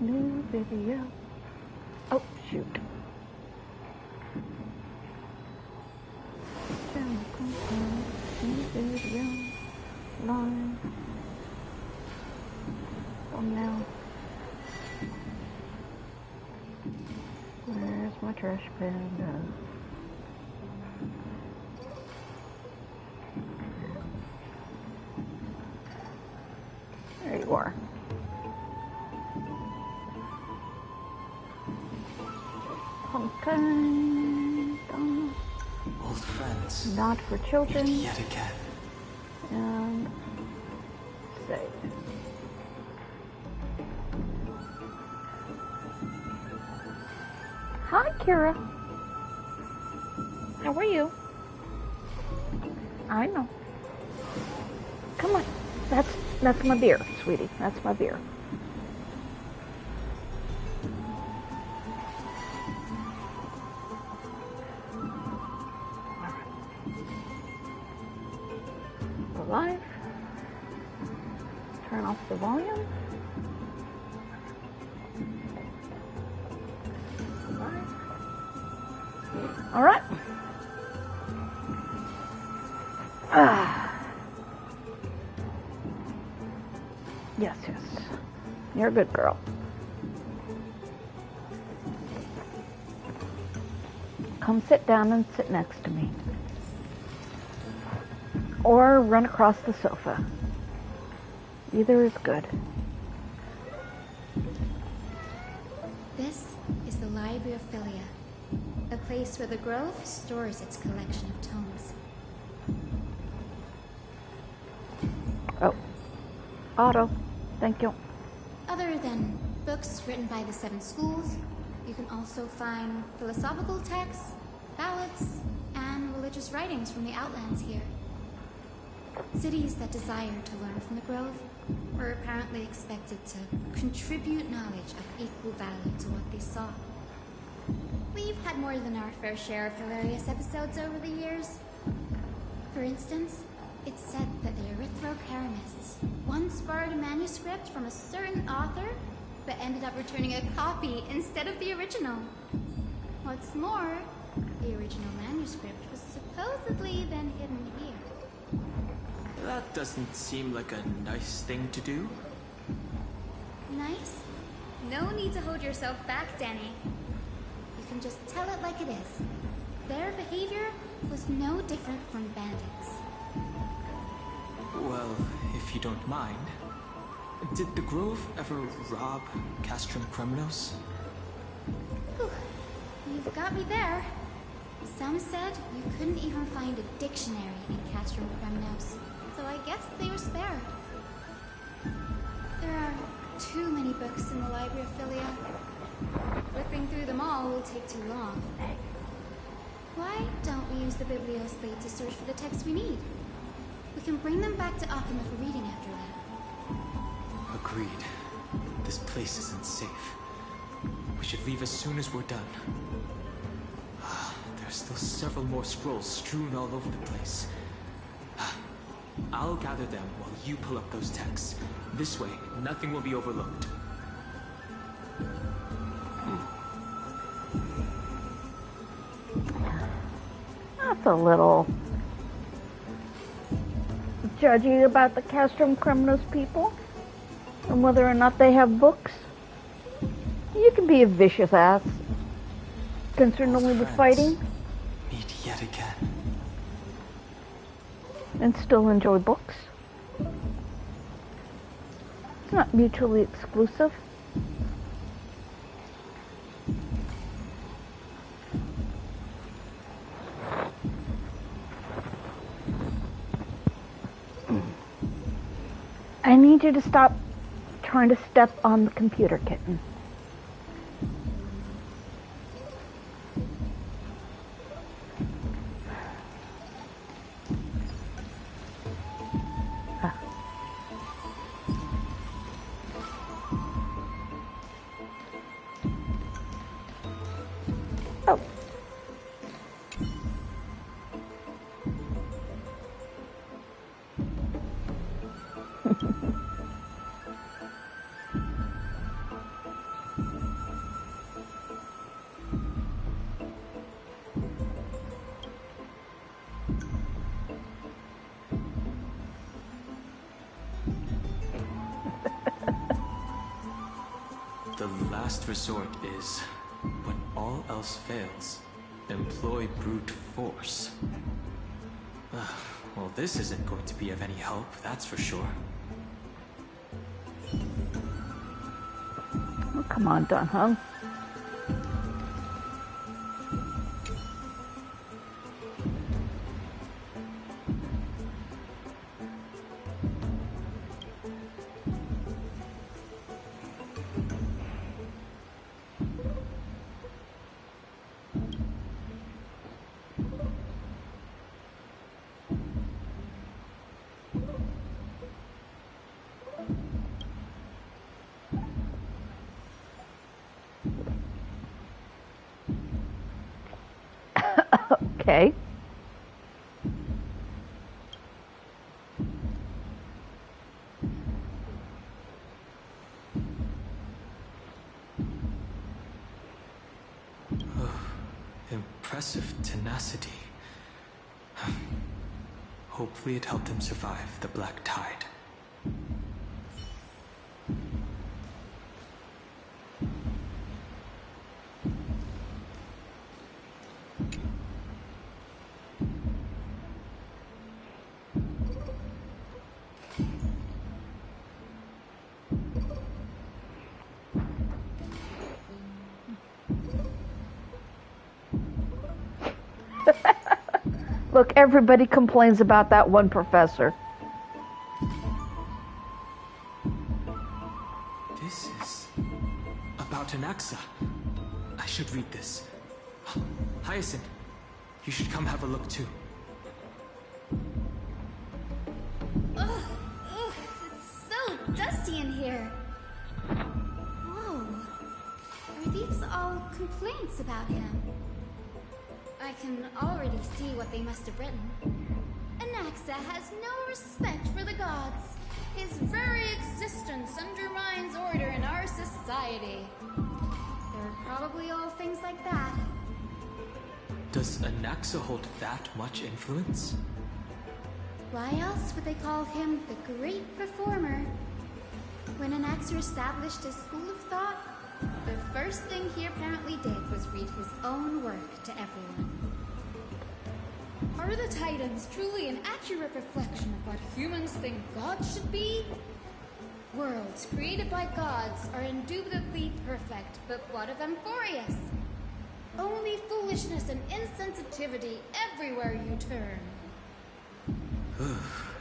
New video. Oh, shoot. New video. Live. Thumbnail. Where's my trash panda? There you are. Honkai. Old friends. Not for children. Yet again. And save. Hi, Kira. How are you? I know. Come on. That's my beer, sweetie. That's my beer. All right. Live. Turn off the volume. All right. Yes. You're a good girl. Come sit down and sit next to me. Or run across the sofa. Either is good. This is the Library of Philia, a place where the Grove stores its collection of tomes. Oh. Auto. Thank you. Other than books written by the 7 schools, you can also find philosophical texts, ballads, and religious writings from the Outlands here. Cities that desire to learn from the Grove were apparently expected to contribute knowledge of equal value to what they saw. We've had more than our fair share of hilarious episodes over the years. For instance, it's said that the Erythrocheramists once borrowed a manuscript from a certain author, but ended up returning a copy instead of the original. What's more, the original manuscript was supposedly then hidden here. That doesn't seem like a nice thing to do. Nice? No need to hold yourself back, Danny. You can just tell it like it is. Their behavior was no different from bandits. Well, if you don't mind, did the Grove ever rob Castrum Criminals? Whew. You've got me there. Some said you couldn't even find a dictionary in Castrum Criminals, so I guess they were spared. There are too many books in the Library of Philia. Flipping through them all will take too long. Why don't we use the Biblioslate to search for the texts we need? We can bring them back to Occam for reading after that. Agreed. This place isn't safe. We should leave as soon as we're done. There's still several more scrolls strewn all over the place. I'll gather them while you pull up those texts. This way, nothing will be overlooked. That's a little judgy about the Castrum Criminals people and whether or not they have books. You can be a vicious ass concerned only with fighting Meet yet again. and still enjoy books. It's not mutually exclusive. I need you to stop trying to step on the computer, kitten. Oh. The last resort is, when all else fails, employ brute force. Well, this isn't going to be of any help, that's for sure. Oh, come on, Don Hung. Okay. Impressive tenacity. Hopefully it helped him survive the black tide. Look, everybody complains about that one professor. This is about Anaxa. I should read this. Hyacinth, you should come have a look too. Ugh, it's so dusty in here. Whoa. Are these all complaints about him? I can already see what they must have written. Anaxa has no respect for the gods. His very existence undermines order in our society. They're probably all things like that. Does Anaxa hold that much influence? Why else would they call him the Great Performer? When Anaxa established his school of thought, the first thing he apparently did was read his own work to everyone. Are the Titans truly an accurate reflection of what humans think gods should be? Worlds created by gods are indubitably perfect, but what of Amphorius? Only foolishness and insensitivity everywhere you turn.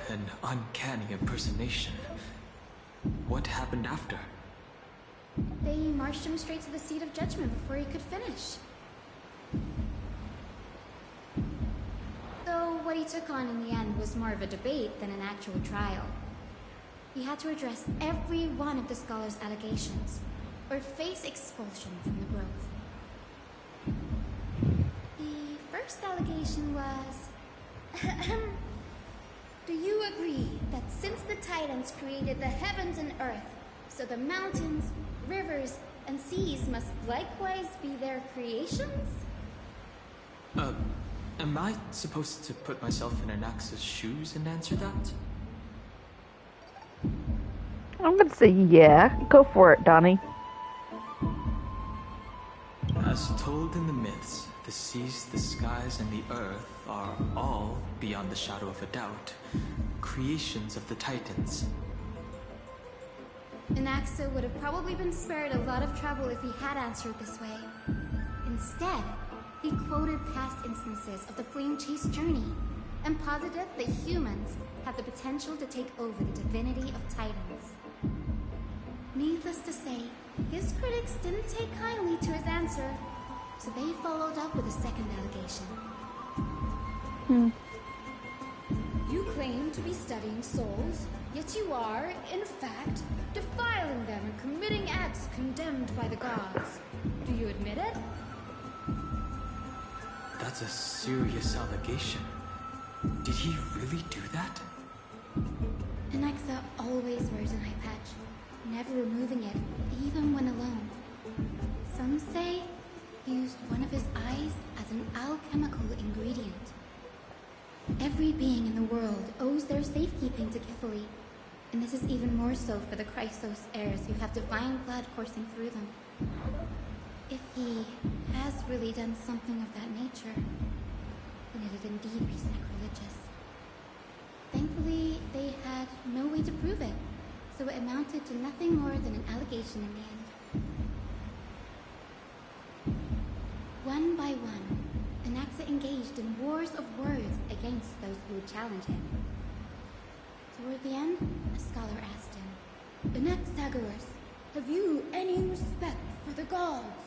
An uncanny impersonation. What happened after? They marched him straight to the seat of judgment before he could finish. Though what he took on in the end was more of a debate than an actual trial. He had to address every one of the scholar's allegations, or face expulsion from the grove. The first allegation was... Do you agree that since the Titans created the heavens and earth, so the mountains, rivers, and seas must likewise be their creations? Am I supposed to put myself in Anaxa's shoes and answer that? I'm gonna say yeah. Go for it, Donnie. As told in the myths, the seas, the skies, and the earth are all, beyond the shadow of a doubt, creations of the Titans. Anaxa would have probably been spared a lot of trouble if he had answered this way. Instead, he quoted past instances of the Flame Chase journey, and posited that humans have the potential to take over the divinity of Titans. Needless to say, his critics didn't take kindly to his answer, so they followed up with a second allegation. You claim to be studying souls, yet you are, in fact, defiling them and committing acts condemned by the gods. Do you admit it? That's a serious allegation. Did he really do that? Anaxa Anaxa always wears an eye patch, never removing it, even when alone. Some say he used one of his eyes as an alchemical ingredient. Every being in the world owes their safekeeping to Kithily, and this is even more so for the Chrysos heirs who have divine blood coursing through them. If he has really done something of that nature, then it'd indeed be sacrilegious. Thankfully, they had no way to prove it, so it amounted to nothing more than an allegation in the end. One by one, Anaxa engaged in wars of words against those who would challenge him. Toward the end, a scholar asked him, "Anaxagoras, have you any respect for the gods?"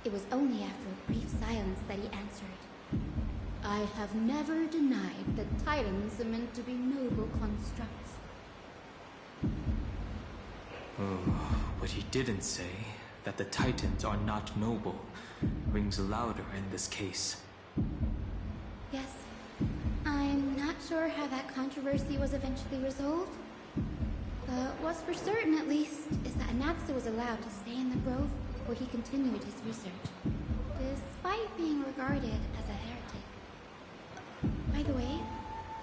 It was only after a brief silence that he answered, "I have never denied that titans are meant to be noble constructs." What he didn't say, that the Titans are not noble, rings louder in this case. Yes, I'm not sure how that controversy was eventually resolved. But what's for certain, at least, is that Anaxa was allowed to stay in the grove where he continued his research, despite being regarded as a heretic. By the way,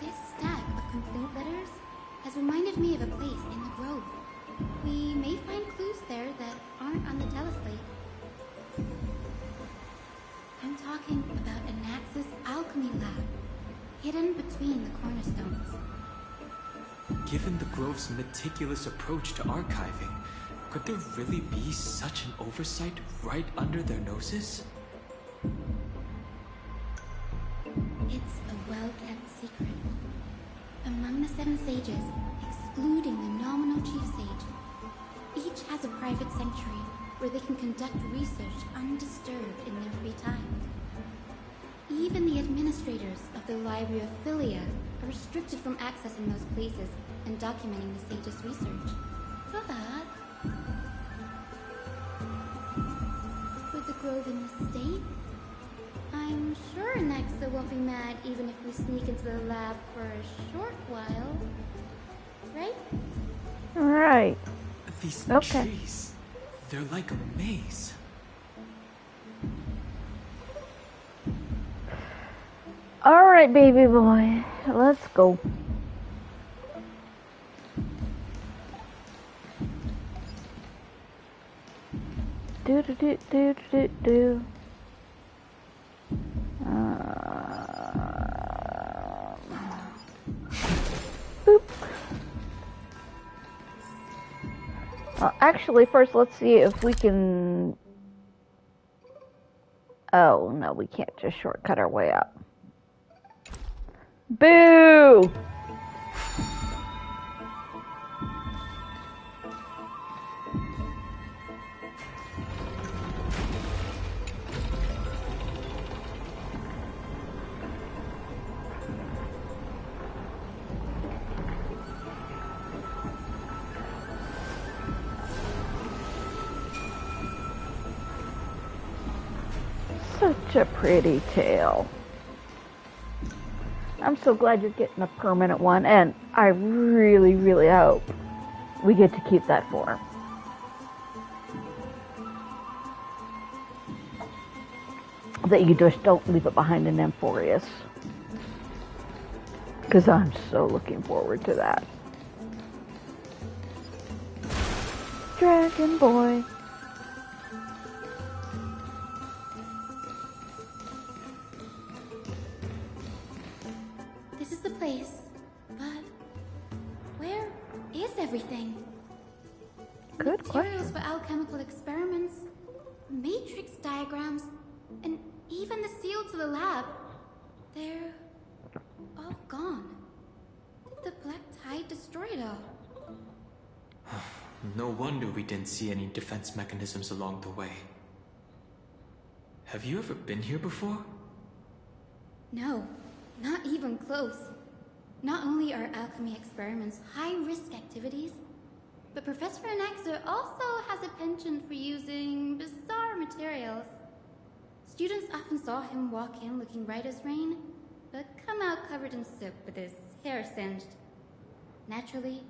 this stack of complaint letters has reminded me of a place in the grove. We may find clues there that aren't on the teleslate. I'm talking about Anaxa's alchemy lab, hidden between the cornerstones. Given the Grove's meticulous approach to archiving, could there really be such an oversight right under their noses? It's a well-kept secret. Among the 7 sages, excluding the nominal chief sage, each has a private sanctuary where they can conduct research undisturbed in their free time. Even the administrators of the Library of Philia are restricted from accessing those places and documenting the sage's research. But with the grove in the state, I'm sure Anaxa won't be mad even if we sneak into the lab for a short while. Right? Right. These Okay. trees, they're like a maze. Alright, baby boy. Let's go. Do do do do do do. Boop. Well, actually, first let's see if we can... Oh, no, we can't just shortcut our way up. Boo! Such a pretty tail. I'm so glad you're getting a permanent one, and I really, really hope we get to keep that form. That you just don't leave it behind in Amphorius. Because I'm so looking forward to that. Dragon Boy. This is the place, but where is everything? Good Materials question. for alchemical experiments, matrix diagrams, and even the seal to the lab. They're all gone. Did the Black Tide destroy it all? No wonder we didn't see any defense mechanisms along the way. Have you ever been here before? No, not even close. Not only are alchemy experiments high-risk activities, but Professor Anaxa also has a penchant for using bizarre materials. Students often saw him walk in looking right as rain, but come out covered in soot with his hair singed. Naturally,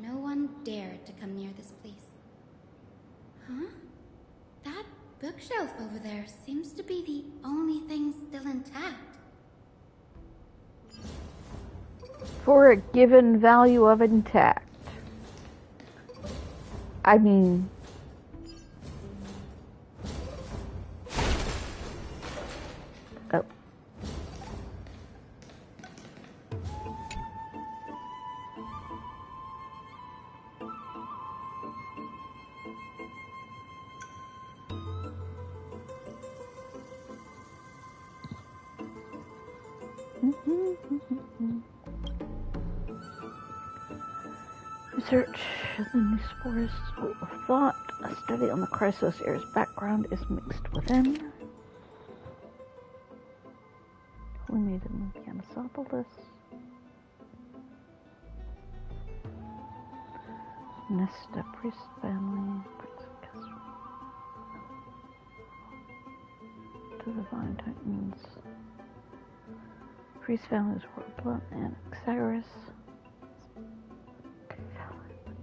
no one dared to come near this place. Huh? That bookshelf over there seems to be the only thing still intact. For a given value of intact. I mean... Oh. Research the new spores school of thought. A study on the Chrysosaur's background is mixed within. We made in Canosopolis. Nesta priest family. To the Divine Titans. Priest families were Blood and Cyrus.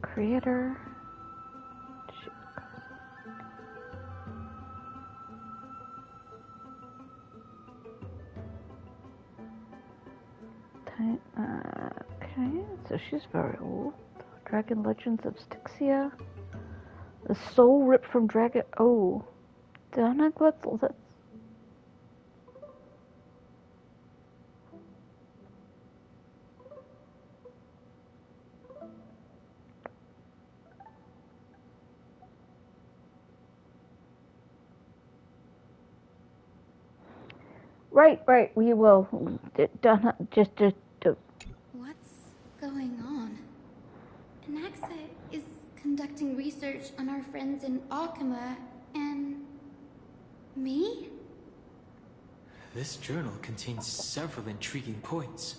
Creator. Okay, so she's very old. Dragon Legends of Styxia. The soul ripped from dragon. Oh, Donna Glitzel. That's right. We will. Donna, just. What's going on? Anaxa is conducting research on our friends in Alchema and... me? This journal contains several intriguing points.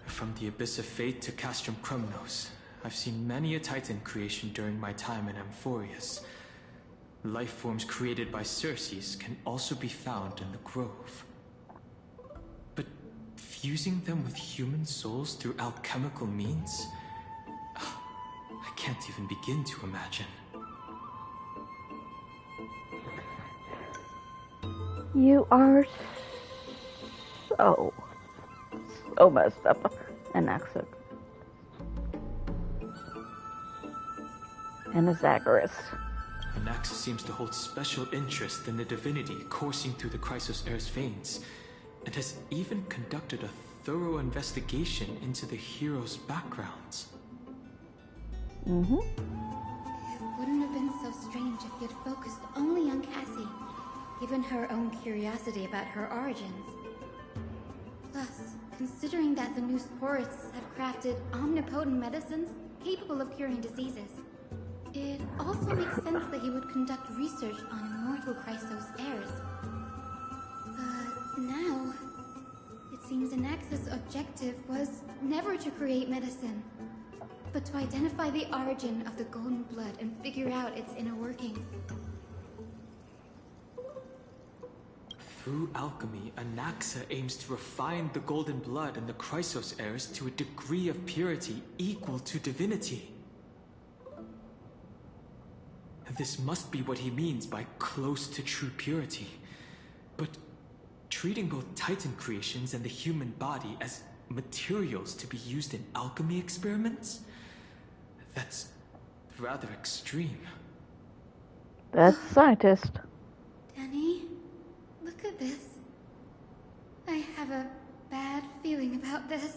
From the Abyss of Fate to Castrum Krumnos, I've seen many a Titan creation during my time in Amphorius. Life forms created by Circes can also be found in the Grove. But fusing them with human souls through alchemical means? I can't even begin to imagine. You are so messed up. Anaxa. And a Zagreus. Anaxa seems to hold special interest in the divinity coursing through the Chrysosaur's veins, and has even conducted a thorough investigation into the heroes' backgrounds. It wouldn't have been so strange if he had focused only on Cassie, given her own curiosity about her origins. Plus, considering that the new sporists have crafted omnipotent medicines capable of curing diseases, it also makes sense that he would conduct research on immortal Chrysos heirs. But now, it seems Anaxa's objective was never to create medicine, but to identify the origin of the golden blood and figure out its inner workings. Through alchemy, Anaxa aims to refine the golden blood in the Chrysos heirs to a degree of purity equal to divinity. This must be what he means by close to true purity. But treating both Titan creations and the human body as materials to be used in alchemy experiments? That's rather extreme. That's scientist. Danny, look at this. I have a bad feeling about this.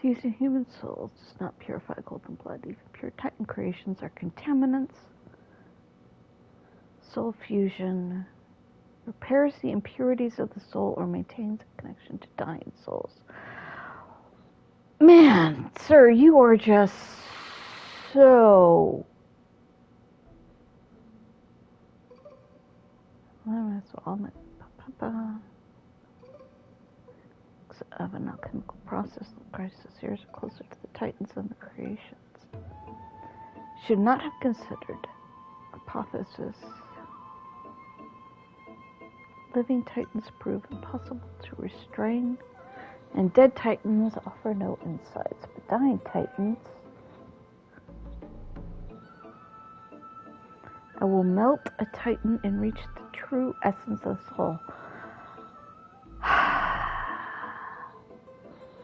Fusing human souls does not purify golden blood. Even pure Titan creations are contaminants. Soul fusion repairs the impurities of the soul or maintains a connection to dying souls. Man, sir, you are just so... of an alchemical process, the Chrysosaurs are closer to the Titans than the creations. Should not have considered Hypothesis. Living titans prove impossible to restrain, and dead titans offer no insights. But dying titans... I will melt a titan and reach the true essence of soul.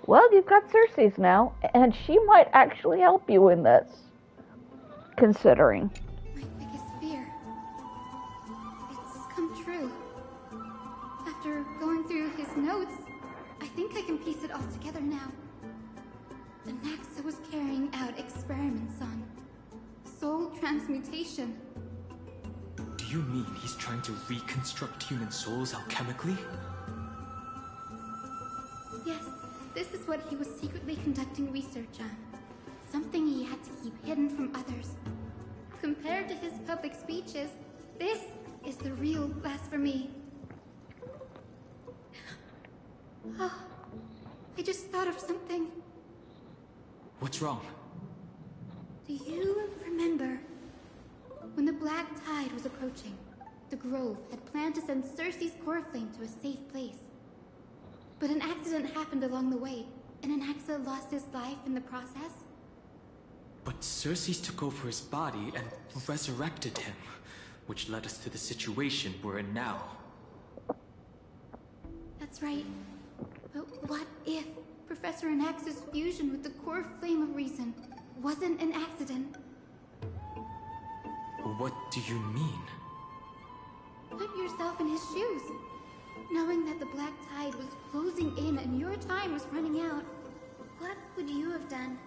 Well, you've got Cersei's now, and she might actually help you in this. Considering. My biggest fear. It's come true. After going through his notes, I think I can piece it all together now. The Naxa was carrying out experiments on soul transmutation. Do you mean he's trying to reconstruct human souls alchemically? Yes, this is what he was secretly conducting research on. Something he had to keep hidden from others. Compared to his public speeches, this is the real blasphemy. Oh, I just thought of something. What's wrong? Do you remember when the Black Tide was approaching? The Grove had planned to send Cersei's core flame to a safe place. But an accident happened along the way, and Anaxa lost his life in the process. But Cersei took over his body and resurrected him, which led us to the situation we're in now. That's right. But what if Professor Anaxa's fusion with the core flame of reason wasn't an accident? What do you mean? Put yourself in his shoes. Knowing that the Black Tide was closing in and your time was running out, what would you have done?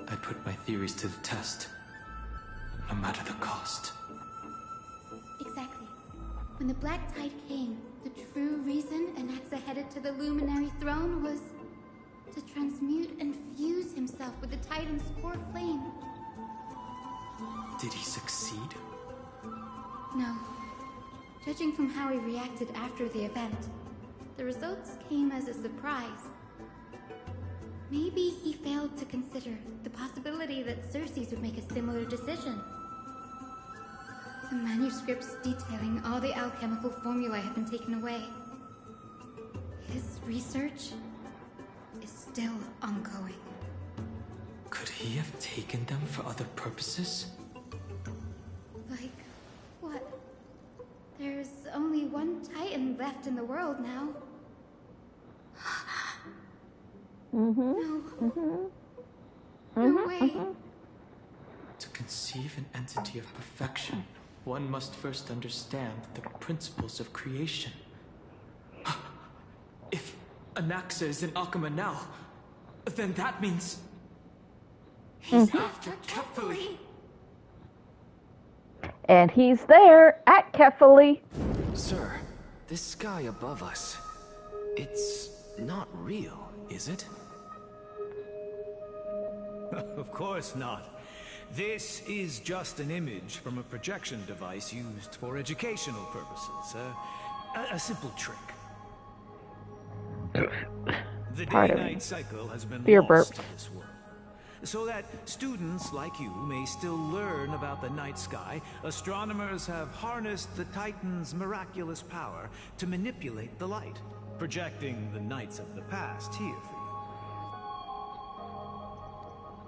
I put my theories to the test, no matter the cost. Exactly. When the Black Tide came, the true reason Anaxa headed to the Luminary Throne was to transmute and fuse himself with the Titan's core flame. Did he succeed? No. Judging from how he reacted after the event, the results came as a surprise. Maybe he failed to consider the possibility that Cersei's would make a similar decision. The manuscripts detailing all the alchemical formulae have been taken away. His research is still ongoing. Could he have taken them for other purposes? Like, what? There's only one Titan left in the world now. No way. To conceive an entity of perfection, one must first understand the principles of creation. If Anaxa is in Akama now, then that means he's after Kefali. And he's there at Kefali. Sir, this sky above us, it's not real, is it? Of course not. This is just an image from a projection device used for educational purposes. A simple trick. The day-night cycle has been lost to this world. So that students like you may still learn about the night sky, astronomers have harnessed the Titan's miraculous power to manipulate the light, projecting the nights of the past here for you.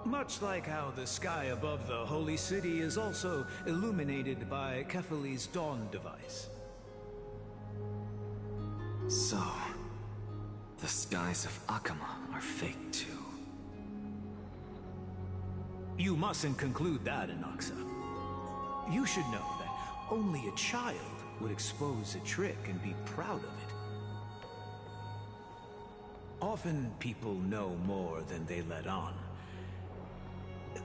Much like how the sky above the Holy City is also illuminated by Kefali's dawn device. So, the skies of Akama are fake too. You mustn't conclude that, Anaxa. You should know that only a child would expose a trick and be proud of it. Often people know more than they let on.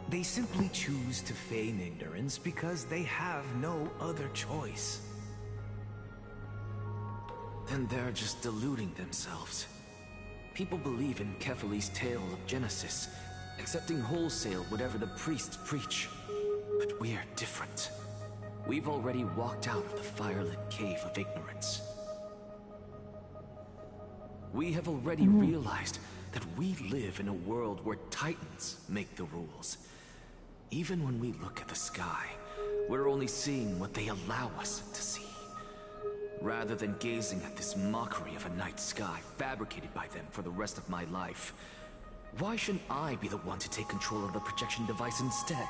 They simply choose to feign ignorance because they have no other choice. Then they're just deluding themselves. People believe in Kefali's tale of Genesis, accepting wholesale whatever the priests preach. But we're different. We've already walked out of the firelit cave of ignorance. We have already realized that we live in a world where Titans make the rules. Even when we look at the sky, we're only seeing what they allow us to see. Rather than gazing at this mockery of a night sky fabricated by them for the rest of my life, why shouldn't I be the one to take control of the projection device instead?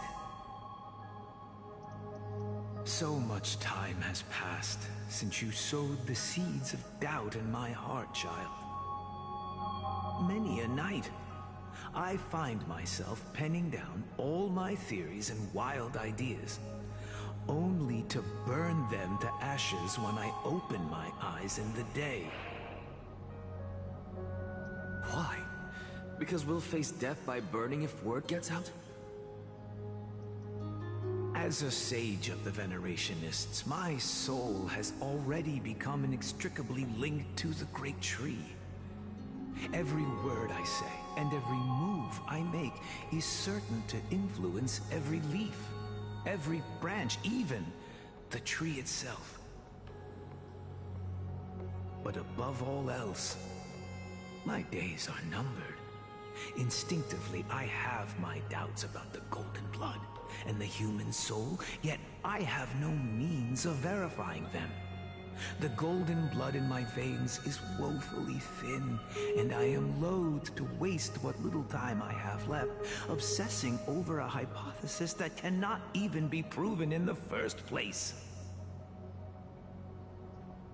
So much time has passed since you sowed the seeds of doubt in my heart, child. Many a night, I find myself penning down all my theories and wild ideas, only to burn them to ashes when I open my eyes in the day. Why? Because we'll face death by burning if word gets out? As a sage of the Venerationists, my soul has already become inextricably linked to the great tree. Every word I say and every move I make is certain to influence every leaf, every branch, even the tree itself. But above all else, my days are numbered. Instinctively, I have my doubts about the golden blood and the human soul, yet I have no means of verifying them. The golden blood in my veins is woefully thin, and I am loath to waste what little time I have left obsessing over a hypothesis that cannot even be proven in the first place.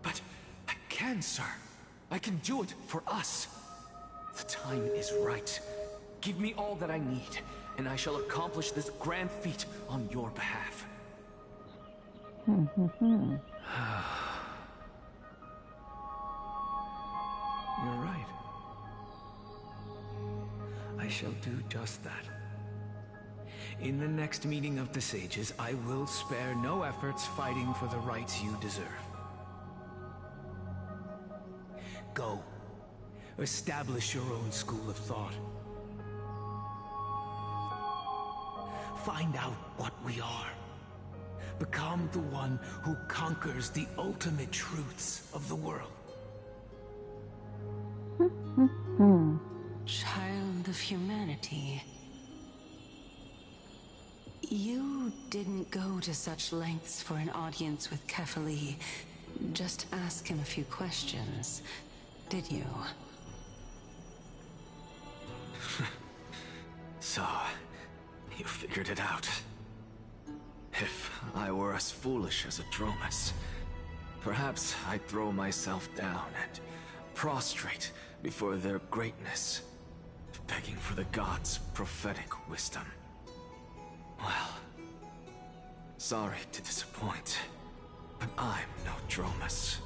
But I can, sir. I can do it for us. The time is right. Give me all that I need, and I shall accomplish this grand feat on your behalf. You're right. I shall do just that. In the next meeting of the sages, I will spare no efforts fighting for the rights you deserve. Go. Establish your own school of thought. Find out what we are. Become the one who conquers the ultimate truths of the world. Child of humanity. You didn't go to such lengths for an audience with Kefali. Just ask him a few questions, did you? So, you figured it out. If I were as foolish as a Dromus, perhaps I'd throw myself down and prostrate before their greatness, begging for the gods' prophetic wisdom. Well, sorry to disappoint, but I'm no Dromus.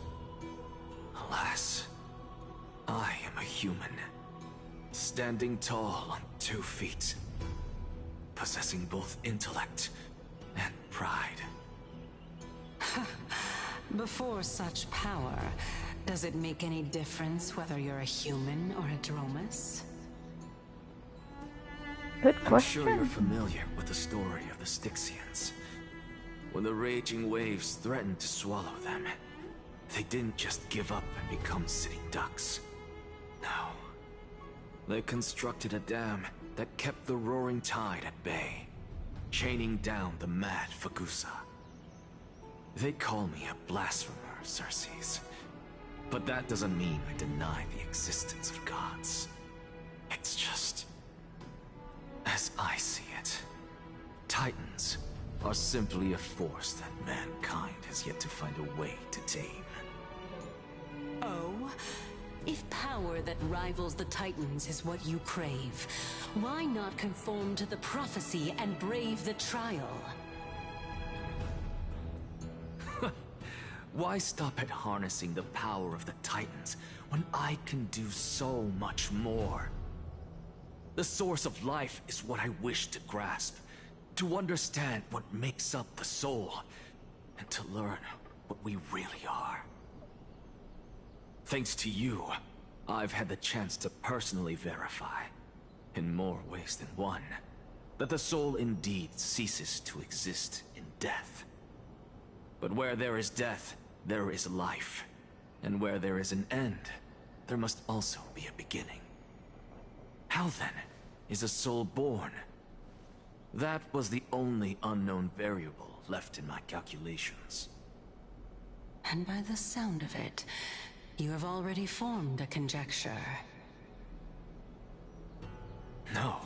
Alas, I am a human, standing tall on 2 feet, possessing both intellect and pride. Before such power, does it make any difference whether you're a human or a Dromus? Good I'm question. sure you're familiar with the story of the Styxians. When the raging waves threatened to swallow them, they didn't just give up and become sitting ducks. No. They constructed a dam that kept the roaring tide at bay, chaining down the mad Fagusa. They call me a blasphemer, Xerxes. But that doesn't mean I deny the existence of gods. It's just, as I see it, Titans are simply a force that mankind has yet to find a way to tame. Oh? If power that rivals the Titans is what you crave, why not conform to the prophecy and brave the trial? Why stop at harnessing the power of the Titans when I can do so much more? The source of life is what I wish to grasp, to understand what makes up the soul, and to learn what we really are. Thanks to you, I've had the chance to personally verify, in more ways than one, that the soul indeed ceases to exist in death. But where there is death, there is life. And where there is an end, there must also be a beginning. How then is a soul born? That was the only unknown variable left in my calculations. And by the sound of it, you have already formed a conjecture. No,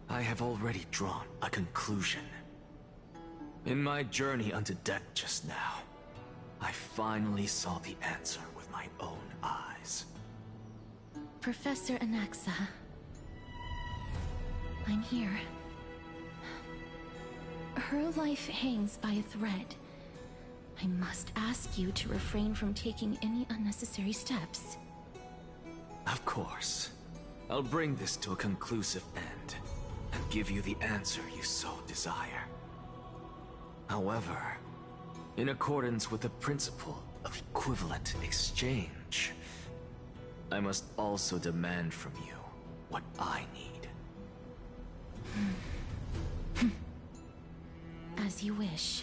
I have already drawn a conclusion. In my journey unto death just now, I finally saw the answer with my own eyes. Professor Anaxa, I'm here. Her life hangs by a thread. I must ask you to refrain from taking any unnecessary steps. Of course. I'll bring this to a conclusive end, and give you the answer you so desire. However, in accordance with the principle of equivalent exchange, I must also demand from you what I need. As you wish.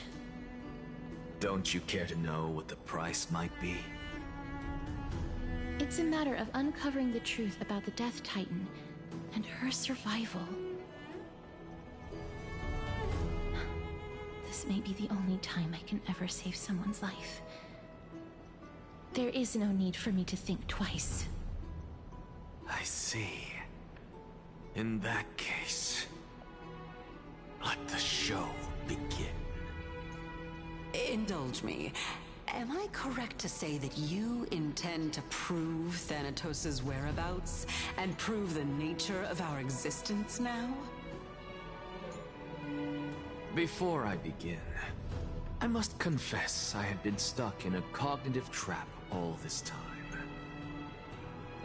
Don't you care to know what the price might be? It's a matter of uncovering the truth about the Death Titan and her survival. This may be the only time I can ever save someone's life. There is no need for me to think twice. I see. In that case, let the show begin. Indulge me. Am I correct to say that you intend to prove Thanatos' whereabouts and prove the nature of our existence now? Before I begin, I must confess I had been stuck in a cognitive trap all this time.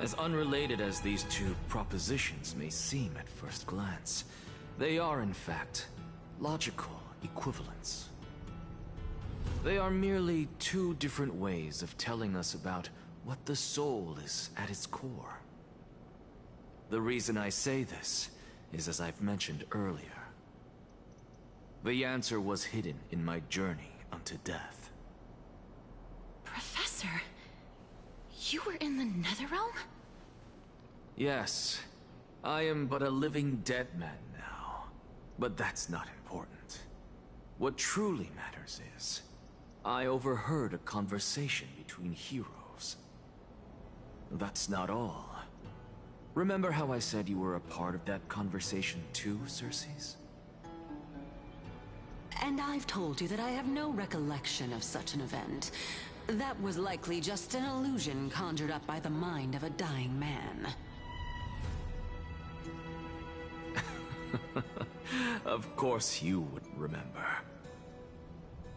As unrelated as these two propositions may seem at first glance, they are in fact logical equivalents. They are merely two different ways of telling us about what the soul is at its core. The reason I say this is as I've mentioned earlier. The answer was hidden in my journey unto death. Professor, you were in the Netherrealm? Yes, I am but a living dead man now. But that's not important. What truly matters is, I overheard a conversation between heroes. That's not all. Remember how I said you were a part of that conversation too, Circes? And I've told you that I have no recollection of such an event. That was likely just an illusion conjured up by the mind of a dying man. Of course you would remember.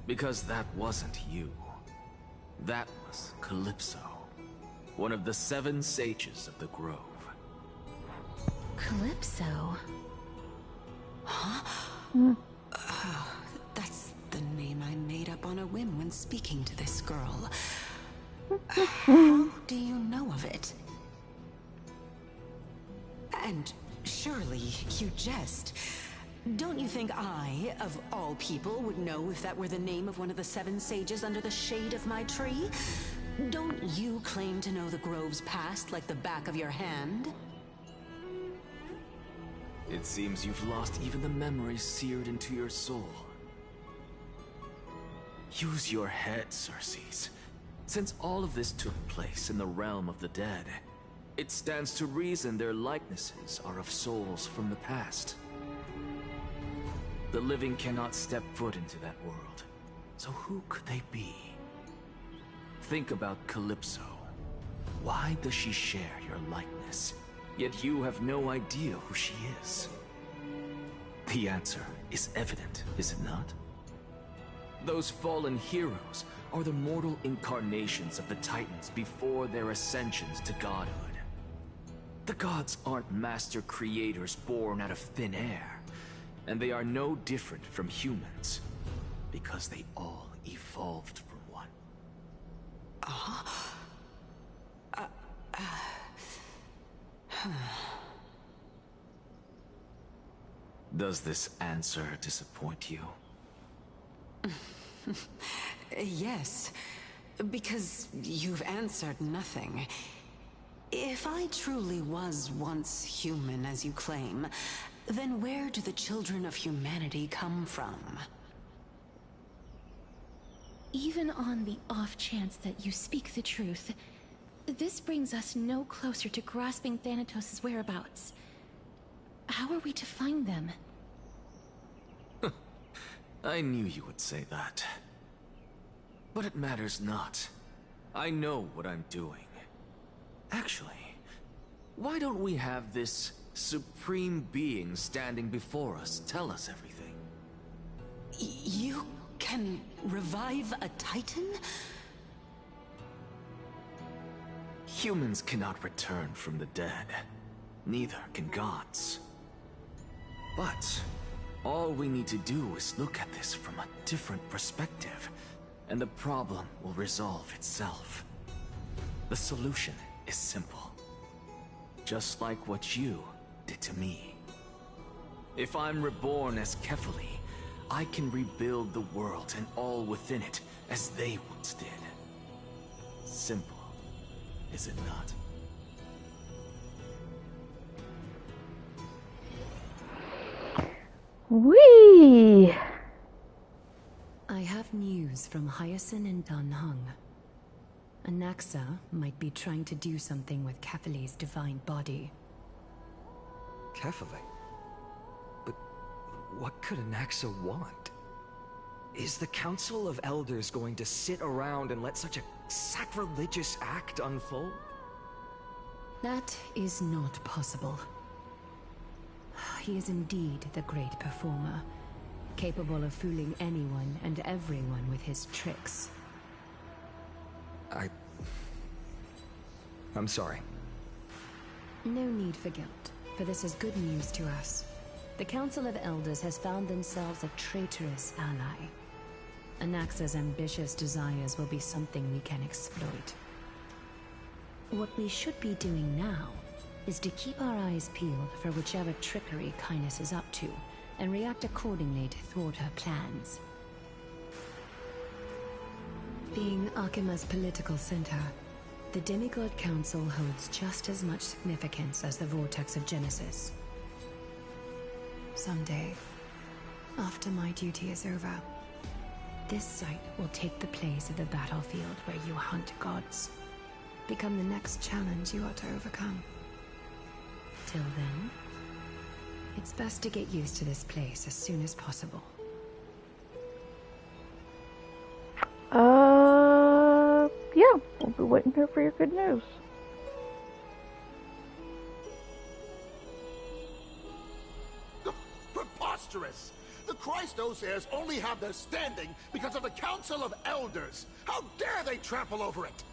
Because that wasn't you. That was Calypso, one of the 7 sages of the Grove. Calypso? Huh? That's the name I made up on a whim when speaking to this girl. How do you know of it? And surely you jest. Don't you think I, of all people, would know if that were the name of one of the 7 sages under the shade of my tree? Don't you claim to know the Grove's past like the back of your hand? It seems you've lost even the memories seared into your soul. Use your head, Circes. Since all of this took place in the realm of the dead, it stands to reason their likenesses are of souls from the past. The living cannot step foot into that world. So who could they be? Think about Calypso. Why does she share your likeness? Yet you have no idea who she is. The answer is evident, is it not? Those fallen heroes are the mortal incarnations of the Titans before their ascensions to godhood. The gods aren't master creators born out of thin air. And they are no different from humans, because they all evolved from one. Does this answer disappoint you? Yes, because you've answered nothing. If I truly was once human, as you claim, then where do the children of humanity come from? Even on the off chance that you speak the truth, this brings us no closer to grasping Thanatos' whereabouts. How are we to find them? I knew you would say that. But it matters not. I know what I'm doing. Actually, why don't we have this supreme being standing before us tell us everything? You can revive a Titan? Humans cannot return from the dead. Neither can gods. But all we need to do is look at this from a different perspective, and the problem will resolve itself. The solution is simple. Just like what you did to me. If I'm reborn as Kefali, I can rebuild the world and all within it as they once did. Simple, is it not? Whee! I have news from Hyacinth and Danheng. Anaxa might be trying to do something with Kefali's divine body. Kefali? But what could Anaxa want? Is the Council of Elders going to sit around and let such a sacrilegious act unfold? That is not possible. He is indeed the great performer, capable of fooling anyone and everyone with his tricks. I'm sorry. No need for guilt, for this is good news to us. The Council of Elders has found themselves a traitorous ally. Anaxa's ambitious desires will be something we can exploit. What we should be doing now is to keep our eyes peeled for whichever trickery Kindness is up to, and react accordingly to thwart her plans. Being Akima's political center, the Demigod Council holds just as much significance as the Vortex of Genesis. Someday, after my duty is over, this site will take the place of the battlefield where you hunt gods. Become the next challenge you are to overcome. Till then, it's best to get used to this place as soon as possible. Yeah, we'll be waiting here for your good news. Preposterous! The Christos heirs only have their standing because of the Council of Elders! How dare they trample over it!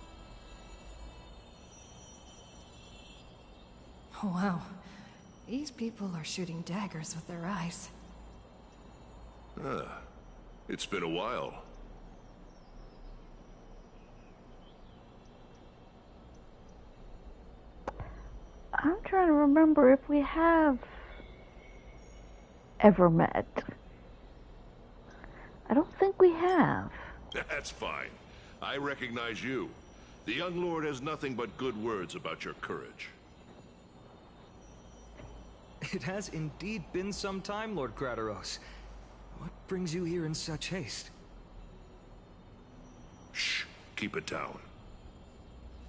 Wow. These people are shooting daggers with their eyes. It's been a while. I'm trying to remember if we have ever met. I don't think we have. That's fine. I recognize you. The young lord has nothing but good words about your courage. It has indeed been some time, Lord Krateros. What brings you here in such haste? Shh. Keep it down.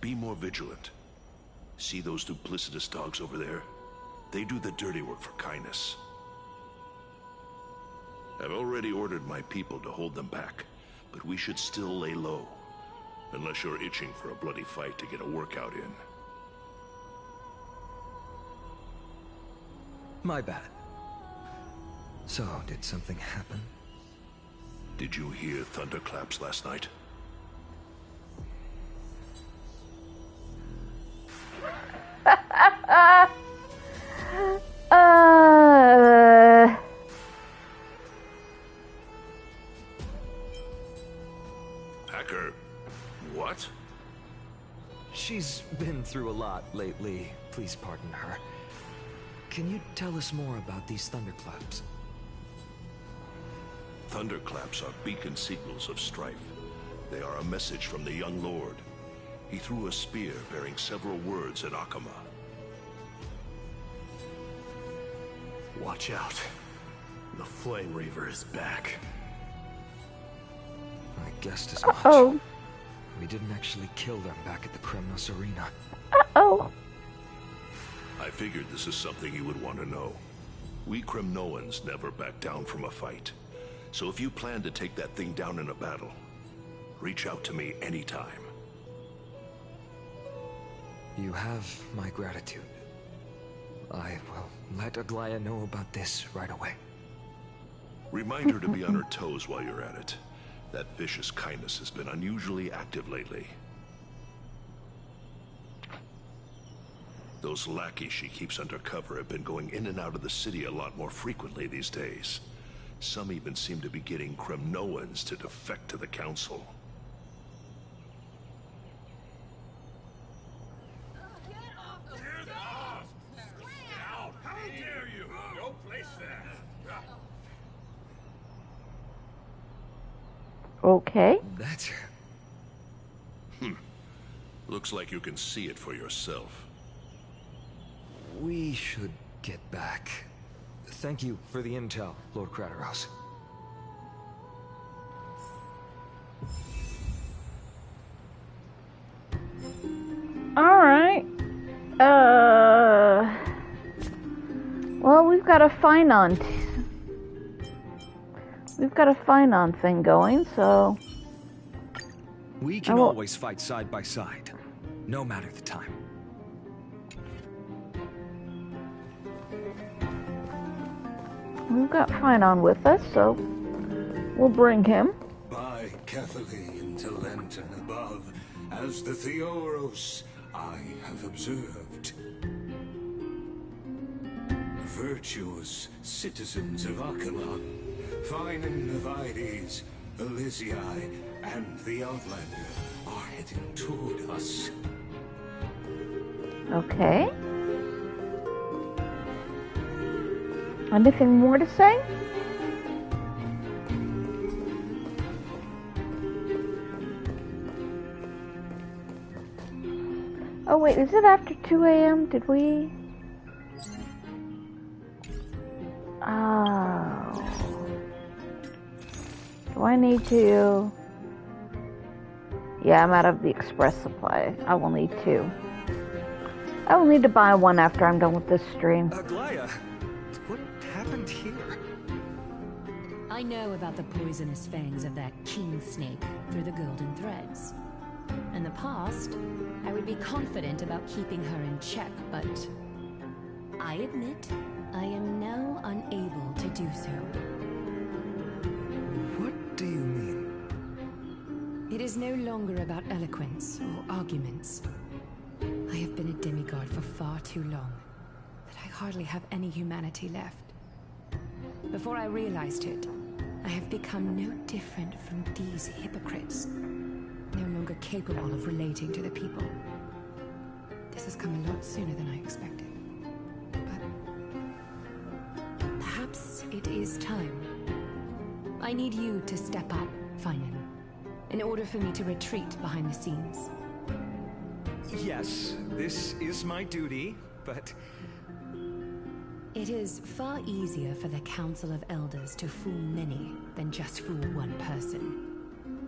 Be more vigilant. See those duplicitous dogs over there? They do the dirty work for Kindness. I've already ordered my people to hold them back, but we should still lay low. Unless you're itching for a bloody fight to get a workout in. My bad. So, did something happen? Did you hear thunderclaps last night? Packer, what? She's been through a lot lately. Please pardon her. Can you tell us more about these thunderclaps? Thunderclaps are beacon signals of strife. They are a message from the young lord. He threw a spear bearing several words at Akama. Watch out. The Flame Reaver is back. I guessed as much. Uh-oh. We didn't actually kill them back at the Kremnos Arena. Uh-oh. I figured this is something you would want to know. We Kremnoans never back down from a fight. So if you plan to take that thing down in a battle, reach out to me anytime. You have my gratitude. I will let Aglaya know about this right away. Remind her to be on her toes while you're at it. That vicious kindness has been unusually active lately. Those lackeys she keeps undercover have been going in and out of the city a lot more frequently these days. Some even seem to be getting Kremnoans to defect to the Council. Okay. That's... Looks like you can see it for yourself. We should get back. Thank you for the intel, Lord Crateros. Alright. Well, we've got a Finon. We've got a Finon thing going, so... We can always fight side by side, no matter the time. We've got Finon with us, so we'll bring him. By Catherine into Lenten above, as the Theoros I have observed. Virtuous citizens of Akama, Finan Navides, Elysiae, and the Outlander are heading toward us. Okay. Anything more to say? Oh wait, is it after 2 a.m.? Did we... Oh. Do I need to... Yeah, I'm out of the express supply. I will need 2. I will need to buy 1 after I'm done with this stream. Aglaya, what happened here? I know about the poisonous fangs of that king snake through the golden threads. In the past, I would be confident about keeping her in check, but I admit I am now unable to do so. What do you mean? It is no longer about eloquence or arguments. I have been a demigod for far too long, that I hardly have any humanity left. Before I realized it, I have become no different from these hypocrites, no longer capable of relating to the people. This has come a lot sooner than I expected. But perhaps it is time. I need you to step up, Finan, in order for me to retreat behind the scenes. Yes, this is my duty, but... It is far easier for the Council of Elders to fool many than just fool one person.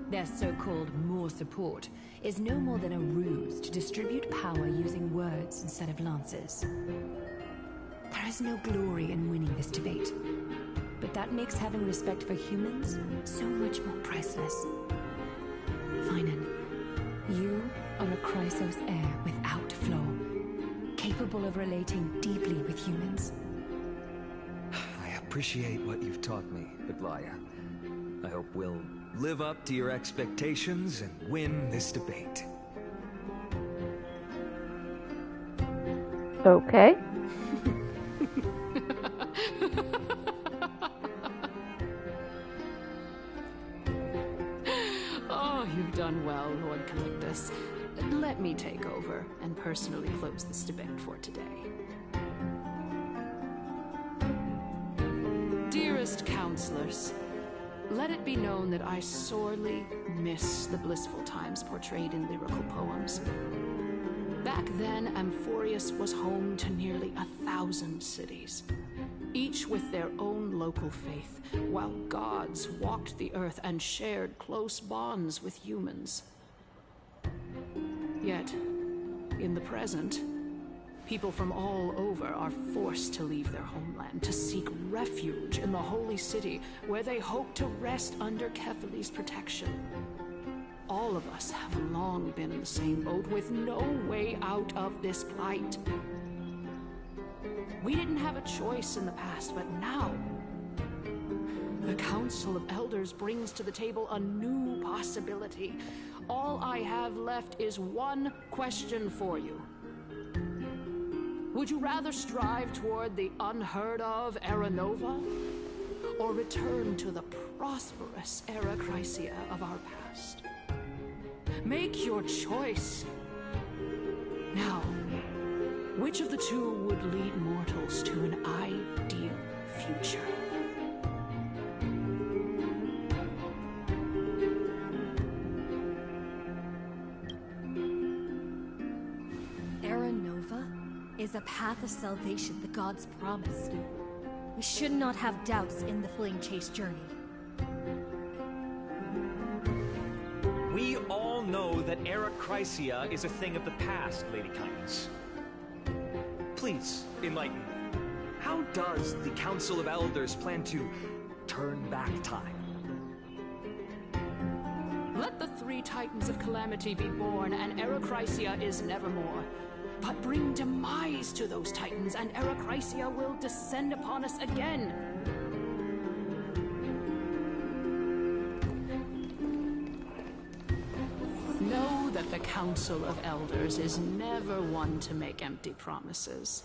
Their so-called more support is no more than a ruse to distribute power using words instead of lances. There is no glory in winning this debate, but that makes having respect for humans so much more priceless. Finan, you are a Chrysos heir without flaw, capable of relating deeply with humans. I appreciate what you've taught me, Aglaya. I hope we'll live up to your expectations and win this debate. Okay. Oh, you've done well, Lord Calictus. Let me take over and personally close this debate for today. Dearest counselors, Let it be known that I sorely miss the blissful times portrayed in lyrical poems. Back then, Amphorius was home to nearly 1,000 cities, each with their own local faith, while gods walked the earth and shared close bonds with humans. Yet, in the present, people from all over are forced to leave their homeland to seek refuge in the holy city, where they hope to rest under Kefali's protection. All of us have long been in the same boat, with no way out of this plight. We didn't have a choice in the past, but now the Council of Elders brings to the table a new possibility. All I have left is one question for you. Would you rather strive toward the unheard of Era Nova, or return to the prosperous Era Chrysia of our past? Make your choice. Now, which of the two would lead mortals to an ideal future? Era Nova is a path of salvation the gods promised. We should not have doubts in the Flame Chase journey. We all know that Era Chrysia is a thing of the past, Lady Kindness. Please, enlighten me. How does the Council of Elders plan to turn back time? Let the 3 Titans of Calamity be born, and Era Chrysia is nevermore. But bring demise to those Titans, and Era Chrysia will descend upon us again. Know that the Council of Elders is never one to make empty promises.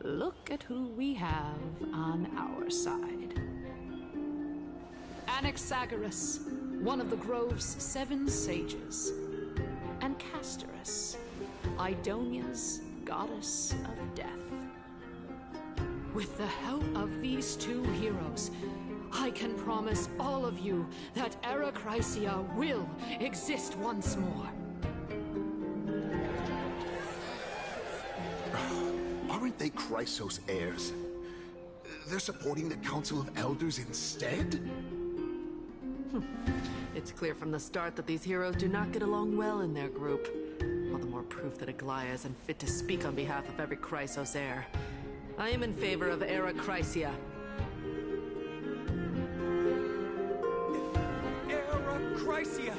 Look at who we have on our side. Anaxagoras, one of the Grove's 7 sages, and Castorus, Idonia's goddess of death. With the help of these 2 heroes, I can promise all of you that Era Chrysia will exist once more. Aren't they Chrysos heirs? They're supporting the Council of Elders instead? It's clear from the start that these heroes do not get along well in their group. All the more proof that Aglaya is unfit to speak on behalf of every Chrysos heir. I am in favor of Era Chrysia. Era Chrysia!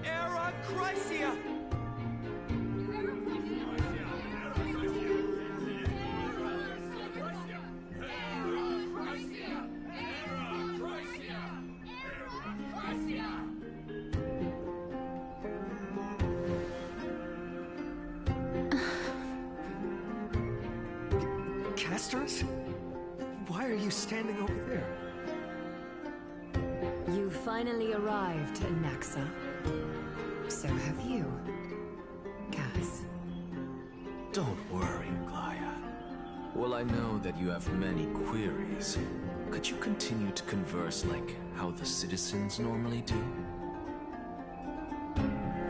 Era Chrysia! Castorus? Why are you standing over there? You finally arrived, Naxa. So have you, Cass. Don't worry, Glaya. Well, I know that you have many queries. Could you continue to converse like how the citizens normally do?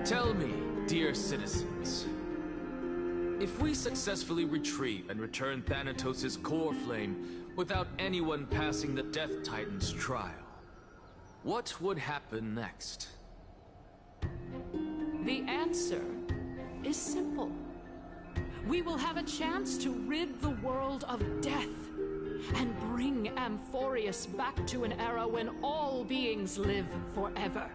Tell me, dear citizens, if we successfully retrieve and return Thanatos' core flame without anyone passing the Death Titan's trial, what would happen next? The answer is simple. We will have a chance to rid the world of death and bring Amphorius back to an era when all beings live forever.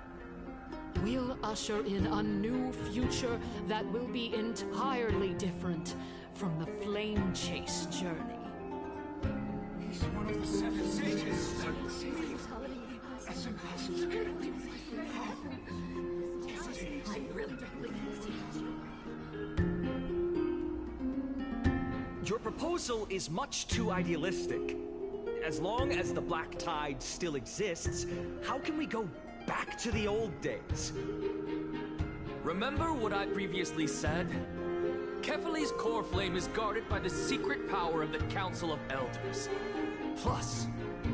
We'll usher in a new future that will be entirely different from the Flame Chase journey. He's one of the 7 sages. That's impossible. Your proposal is much too idealistic. As long as the Black Tide still exists, how can we go back to the old days? Remember what I previously said? Kefali's core flame is guarded by the secret power of the Council of Elders. Plus,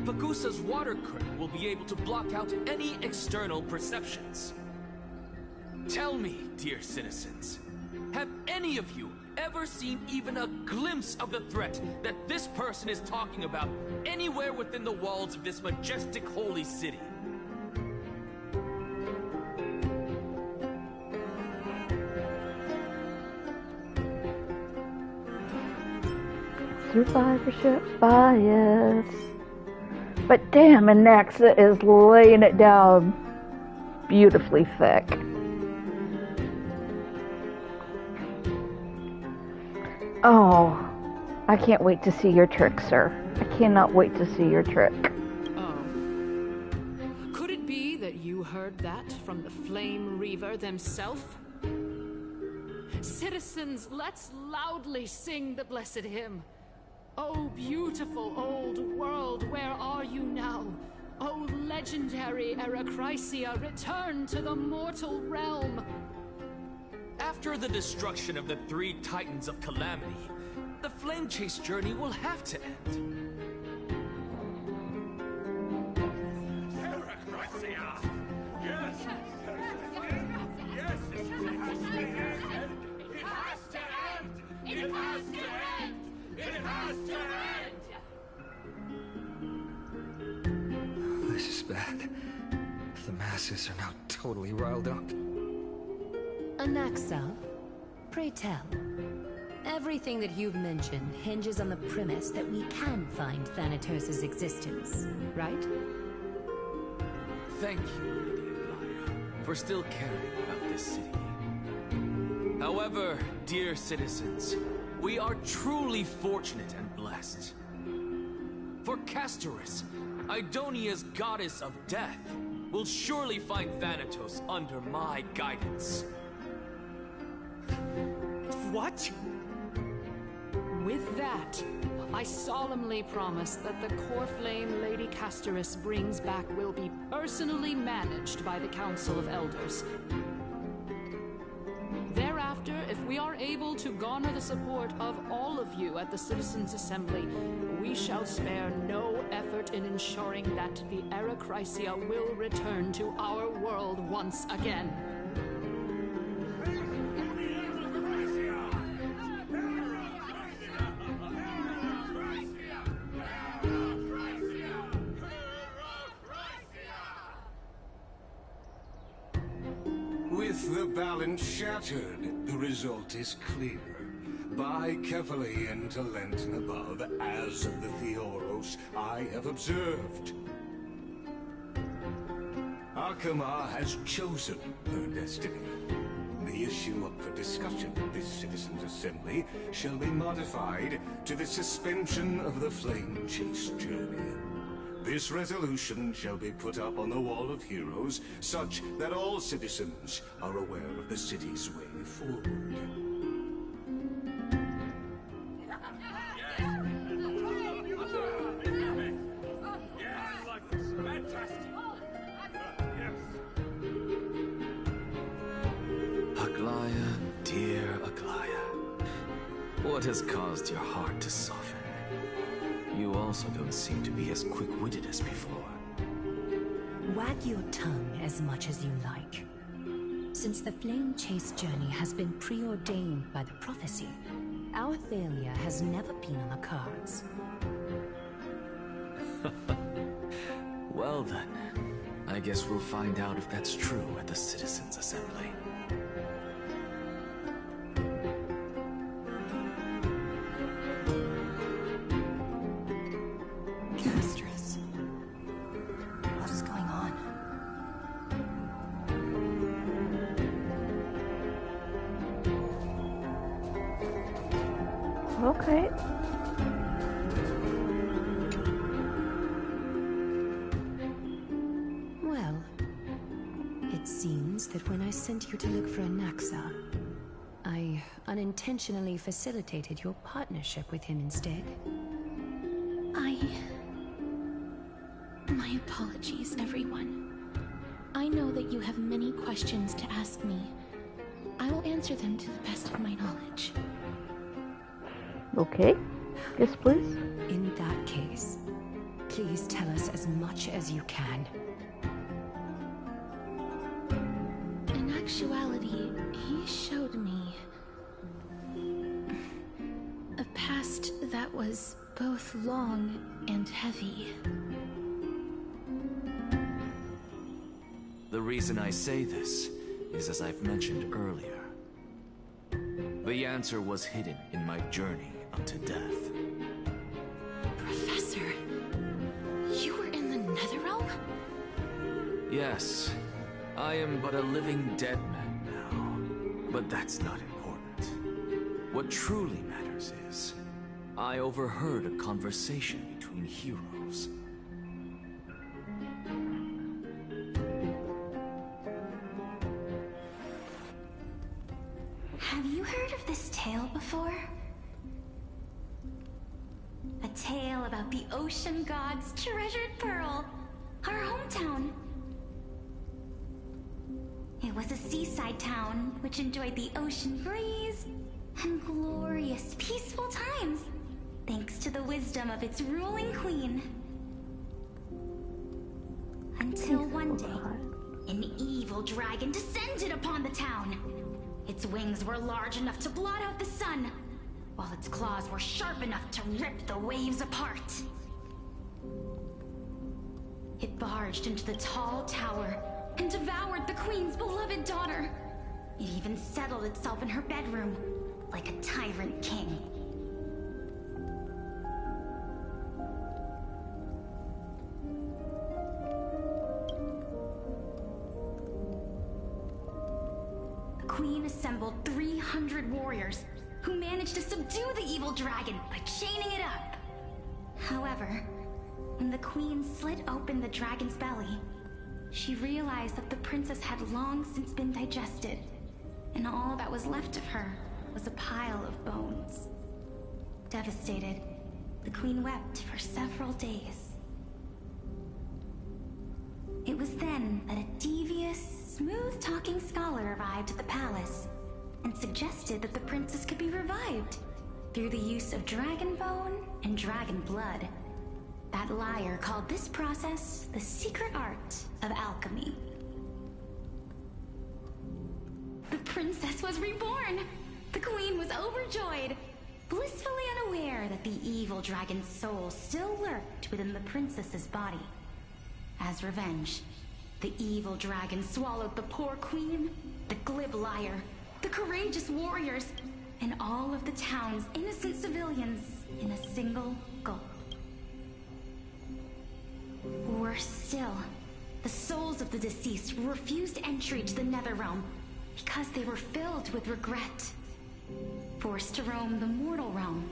Pagusa's water curtain will be able to block out any external perceptions. Tell me, dear citizens, have any of you ever seen even a glimpse of the threat that this person is talking about anywhere within the walls of this majestic holy city? Survivorship bias. But damn, Anaxa is laying it down beautifully thick. Oh, I can't wait to see your trick, sir. I cannot wait to see your trick. Oh. Could it be that you heard that from the Flame Reaver themselves? Citizens, let's loudly sing the blessed hymn. Oh, beautiful old world, where are you now? Oh, legendary Erachrisia, return to the mortal realm. After the destruction of the 3 Titans of Calamity, the Flame Chase journey will have to end. Erachrisia! Yes! Yes! It has to end! It has to end! It has to end! It has to end! This is bad. The masses are now totally riled up. Anaxa, pray tell. Everything that you've mentioned hinges on the premise that we can find Thanatos' existence, right? Thank you, Lady Aglaya, for still caring about this city. However, dear citizens, we are truly fortunate and blessed. For Castorus, Idonia's goddess of death, will surely find Thanatos under my guidance. What? With that, I solemnly promise that the core flame Lady Castorus brings back will be personally managed by the Council of Elders. Thereafter, if we are able to garner the support of all of you at the Citizens' Assembly, we shall spare no effort in ensuring that the Erachrisia will return to our world once again. With the balance shattered, the result is clear. Buy carefully into Lenten above, as of the Theoros I have observed. Akama has chosen her destiny. The issue up for discussion at this Citizens' Assembly shall be modified to the suspension of the Flame Chase journey. This resolution shall be put up on the Wall of Heroes, such that all citizens are aware of the city's way forward. Aglaya, dear Aglaya, what has caused your heart to soften? You also don't seem to be as quick-witted as before. Wag your tongue as much as you like. Since the Flame Chase journey has been preordained by the prophecy, our failure has never been on the cards. Well then, I guess we'll find out if that's true at the Citizens' Assembly. Okay. Well, it seems that when I sent you to look for Anaxa, I unintentionally facilitated your partnership with him instead. My apologies, everyone. I know that you have many questions to ask me. I will answer them to the best of my knowledge. Okay. Yes, please. In that case, Please tell us as much as you can. In actuality, he showed me a past that was both long and heavy. The reason I say this is as I've mentioned earlier. The answer was hidden in my journey unto death. Professor, you were in the Netherrealm? Yes, I am but a living dead man now, but that's not important. What truly matters is, I overheard a conversation between heroes. Have you heard of this tale before? A tale about the ocean god's treasured pearl, our hometown. It was a seaside town which enjoyed the ocean breeze and glorious, peaceful times, thanks to the wisdom of its ruling queen. Until one day, an evil dragon descended upon the town. Its wings were large enough to blot out the sun, while its claws were sharp enough to rip the waves apart. It barged into the tall tower and devoured the queen's beloved daughter. It even settled itself in her bedroom, like a tyrant king. The queen assembled 300 warriors who managed to subdue the evil dragon by chaining it up. However, when the queen slit open the dragon's belly, she realized that the princess had long since been digested, and all that was left of her was a pile of bones. Devastated, the queen wept for several days. It was then that a devious, smooth-talking scholar arrived at the palace and suggested that the princess could be revived through the use of dragon bone and dragon blood. That liar called this process the secret art of alchemy. The princess was reborn! The queen was overjoyed, blissfully unaware that the evil dragon's soul still lurked within the princess's body. As revenge, the evil dragon swallowed the poor queen, the glib liar, the courageous warriors, and all of the town's innocent civilians in a single gulp. Worse still, the souls of the deceased refused entry to the Netherrealm because they were filled with regret. Forced to roam the mortal realm,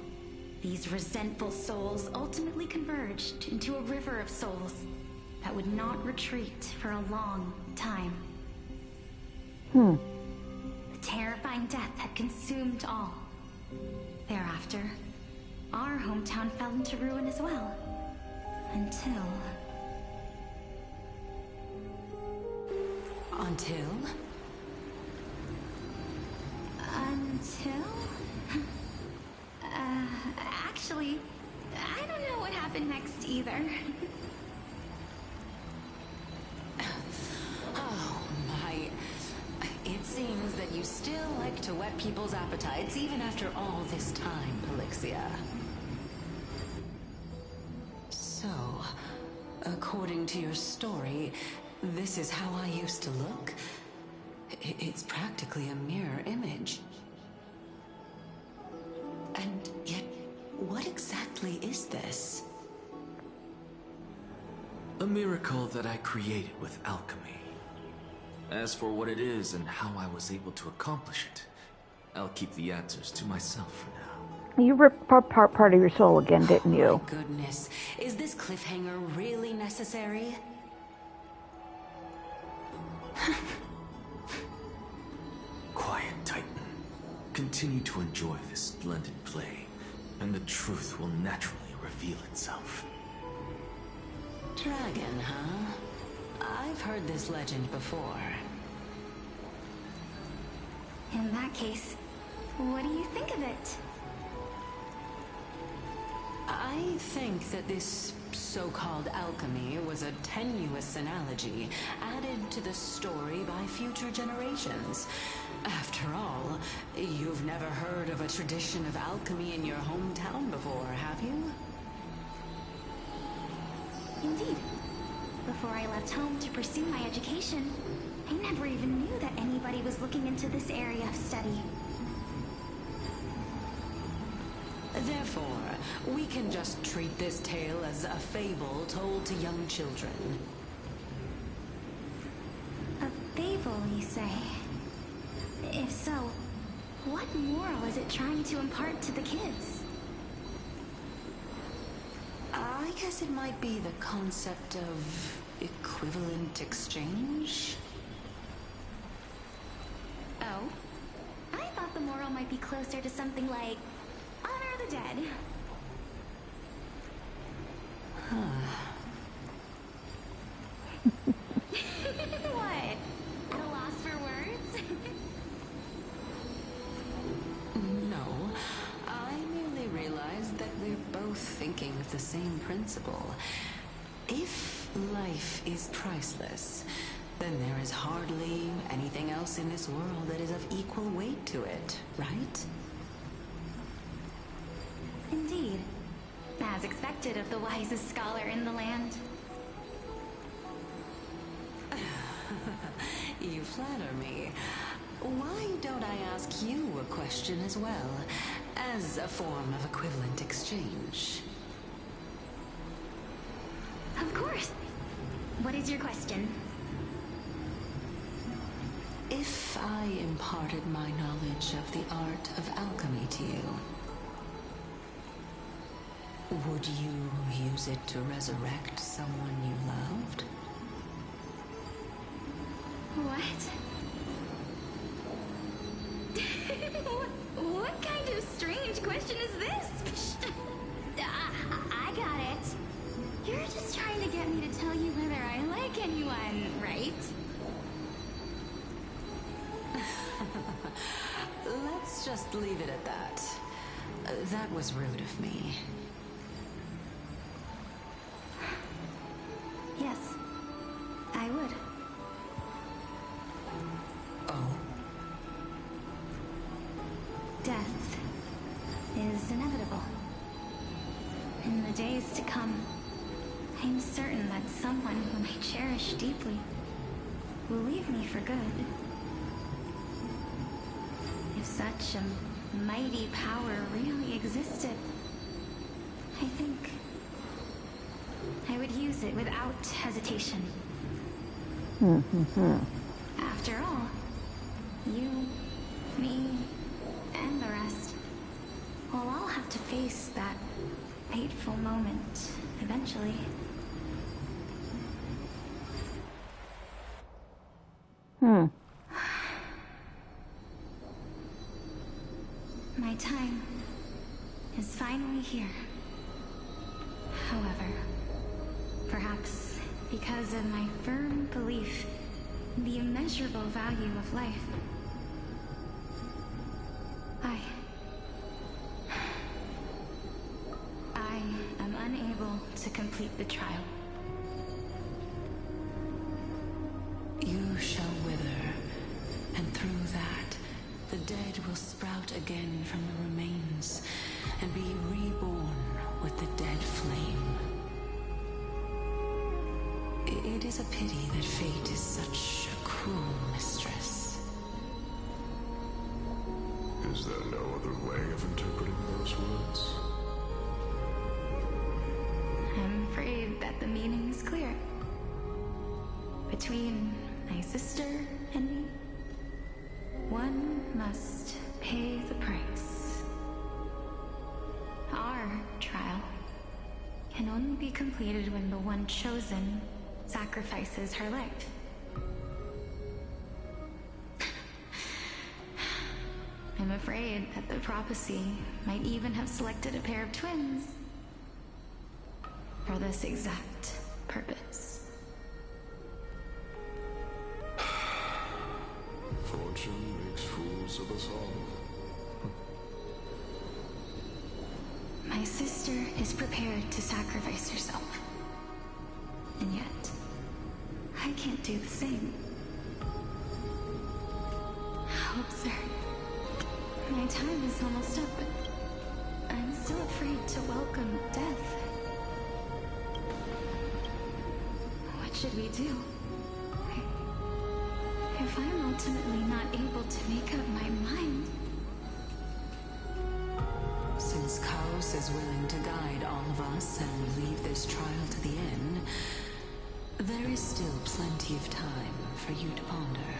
these resentful souls ultimately converged into a river of souls that would not retreat for a long time. The terrifying death had consumed all. Thereafter, our hometown fell into ruin as well. Until... Actually, I don't know what happened next either. Oh my... It seems that you still like to whet people's appetites even after all this time, Pelixia. So, according to your story, this is how I used to look? It's practically a mirror image. And yet, what exactly is this? A miracle that I created with alchemy. As for what it is and how I was able to accomplish it, I'll keep the answers to myself for now. You ripped part of your soul again, didn't you? My goodness, is this cliffhanger really necessary? Quiet, Titan. Continue to enjoy this splendid play, and the truth will naturally reveal itself. Dragon, huh? I've heard this legend before. In that case, what do you think of it? I think that this So-called alchemy was a tenuous analogy added to the story by future generations. After all, you've never heard of a tradition of alchemy in your hometown before, have you? Indeed. Before I left home to pursue my education, I never even knew that anybody was looking into this area of study. Therefore, we can just treat this tale as a fable told to young children. A fable, you say? If so, what moral is it trying to impart to the kids? I guess it might be the concept of equivalent exchange? Oh? I thought the moral might be closer to something like honor the dead. What? At a loss for words? No, I merely realized that we're both thinking of the same principle. If life is priceless, then there is hardly anything else in this world that is of equal weight to it, right? Indeed. As expected of the wisest scholar in the land. You flatter me. Why don't I ask you a question as well, as a form of equivalent exchange? Of course. What is your question? If I imparted my knowledge of the art of alchemy to you, would you use it to resurrect someone you loved? What? What kind of strange question is this? I got it. You're just trying to get me to tell you whether I like anyone, right? Let's just leave it at that. That was rude of me. Yes, I would. Oh? Death is inevitable. In the days to come, I'm certain that someone whom I cherish deeply will leave me for good. If such a mighty power really existed, I think I would use it without hesitation. After all, you, me, and the rest will all have to face that fateful moment eventually. My time is finally here. However, perhaps because of my firm belief in the immeasurable value of life, I am unable to complete the trial. You shall wither, and through that, the dead will sprout again from the remains, and be reborn with the dead flame. It is a pity that fate is such a cruel mistress. Is there no other way of interpreting those words? I'm afraid that the meaning is clear. Between my sister and me, one must pay the price. Our trial can only be completed when the one chosen sacrifices her life. I'm afraid that the prophecy might even have selected a pair of twins for this exact purpose. Fortune makes fools of us all. My sister is prepared to sacrifice herself. can't do the same. How absurd. My time is almost up, but I'm still afraid to welcome death. What should we do? If I'm ultimately not able to make up my mind... Since Chaos is willing to guide all of us and leave this trial to the end, there is still plenty of time for you to ponder.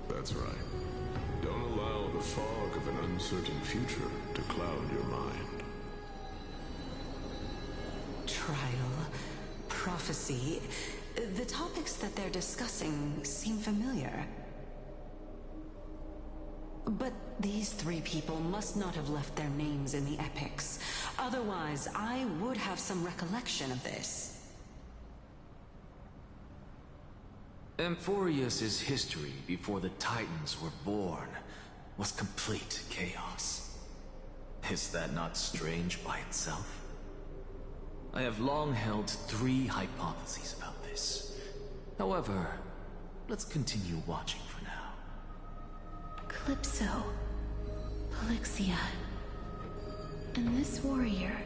That's right. Don't allow the fog of an uncertain future to cloud your mind. Trial, prophecy, the topics that they're discussing seem familiar. But these three people must not have left their names in the epics. Otherwise, I would have some recollection of this. Amphorius' history before the Titans were born was complete chaos. Is that not strange by itself? I have long held three hypotheses about this. However, let's continue watching for now. Calypso, Polixia, and this warrior.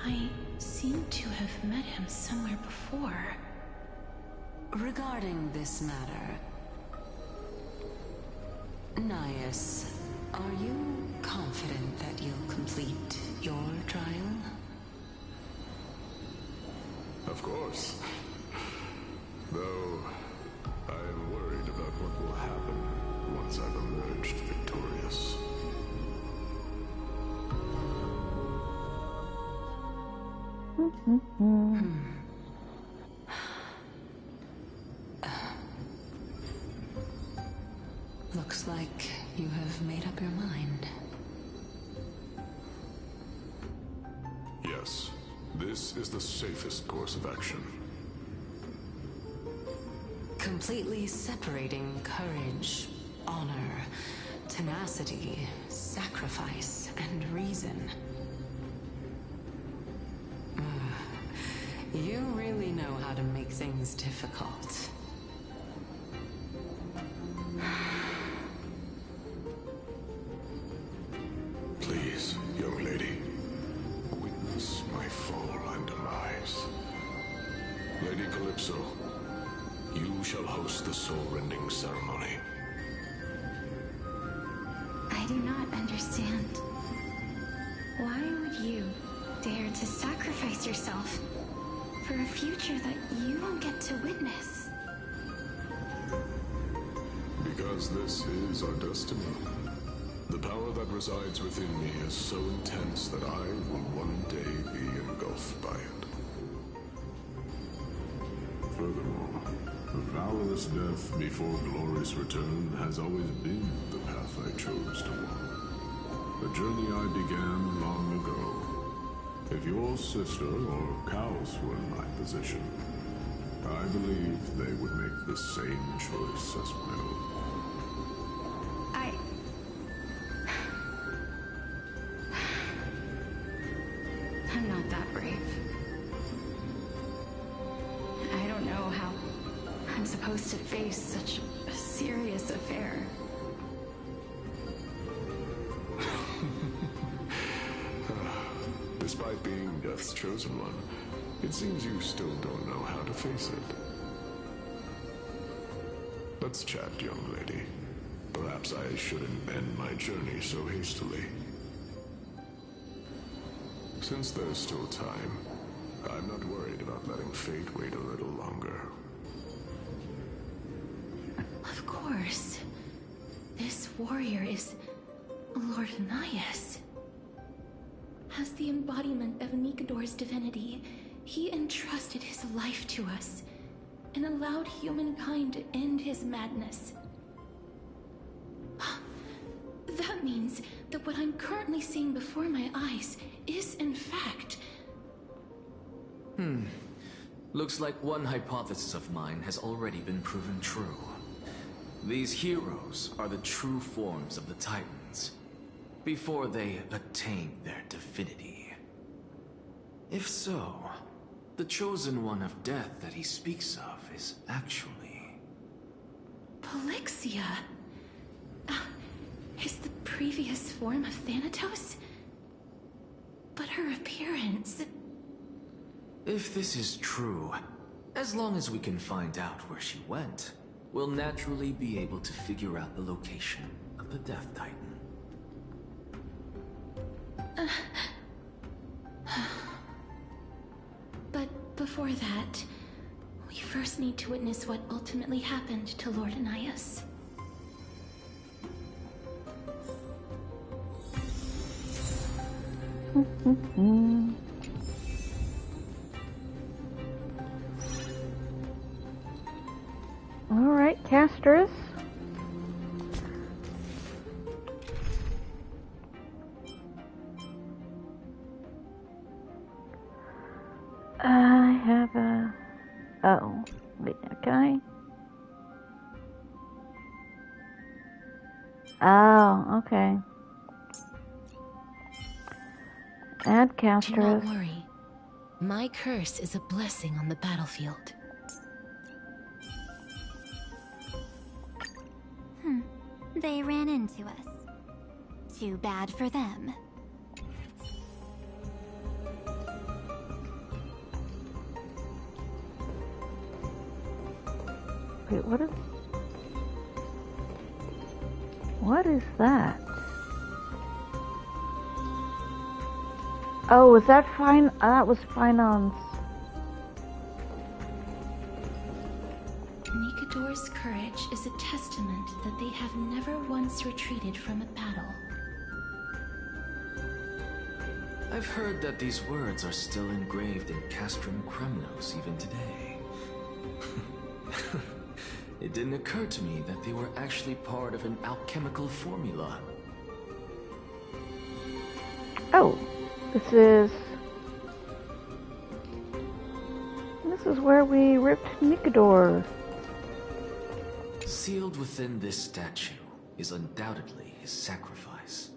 I seem to have met him somewhere before. Regarding this matter, Nias, are you confident that you'll complete your trial? Of course. Though, I am worried about what will happen once I've emerged victorious. Looks like you have made up your mind. Yes, this is the safest course of action. Completely separating courage, honor, tenacity, sacrifice, and reason. You really know how to make things difficult. Please, young lady, witness my fall and demise. Lady Calypso, you shall host the soul-rending ceremony. I do not understand. Why would you dare to sacrifice yourself for a future that you won't get to witness? Because this is our destiny. The power that resides within me is so intense that I will one day be engulfed by it. Furthermore, a valorous death before glorious return has always been the path I chose to walk. A journey I began long ago. If your sister or cows were in my position, I believe they would make the same choice as my own. I'm not that brave. I don't know how I'm supposed to face such a serious affair. Despite being Death's chosen one, it seems you still don't know how to face it. Let's chat, young lady. Perhaps I shouldn't end my journey so hastily. Since there's still time, I'm not worried about letting fate wait a little longer. Of course. This warrior is Lord Nias. As the embodiment of Nikador's divinity, he entrusted his life to us and allowed humankind to end his madness. That means that what I'm currently seeing before my eyes is, in fact... Looks like one hypothesis of mine has already been proven true. These heroes are the true forms of the Titans, before they attain their divinity. If so, the chosen one of death that he speaks of is actually... Polixia? Is the previous form of Thanatos? But her appearance... If this is true, as long as we can find out where she went, we'll naturally be able to figure out the location of the Death Titan. But before that, we first need to witness what ultimately happened to Lord Anias. All right, casters. I have a... Oh, wait, can I? Oh, okay. Add casters. Do not worry. My curse is a blessing on the battlefield. They ran into us. Too bad for them. Wait, what is that? Oh, was that fine? That was Finon's. Nikador's courage is a testament that they have never once retreated from a battle. I've heard that these words are still engraved in Castrum Kremnos even today. It didn't occur to me that they were actually part of an alchemical formula. Oh, this is where we ripped Nikador. Sealed within this statue is undoubtedly his sacrifice.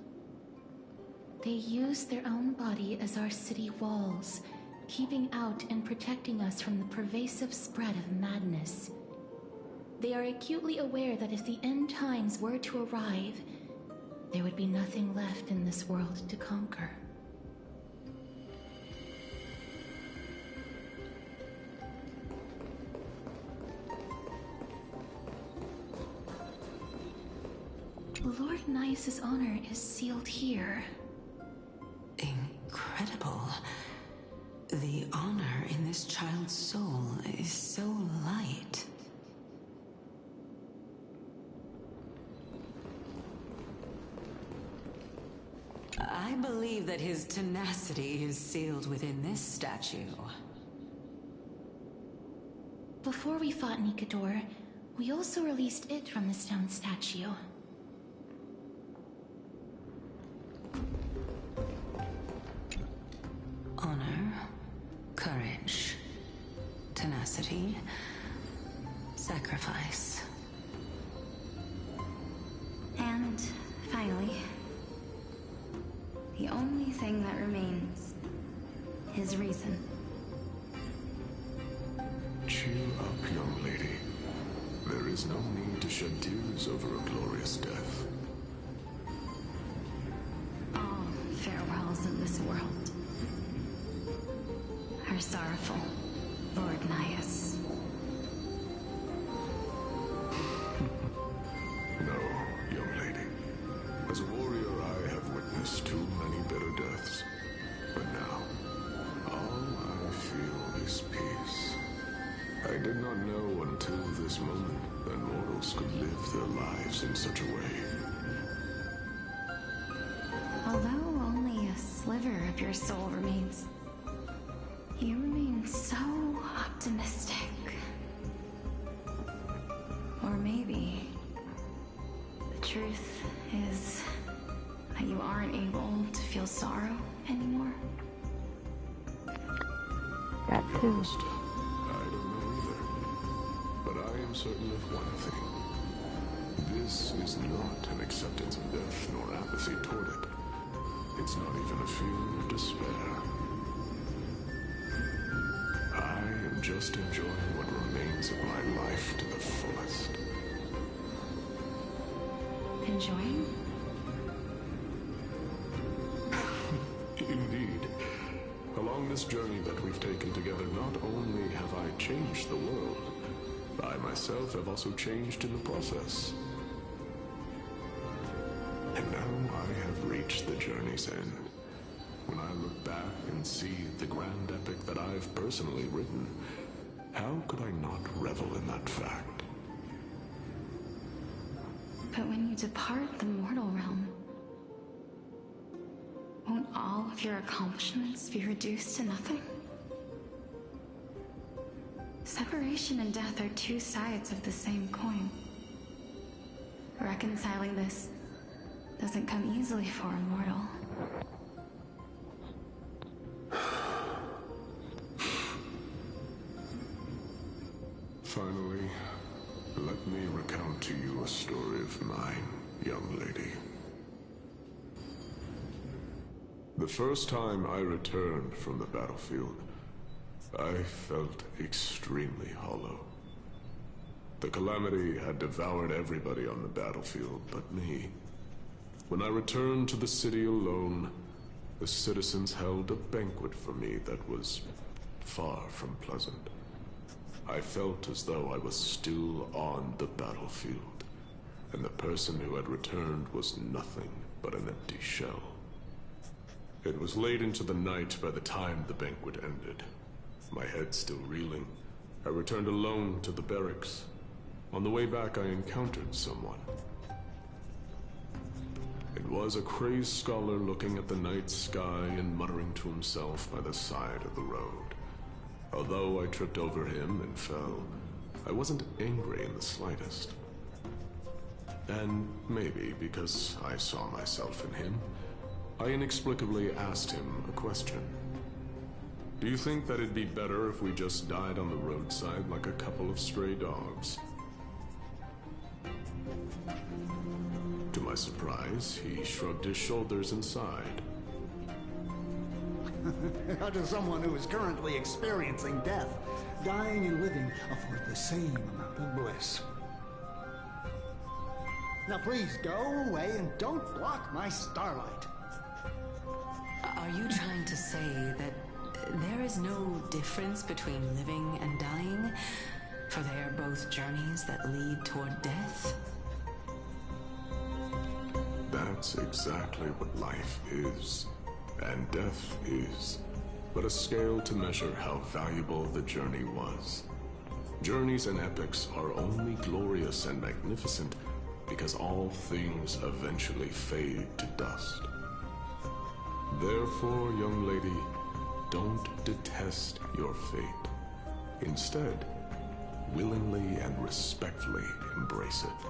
They use their own body as our city walls, keeping out and protecting us from the pervasive spread of madness. They are acutely aware that if the end times were to arrive, there would be nothing left in this world to conquer. Lord Nice's honor is sealed here. Incredible. The honor in this child's soul is so light. I believe that his tenacity is sealed within this statue. Before we fought Nikador, we also released it from the stone statue. Honor, courage, tenacity, sacrifice. And finally, the only thing that remains is reason. Cheer up, young lady. There is no need to shed tears over a glorious death. All farewells in this world are sorrowful, Lord Nias. No, young lady. As a warrior, I have witnessed too many bitter deaths. But now, all I feel is peace. I did not know until this moment that mortals could live their lives in such a way. Although only a sliver of your soul remains, you remain so optimistic. Or maybe the truth is that you aren't able to feel sorrow anymore. That too. I don't know either. But I am certain of one thing. This is not an acceptance of death nor apathy toward it. It's not even a feeling of despair. just enjoying what remains of my life to the fullest. Enjoying? Indeed. Along this journey that we've taken together, not only have I changed the world, I myself have also changed in the process. And now I have reached the journey's end. When I look back and see the grand epic that I've personally written, how could I not revel in that fact? But when you depart the mortal realm, won't all of your accomplishments be reduced to nothing? Separation and death are two sides of the same coin. Reconciling this doesn't come easily for a mortal. Finally, let me recount to you a story of mine, young lady. The first time I returned from the battlefield, I felt extremely hollow. The calamity had devoured everybody on the battlefield but me. When I returned to the city alone, the citizens held a banquet for me that was far from pleasant. I felt as though I was still on the battlefield, and the person who had returned was nothing but an empty shell. It was late into the night by the time the banquet ended. My head still reeling, I returned alone to the barracks. On the way back, I encountered someone. It was a crazed scholar looking at the night sky and muttering to himself by the side of the road. Although I tripped over him and fell, I wasn't angry in the slightest. And maybe because I saw myself in him, I inexplicably asked him a question. Do you think that it'd be better if we just died on the roadside like a couple of stray dogs? To my surprise, he shrugged his shoulders and sighed. How does someone who is currently experiencing death, dying and living, afford the same amount of bliss? Now please go away and don't block my starlight. Are you trying to say that there is no difference between living and dying? For they are both journeys that lead toward death? That's exactly what life is. And death is but a scale to measure how valuable the journey was. Journeys and epics are only glorious and magnificent because all things eventually fade to dust. Therefore, young lady, don't detest your fate. Instead, willingly and respectfully embrace it.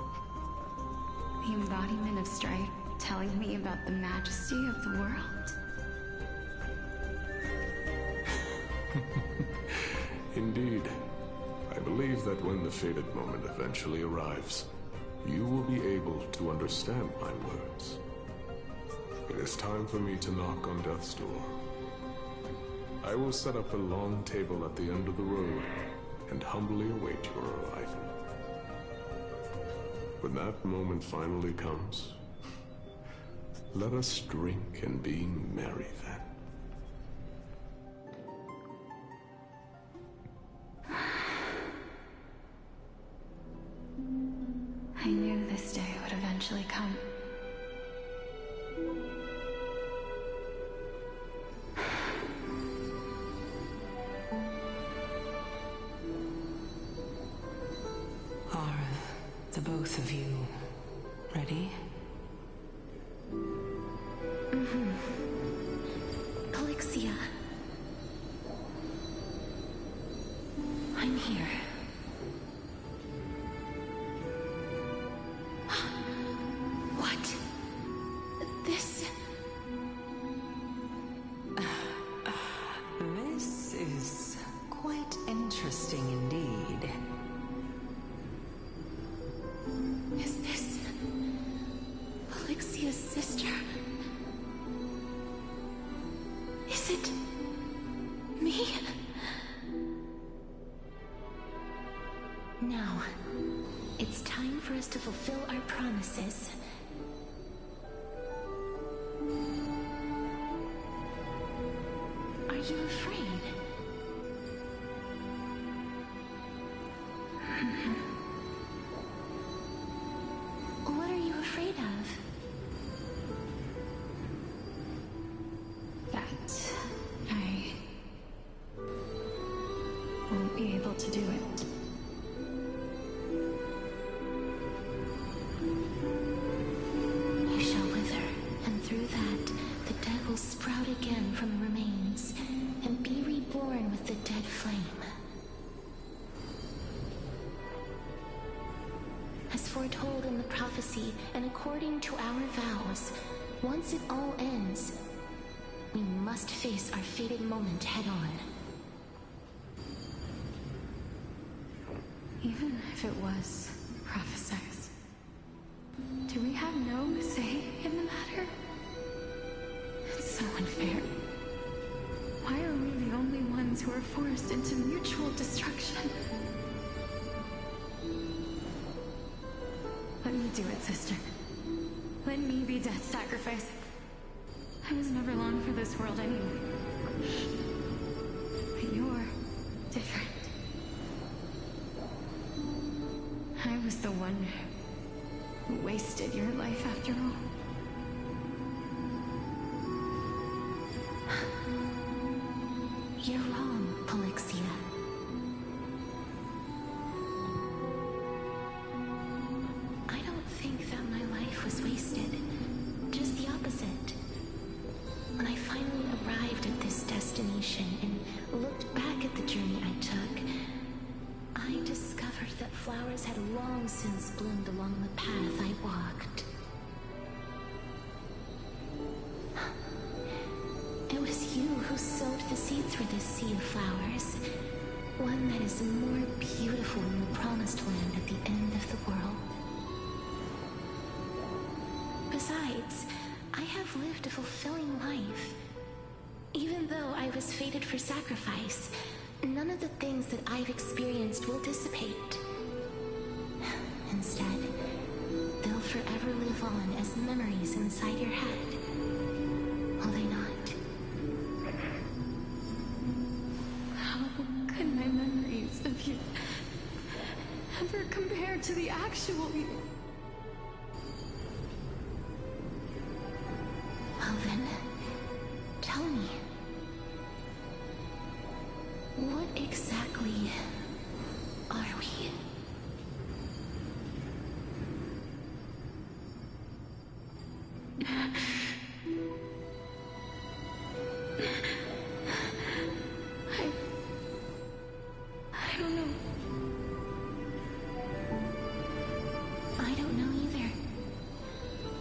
The embodiment of strife telling me about the majesty of the world. Indeed. I believe that when the fated moment eventually arrives, you will be able to understand my words. It is time for me to knock on death's door. I will set up a long table at the end of the road and humbly await your arrival. When that moment finally comes, let us drink and be merry then. I knew this day would eventually come. Are the both of you ready? Mm-hmm. Calixia. I'm here. What? This... This is quite interesting indeed. Is this... Calixia's sister? Is it... me? Now, it's time for us to fulfill our promises. Are you afraid? What are you afraid of? That I won't be able to do it. You shall wither, and through that, the dead will sprout again from the remains, and be reborn with the dead flame. As foretold in the prophecy, and according to our vows, once it all ends, we must face our fated moment head-on. Even if it was prophesized, do we have no say in the matter? It's so unfair. Why are we the only ones who are forced into mutual destruction? Let me do it, sister. Let me be death's sacrifice. I was never long for this world anyway. But you're different. I was the one who wasted your life after all. You're wrong, Polixia. I don't think that my life was wasted. Just the opposite. When I finally arrived at this destination and looked back at the journey I took, I discovered that flowers had long since bloomed along the path I walked. It was you who sowed the seeds for this sea of flowers, one that is more beautiful than the promised land at the end of the world. Besides, I have lived a fulfilling life. Even though I was fated for sacrifice, none of the things that I've experienced will dissipate. Instead, they'll forever live on as memories inside your head. Will they not? How could my memories of you ever compare to the actual you? Well then, tell me. What exactly are we? I don't know. I don't know either.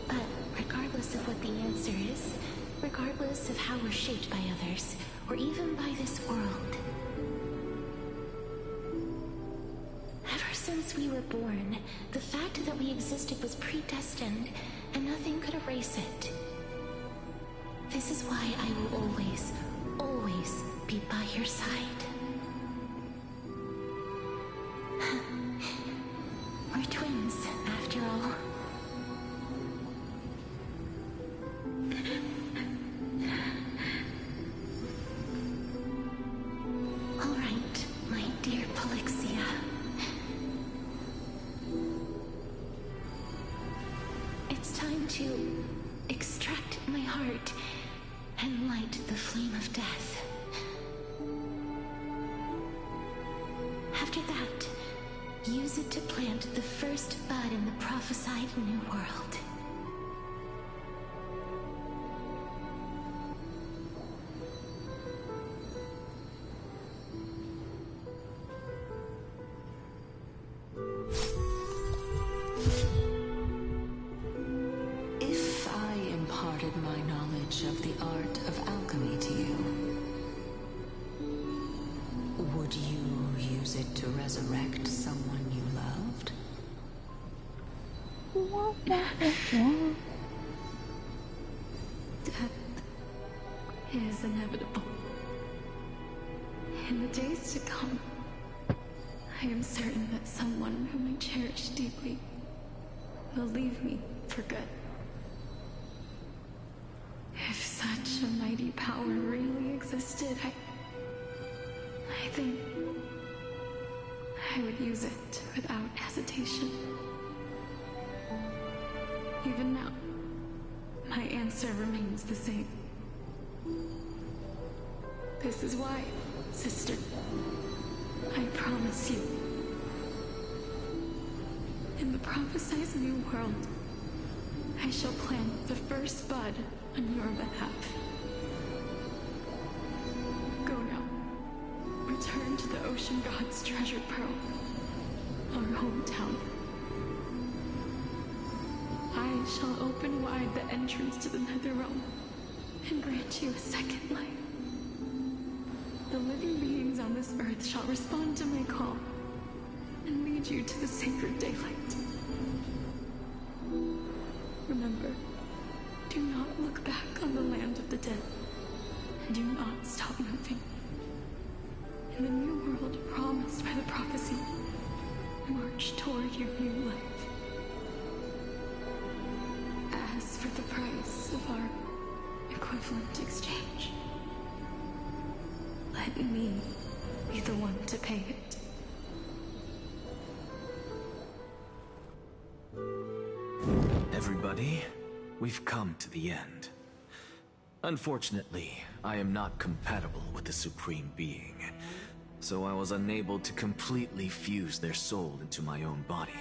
But regardless of what the answer is, regardless of how we're shaped by others, or even by this world, ever since we were born, the fact that we existed was predestined, and nothing could erase it. This is why I will always, always be by your side. We're twins, after all. All right, my dear Polixia. It's time to extract my heart and light the flame of death. After that, use it to plant the first bud in the prophesied new world. If I imparted my knowledge of the art of alchemy to you, would you use it to resurrect someone you loved? Death is inevitable. In the days to come, I am certain that someone whom I cherish deeply will leave me for good. If such a mighty power really existed, I think I would use it without hesitation. Even now, my answer remains the same. This is why, sister, I promise you, in the prophesized new world, I shall plant the first bud on your behalf. Go now. Return to the Ocean God's treasure pearl, our hometown. I shall open wide the entrance to the Netherrealm and grant you a second life. The living beings on this earth shall respond to my call and lead you to the sacred daylight. Remember, do not look back on the land of the dead. Do not stop moving. In the new world promised by the prophecy, march toward your new life. As for the price of our equivalent exchange, let me be the one to pay it. Everybody, we've come to the end. Unfortunately, I am not compatible with the Supreme Being, so I was unable to completely fuse their soul into my own body.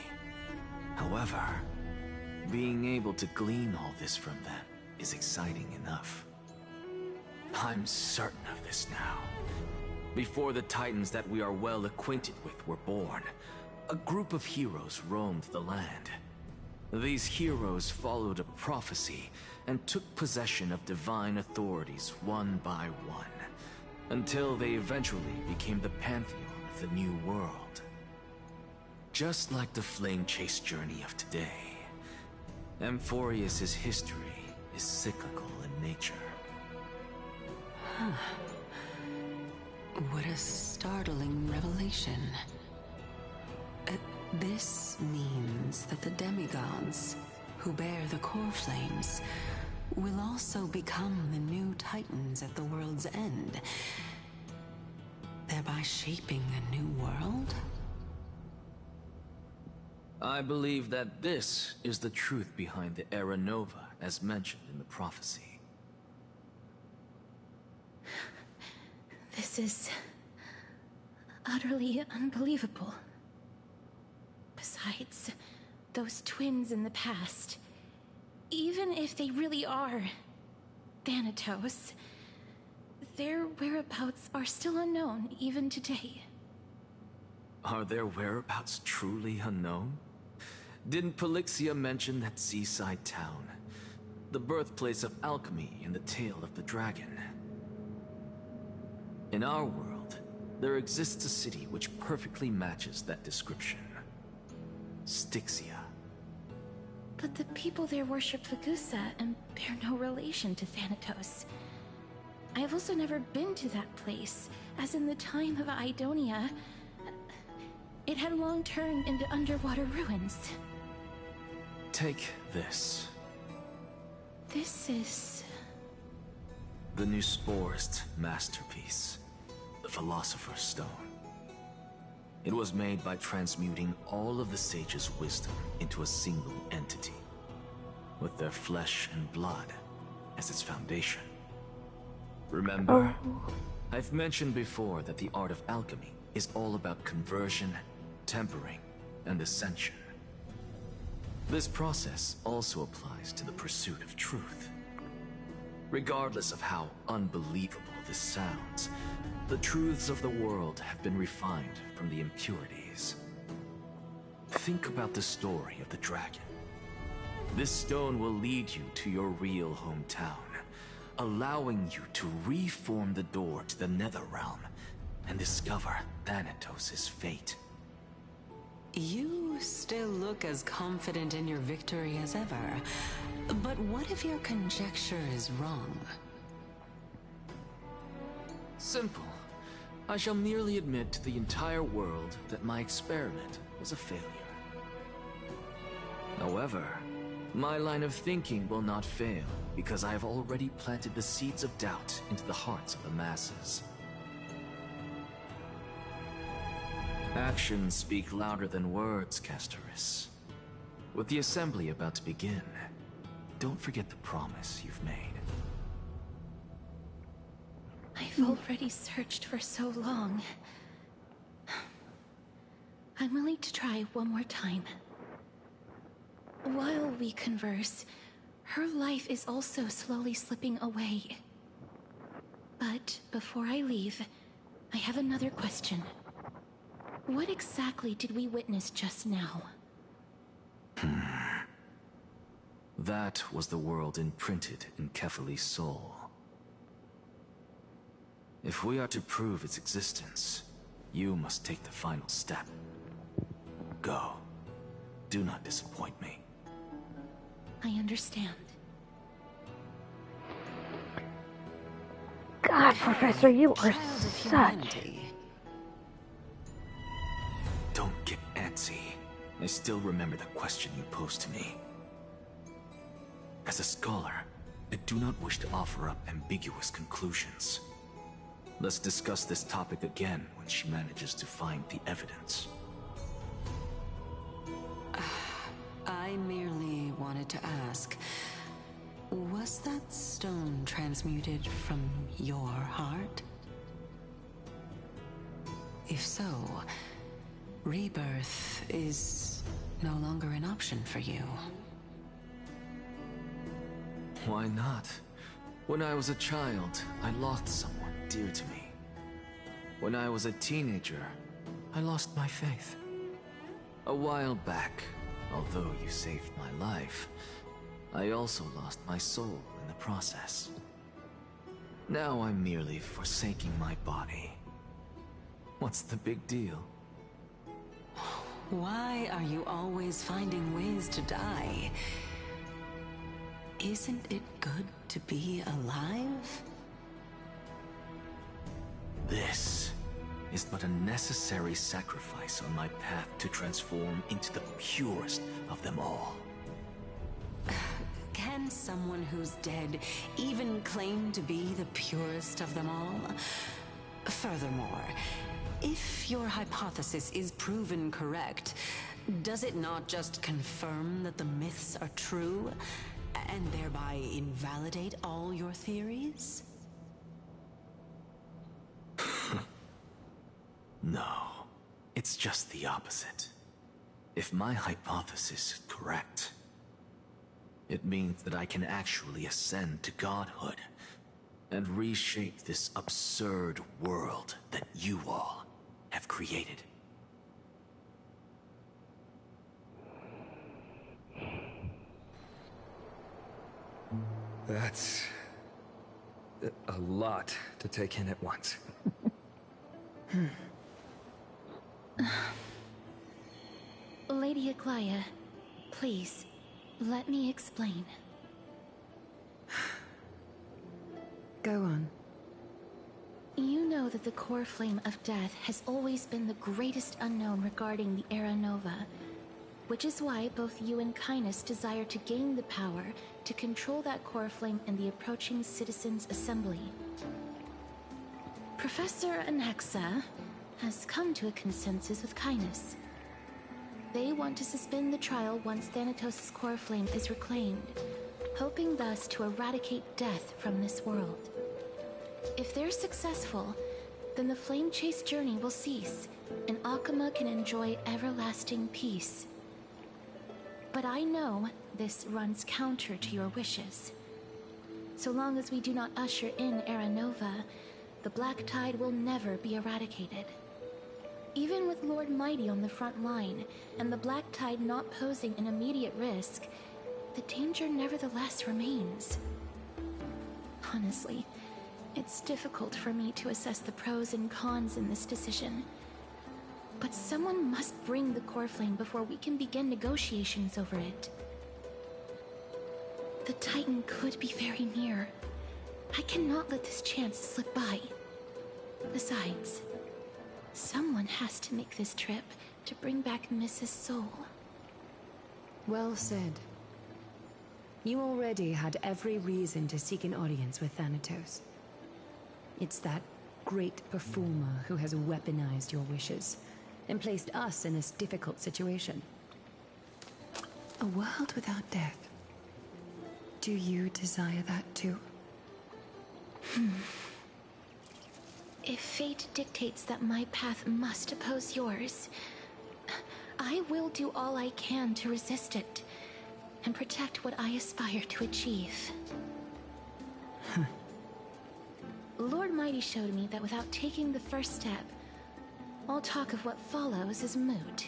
However, being able to glean all this from them is exciting enough. I'm certain of this now. Before the Titans that we are well acquainted with were born, a group of heroes roamed the land. These heroes followed a prophecy and took possession of divine authorities one by one, until they eventually became the pantheon of the new world. Just like the flame chase journey of today, Amphorius' history is cyclical in nature. What a startling revelation. This means that the demigods, who bear the core flames, will also become the new Titans at the world's end, thereby shaping a new world? I believe that this is the truth behind the Era Nova as mentioned in the prophecy. This is utterly unbelievable. Besides, those twins in the past, even if they really are Thanatos, their whereabouts are still unknown even today. Are their whereabouts truly unknown? Didn't Polixia mention that seaside town, the birthplace of alchemy and the tale of the dragon? In our world, there exists a city which perfectly matches that description. Styxia. But the people there worship Vagusa and bear no relation to Thanatos. I have also never been to that place, as in the time of Idonia, it had long turned into underwater ruins. Take this. This is... the Nuspor's masterpiece, the Philosopher's Stone. It was made by transmuting all of the sages' wisdom into a single entity, with their flesh and blood as its foundation. Remember, I've mentioned before that the art of alchemy is all about conversion, tempering, and ascension. This process also applies to the pursuit of truth. Regardless of how unbelievable this sounds, the truths of the world have been refined from the impurities. Think about the story of the dragon. This stone will lead you to your real hometown, allowing you to reform the door to the Netherrealm and discover Thanatos' fate. You still look as confident in your victory as ever, but what if your conjecture is wrong? Simple. I shall merely admit to the entire world that my experiment was a failure. However, my line of thinking will not fail, because I have already planted the seeds of doubt into the hearts of the masses. Actions speak louder than words, Castoris. With the assembly about to begin, don't forget the promise you've made. I've already searched for so long. I'm willing to try one more time. While we converse, her life is also slowly slipping away. But before I leave, I have another question. What exactly did we witness just now? That was the world imprinted in Kefali's soul. If we are to prove its existence, you must take the final step. Go. Do not disappoint me. I understand. God, Professor, you are such... Don't get antsy. I still remember the question you posed to me. As a scholar, I do not wish to offer up ambiguous conclusions. Let's discuss this topic again when she manages to find the evidence. I merely wanted to ask, was that stone transmuted from your heart? If so, rebirth is no longer an option for you. Why not? When I was a child, I lost someone dear to me. When I was a teenager, I lost my faith. A while back, although you saved my life, I also lost my soul in the process. Now I'm merely forsaking my body. What's the big deal? Why are you always finding ways to die? Isn't it good to be alive? This is but a necessary sacrifice on my path to transform into the purest of them all. Can someone who's dead even claim to be the purest of them all? Furthermore, if your hypothesis is proven correct, does it not just confirm that the myths are true, and thereby invalidate all your theories? No, it's just the opposite. If my hypothesis is correct, it means that I can actually ascend to godhood and reshape this absurd world that you all have created. That's a lot to take in at once. Lady Aglaya, please, let me explain. Go on. You know that the core flame of death has always been the greatest unknown regarding the Era Nova, which is why both you and Kindness desire to gain the power to control that core flame in the approaching Citizens' Assembly. Professor Anaxa has come to a consensus with Kindness. They want to suspend the trial once Thanatos' core flame is reclaimed, hoping thus to eradicate death from this world. If they're successful, then the flame chase journey will cease, and Akama can enjoy everlasting peace. But I know this runs counter to your wishes. So long as we do not usher in Era Nova, the Black Tide will never be eradicated. Even with Lord Mighty on the front line, and the Black Tide not posing an immediate risk, the danger nevertheless remains. Honestly, it's difficult for me to assess the pros and cons in this decision. But someone must bring the core flame before we can begin negotiations over it. The Titan could be very near. I cannot let this chance slip by. Besides, Someone has to make this trip to bring back Mrs. Soul. Well said. You already had every reason to seek an audience with Thanatos. It's that great performer who has weaponized your wishes and placed us in this difficult situation. A world without death. Do you desire that too? If fate dictates that my path must oppose yours, I will do all I can to resist it and protect what I aspire to achieve. Lord Mighty showed me that without taking the first step, all talk of what follows is moot.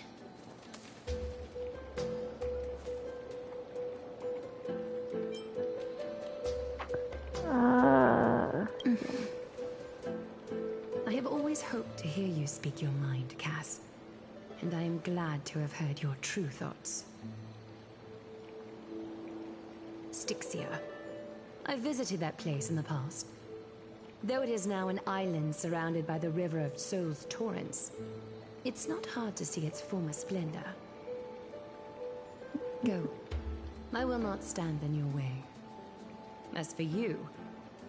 I have always hoped to hear you speak your mind, Cass. And I am glad to have heard your true thoughts. Styxia. I visited that place in the past. Though it is now an island surrounded by the river of Soul's torrents, it's not hard to see its former splendor. Go. I will not stand in your way. As for you,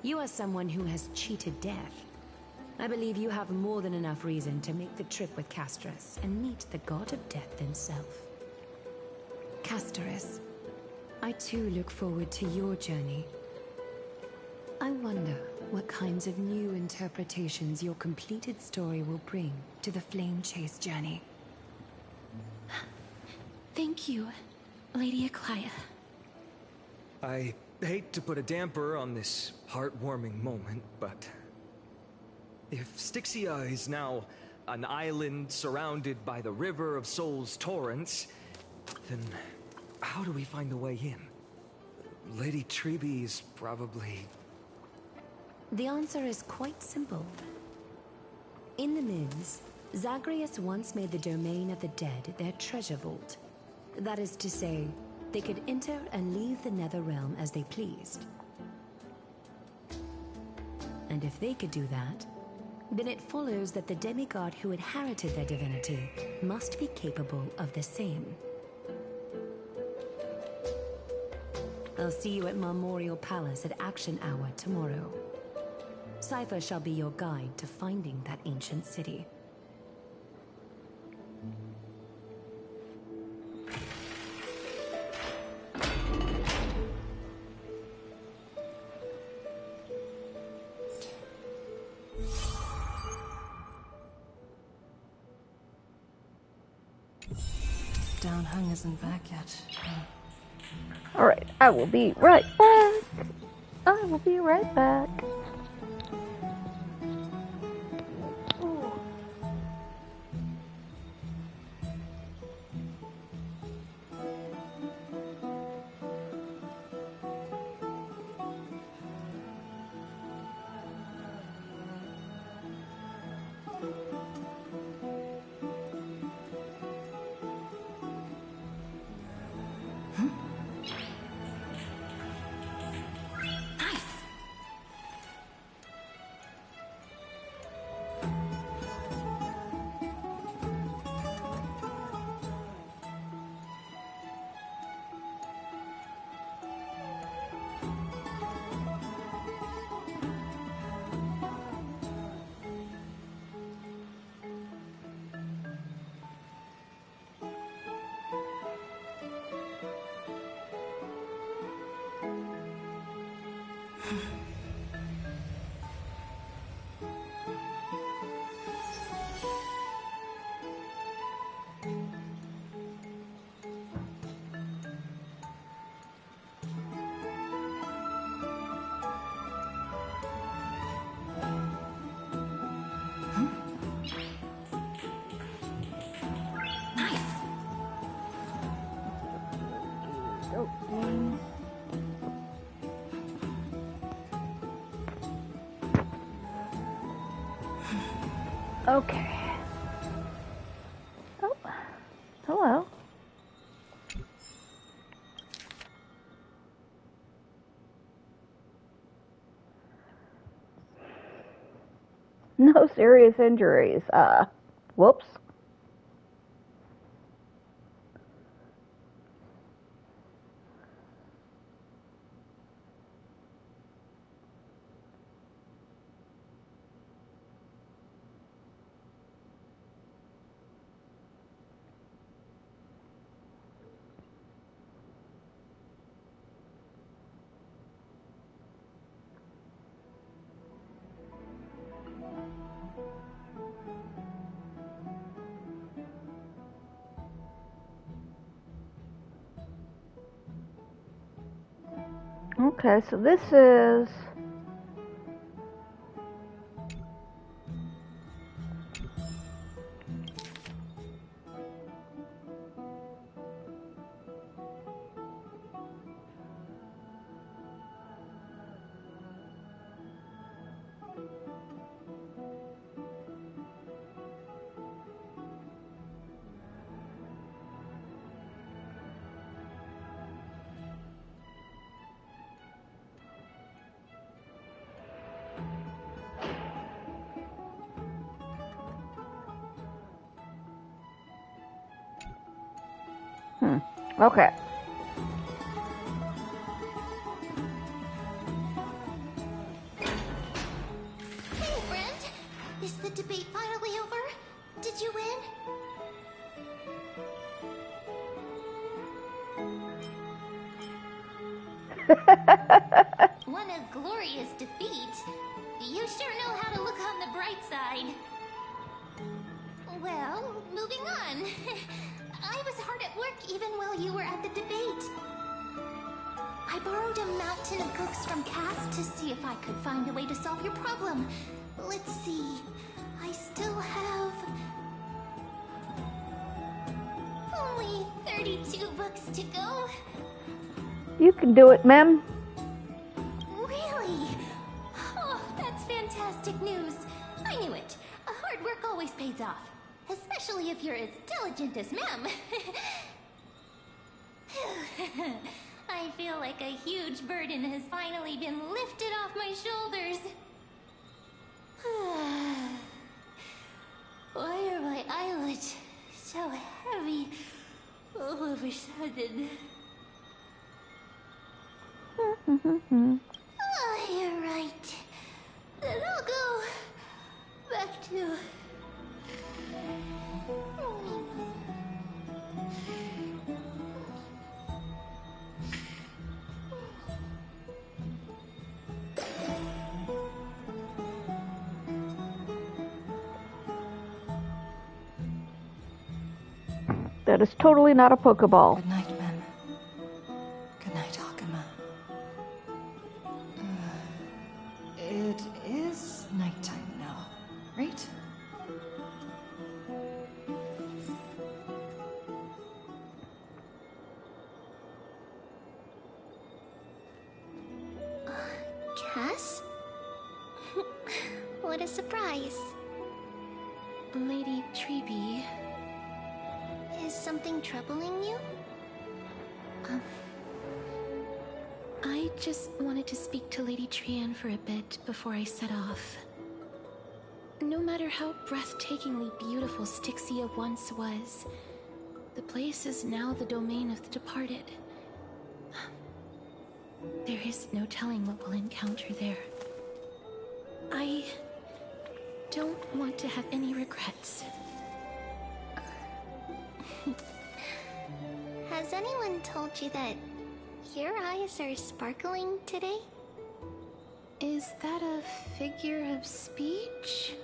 you are someone who has cheated death. I believe you have more than enough reason to make the trip with Casterus and meet the god of death himself. Casterus, I too look forward to your journey. I wonder what kinds of new interpretations your completed story will bring to the Flame Chase journey. Thank you, Lady Eclia. I hate to put a damper on this heartwarming moment, but if Styxia is now an island surrounded by the river of Soul's torrents, then how do we find the way in? Lady Trebe is probably... The answer is quite simple. In the Mids, Zagreus once made the domain of the dead their treasure vault. That is to say, they could enter and leave the Netherrealm as they pleased. And if they could do that, then it follows that the demigod who inherited their divinity must be capable of the same. I'll see you at Marmorial Palace at Action Hour tomorrow. Cypher shall be your guide to finding that ancient city. Downhung isn't back yet. Alright, I will be right back. I will be right back. Okay. Oh, hello. No serious injuries. Whoops. Okay, so this is... Okay. Hey, friend! Is the debate finally over? Did you win? What a glorious defeat. You sure know how to look on the bright side. Well, moving on. I was hard at work even while you were at the debate. I borrowed a mountain of books from Cass to see if I could find a way to solve your problem. Let's see. I still have... only 32 books to go. You can do it, ma'am. Really? Oh, that's fantastic news. I knew it. Hard work always pays off. Especially if you're as diligent as ma'am. I feel like a huge burden has finally been lifted off my shoulders. Why are my eyelids so heavy all of a sudden? Oh, you're right. Then I'll go back to... That is totally not a Pokeball. Good night, Ben. Good night, Akuma. It is nighttime now, right? Cass? What a surprise. Lady Treeby. Is something troubling you? I just wanted to speak to Lady Trian for a bit before I set off. No matter how breathtakingly beautiful Styxia once was, the place is now the domain of the departed. There is no telling what we'll encounter there. I don't want to have any regrets. Has anyone told you that your eyes are sparkling today? Is that a figure of speech?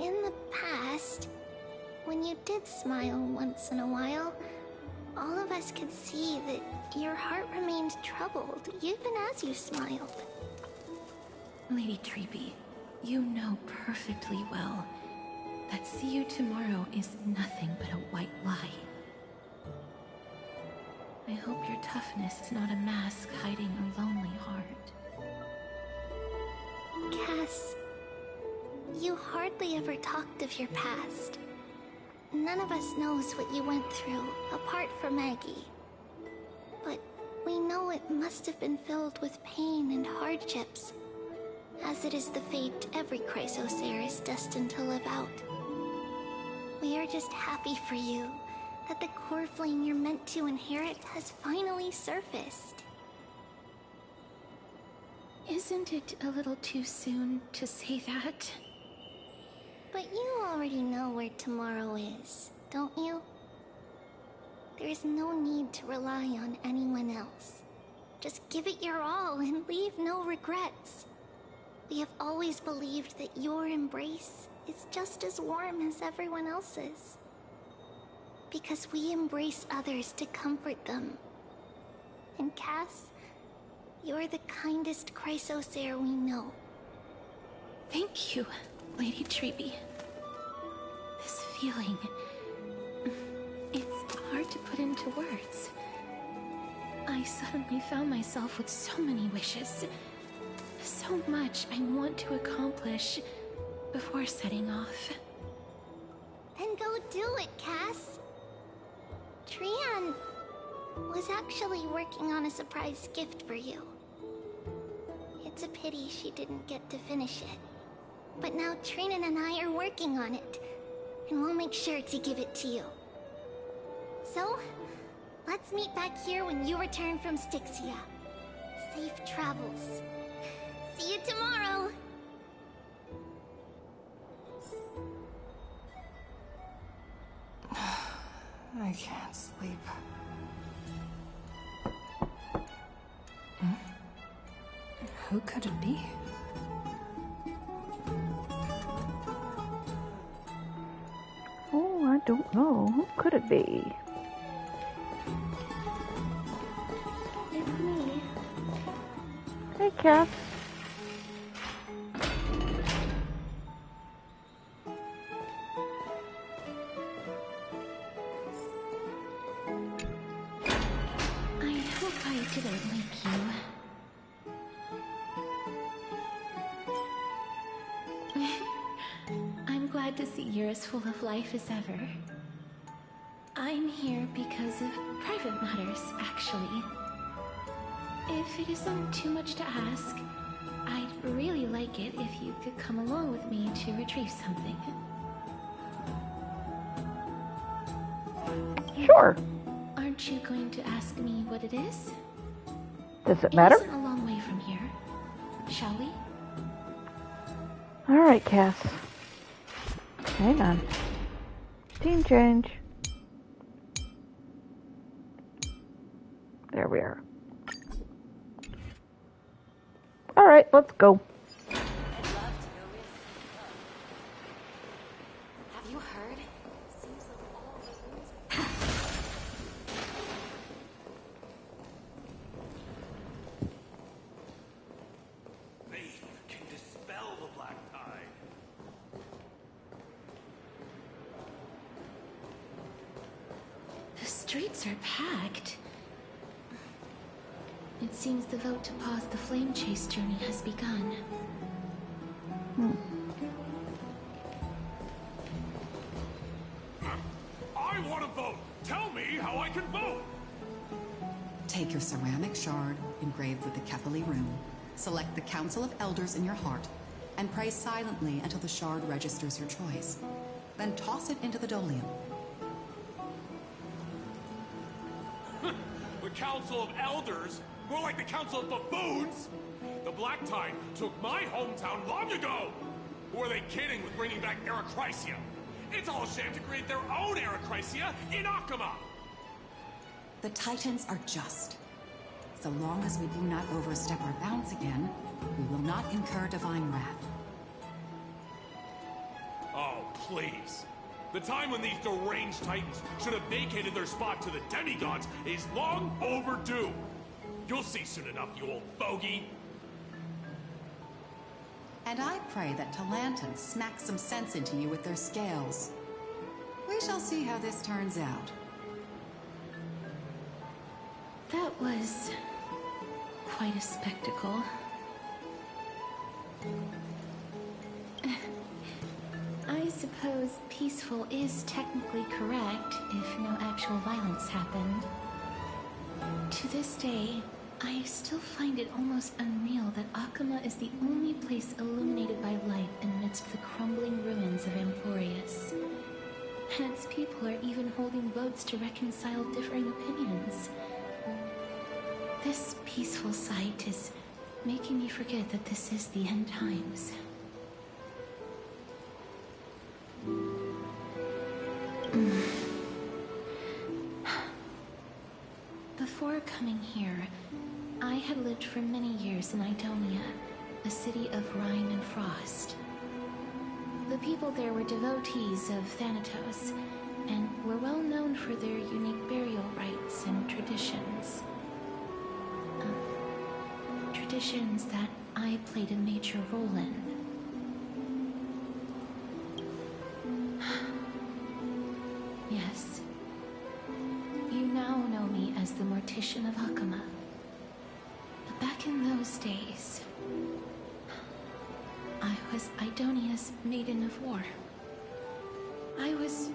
In the past, when you did smile once in a while, all of us could see that your heart remained troubled even as you smiled. Lady Treeby, you know perfectly well that see you tomorrow is nothing but a white lie. I hope your toughness is not a mask hiding a lonely heart. Cass, you hardly ever talked of your past. None of us knows what you went through, apart from Maggie. But we know it must have been filled with pain and hardships. as it is the fate every Chrysosaur is destined to live out. We are just happy for you that the core flame you're meant to inherit has finally surfaced. Isn't it a little too soon to say that? But you already know where tomorrow is, don't you? There is no need to rely on anyone else. Just give it your all and leave no regrets. We have always believed that your embrace is just as warm as everyone else's. Because we embrace others to comfort them. And Cass, you're the kindest Chrysosaur we know. Thank you, Lady Treeby. This feeling... it's hard to put into words. I suddenly found myself with so many wishes. So much I want to accomplish before setting off. Then go do it, Cass. Trian was actually working on a surprise gift for you. It's a pity she didn't get to finish it. But now Trinan and I are working on it, and we'll make sure to give it to you. So, let's meet back here when you return from Styxia. Safe travels. See you tomorrow! I can't sleep. Who could it be? Oh, I don't know. Who could it be? It's me. Hey, Cass. I hope I didn't wake you. I'm glad to see you're as full of life as ever. I'm here because of private matters, actually. If it isn't too much to ask, I'd really like it if you could come along with me to retrieve something. Sure. Aren't you going to ask me what it is? Does it matter? It isn't a long way from here. Shall we? Alright, Cass. Hang on. Team change. There we are. Alright, let's go. Have you heard? Seems like all the rooms... Faith can dispel the black tide. The streets are packed. It seems the vote to pause the flame chase journey has begun. I want to vote! Tell me how I can vote! Take your ceramic shard, engraved with the Kefali rune, select the Council of Elders in your heart, and pray silently until the shard registers your choice. Then toss it into the Dolium. The Council of Elders? More like the Council of Buffoons! The Black Tide took my hometown long ago! Or are they kidding with bringing back Eracrysia? It's all a sham to create their own Eracrysia in Akama! The Titans are just. So long as we do not overstep our bounds again, we will not incur divine wrath. Oh, please. The time when these deranged Titans should have vacated their spot to the demigods is long overdue. You'll see soon enough, you old bogey. And I pray that Talantans smack some sense into you with their scales. We shall see how this turns out. That was quite a spectacle. I suppose peaceful is technically correct if no actual violence happened. To this day, I still find it almost unreal that Akama is the only place illuminated by light amidst the crumbling ruins of Amphorius. And its people are even holding votes to reconcile differing opinions. This peaceful sight is making me forget that this is the end times. Before coming here, I had lived for many years in Idonia, a city of rime and frost. The people there were devotees of Thanatos, and were well known for their unique burial rites and traditions. Traditions that I played a major role in. Yes. You now know me as the Mortician of Akama. But back in those days, I was Idonia's Maiden of War. I was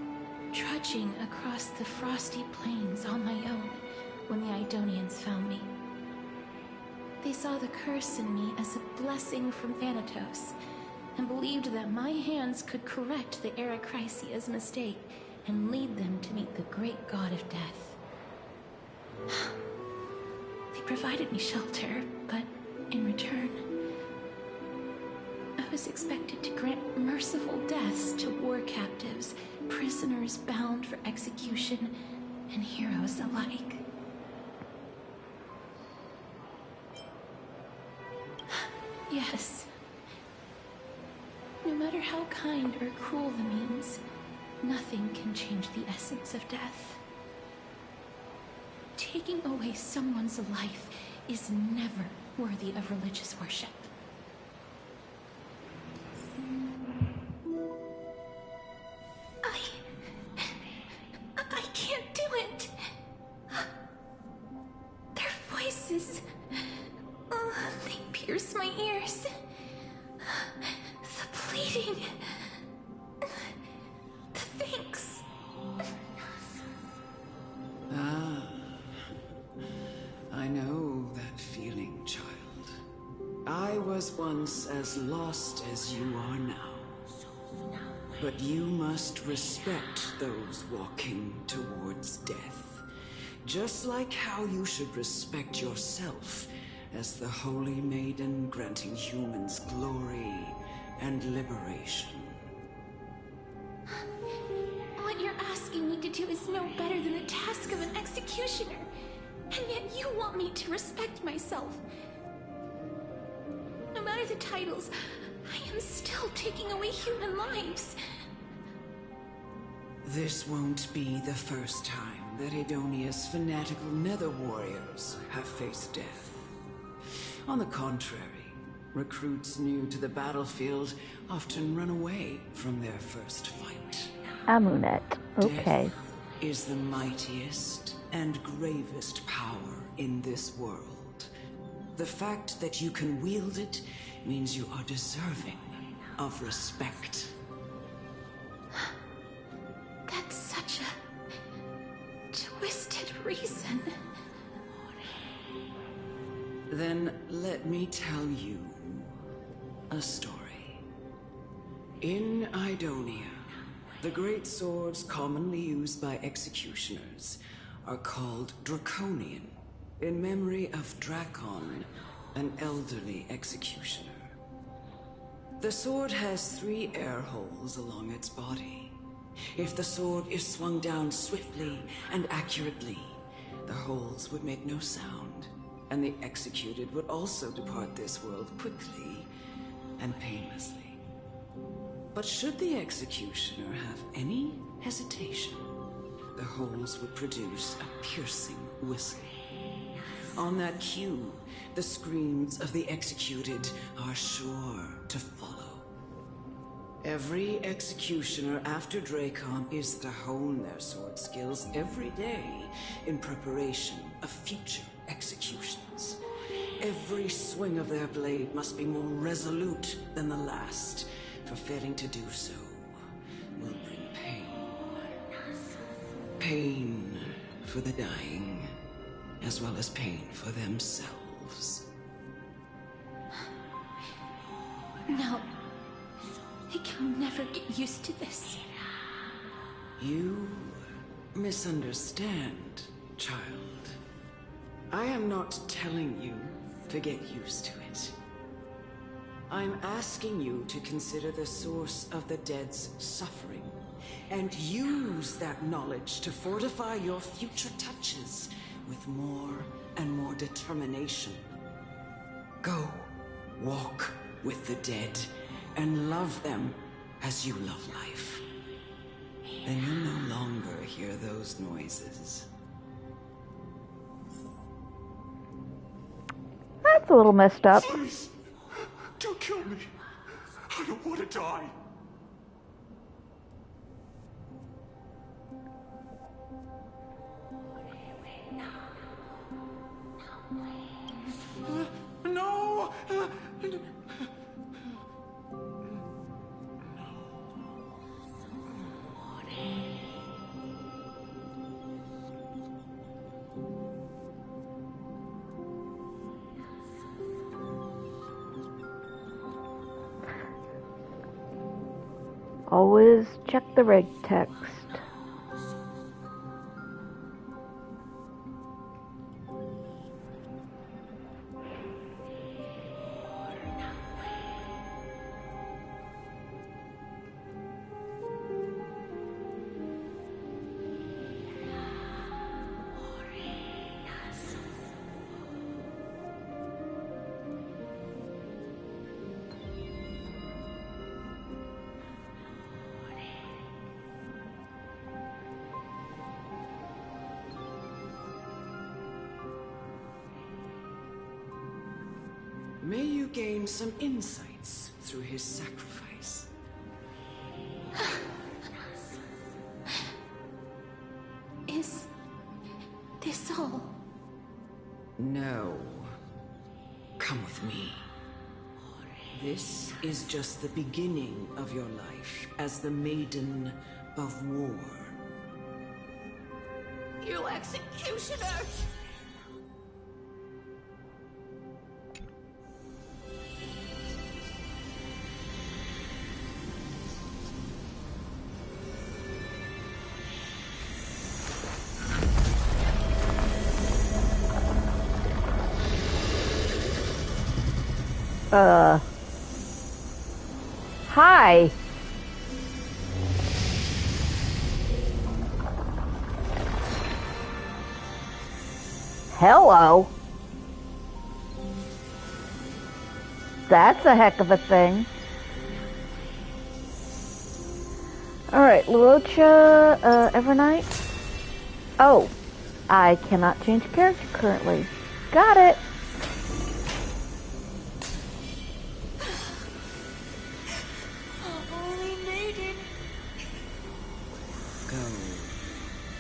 trudging across the frosty plains on my own when the Idonians found me. They saw the curse in me as a blessing from Thanatos, and believed that my hands could correct the Eracrisia's mistake and lead them to meet the great god of death. They provided me shelter, but in return, I was expected to grant merciful deaths to war captives, prisoners bound for execution, and heroes alike. Yes. No matter how kind or cruel the means, nothing can change the essence of death. Taking away someone's life is never worthy of religious worship. I can't do it. Their voices, they pierce my ears. The pleading, the thanks. I know that feeling, child. I was once as lost as you are now. But you must respect those walking towards death. Just like how you should respect yourself as the Holy Maiden granting humans glory and liberation. What you're asking me to do is no better than the task of an executioner. And yet you want me to respect myself. No matter the titles, I am still taking away human lives. This won't be the first time that Idonia's fanatical nether warriors have faced death. On the contrary, recruits new to the battlefield often run away from their first fight. Amulet. Okay. Death is the mightiest and gravest power in this world. The fact that you can wield it means you are deserving of respect. That's such a twisted reason. Then let me tell you a story. In Idonia, the great swords commonly used by executioners are called Draconian, in memory of Drakon, an elderly executioner. The sword has 3 air holes along its body. If the sword is swung down swiftly and accurately, the holes would make no sound, and the executed would also depart this world quickly and painlessly. But should the executioner have any hesitation, the holes would produce a piercing whistle. On that cue, the screams of the executed are sure to follow. Every executioner after Drakon is to hone their sword skills every day in preparation of future executions. Every swing of their blade must be more resolute than the last, for failing to do so will bring pain. Pain for the dying, as well as pain for themselves. No. I can never get used to this. You misunderstand, child. I am not telling you to get used to it. I'm asking you to consider the source of the dead's suffering, and use that knowledge to fortify your future touches with more and more determination. Go, walk with the dead, and love them as you love life. Then you'll no longer hear those noises. That's a little messed up. Please, don't kill me. I don't want to die. No! Always check the reg text. May you gain some insights through his sacrifice. Is this all? No. Come with me. This is just the beginning of your life as the Maiden of War. You executioner! Hi. Hello. That's a heck of a thing. Alright, Luocha, Evernight. Oh, I cannot change character currently. Got it.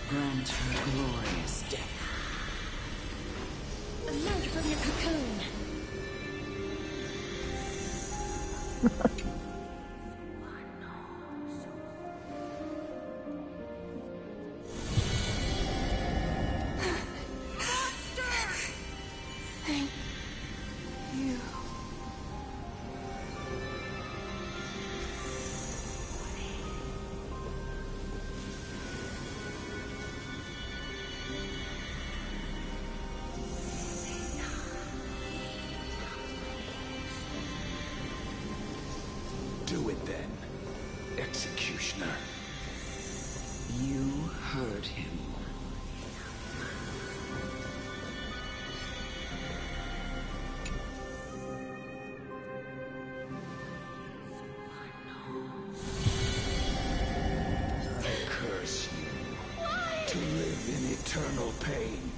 Grant her glorious death. Emerge from your cocoon. Thank you. Do it then, executioner. You heard him. I curse you to live in eternal pain.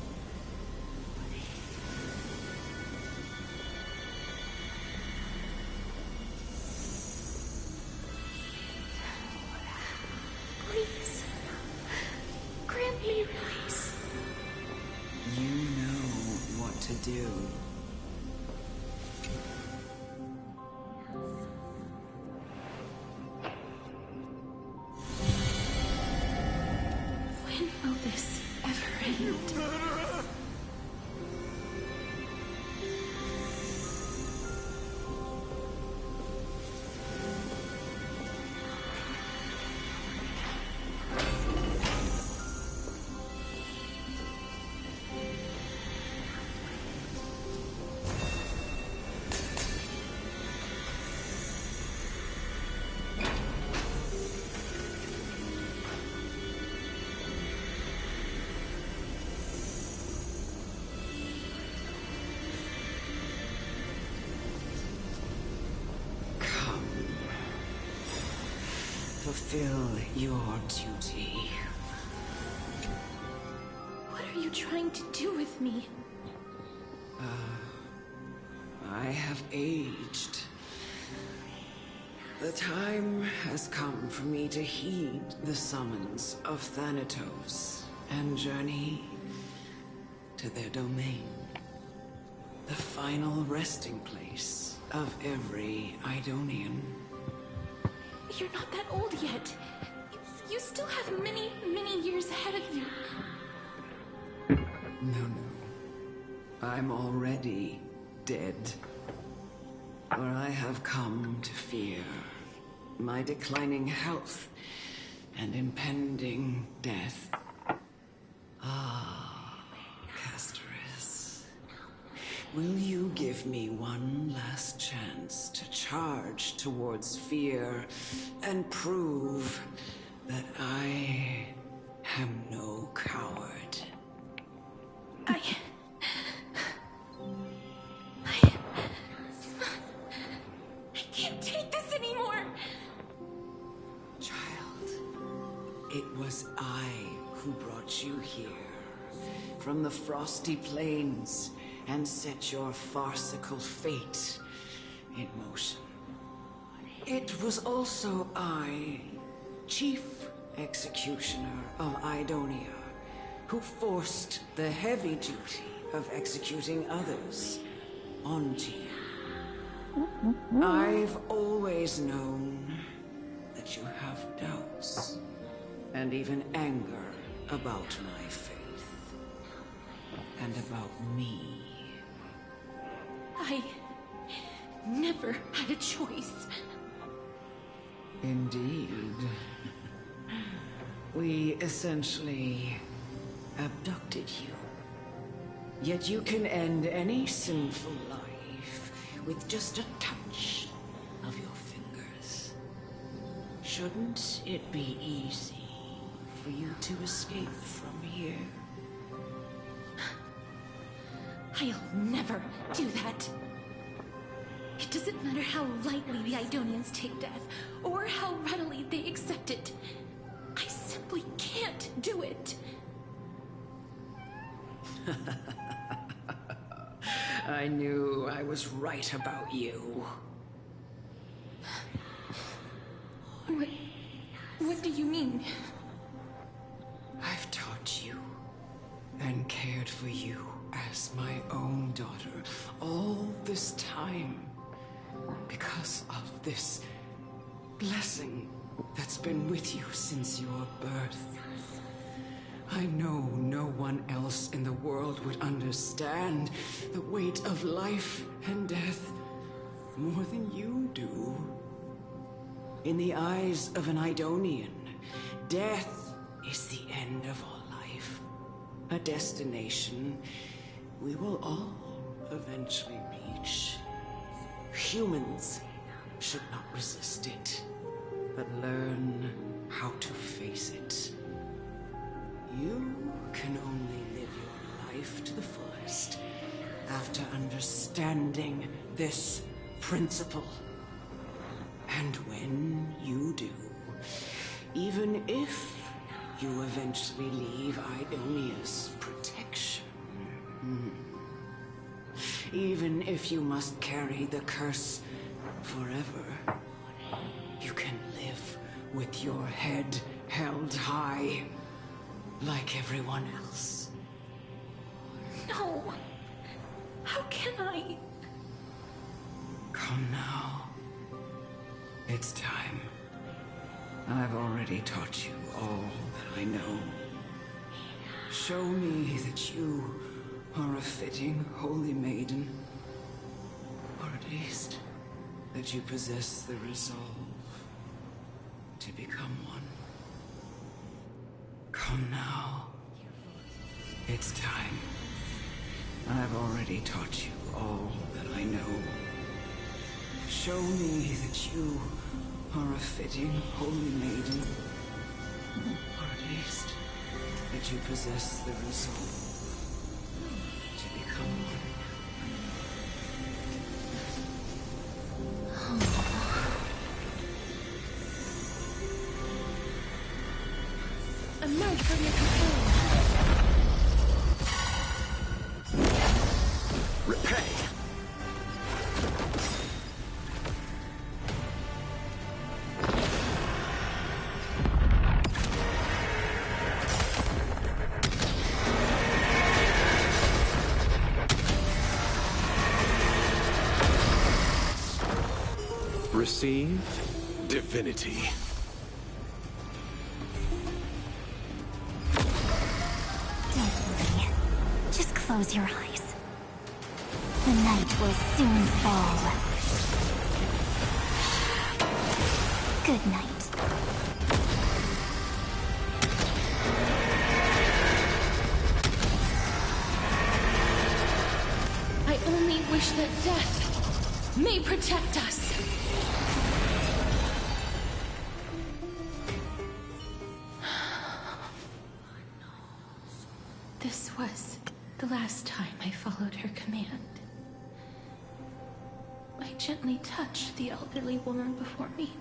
Please. Grant me release. You know what to do. When will this ever end? fulfill your duty. What are you trying to do with me? I have aged. The time has come for me to heed the summons of Thanatos and journey to their domain. The final resting place of every Idonian. You're not that old yet. You still have many, many years ahead of you. No. I'm already dead. For I have come to fear my declining health and impending death. Ah, Castoris. Will you give me one last chance to charge towards fear and prove that I am no coward? I can't take this anymore! Child, it was I who brought you here from the frosty plains and set your farcical fate in motion. It was also I, Chief Executioner of Idonia, who forced the heavy duty of executing others onto you. I've always known that you have doubts and even anger about my faith and about me. I never had a choice. Indeed. We essentially abducted you. Yet you can end any sinful life with just a touch of your fingers. Shouldn't it be easy for you to escape from here? I'll never do that. It doesn't matter how lightly the Idonians take death, or how readily they accept it. I simply can't do it. I knew I was right about you. What do you mean? I've taught you and cared for you as my own daughter all this time because of this blessing that's been with you since your birth. I know no one else in the world would understand the weight of life and death more than you do. In the eyes of an Idonian, death is the end of all life. A destination we will all eventually reach. Humans should not resist it, but learn how to face it. You can only live your life to the fullest after understanding this principle. And when you do, even if you eventually leave Idonia's protection, even if you must carry the curse forever, you can live with your head held high, like everyone else. No! How can I? Come now. It's time. I've already taught you all that I know. Show me that you are a fitting holy maiden. Or at least, that you possess the resolve to become one. Come now. It's time. I've already taught you all that I know. Show me that you are a fitting holy maiden. Or at least, that you possess the resolve to become one. emerge from your control. Repay. Receive divinity. Don't worry. Just close your eyes. The night will soon fall. Good night. I only wish that death may protect us. This was the last time I followed her command. I gently touched the elderly woman before me.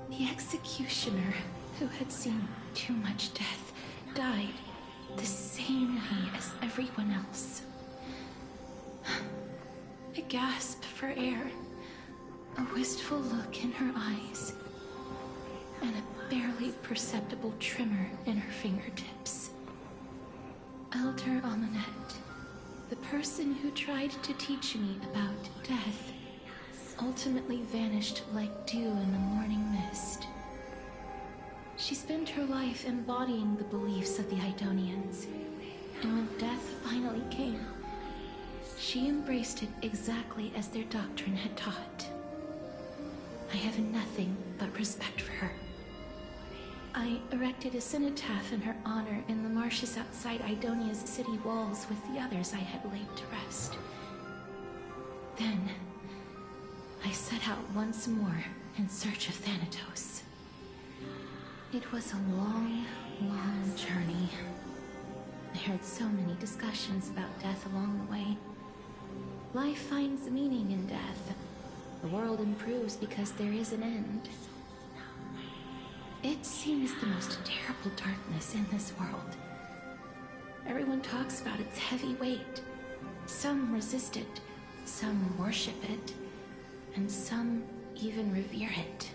The executioner, who had seen too much death, died the same way as everyone else. A gasp for air, a wistful look in her eyes, and a barely perceptible tremor in her fingertips. Elder Amunet, the person who tried to teach me about death, ultimately vanished like dew in the morning mist. She spent her life embodying the beliefs of the Idonians, and when death finally came, she embraced it exactly as their doctrine had taught. I have nothing but respect for her. I erected a cenotaph in her honor in the marshes outside Idonia's city walls with the others I had laid to rest. Then, I set out once more in search of Thanatos. It was a long, long journey. I heard so many discussions about death along the way. Life finds meaning in death. The world improves because there is an end. It seems the most terrible darkness in this world. Everyone talks about its heavy weight. Some resist it, some worship it, and some even revere it.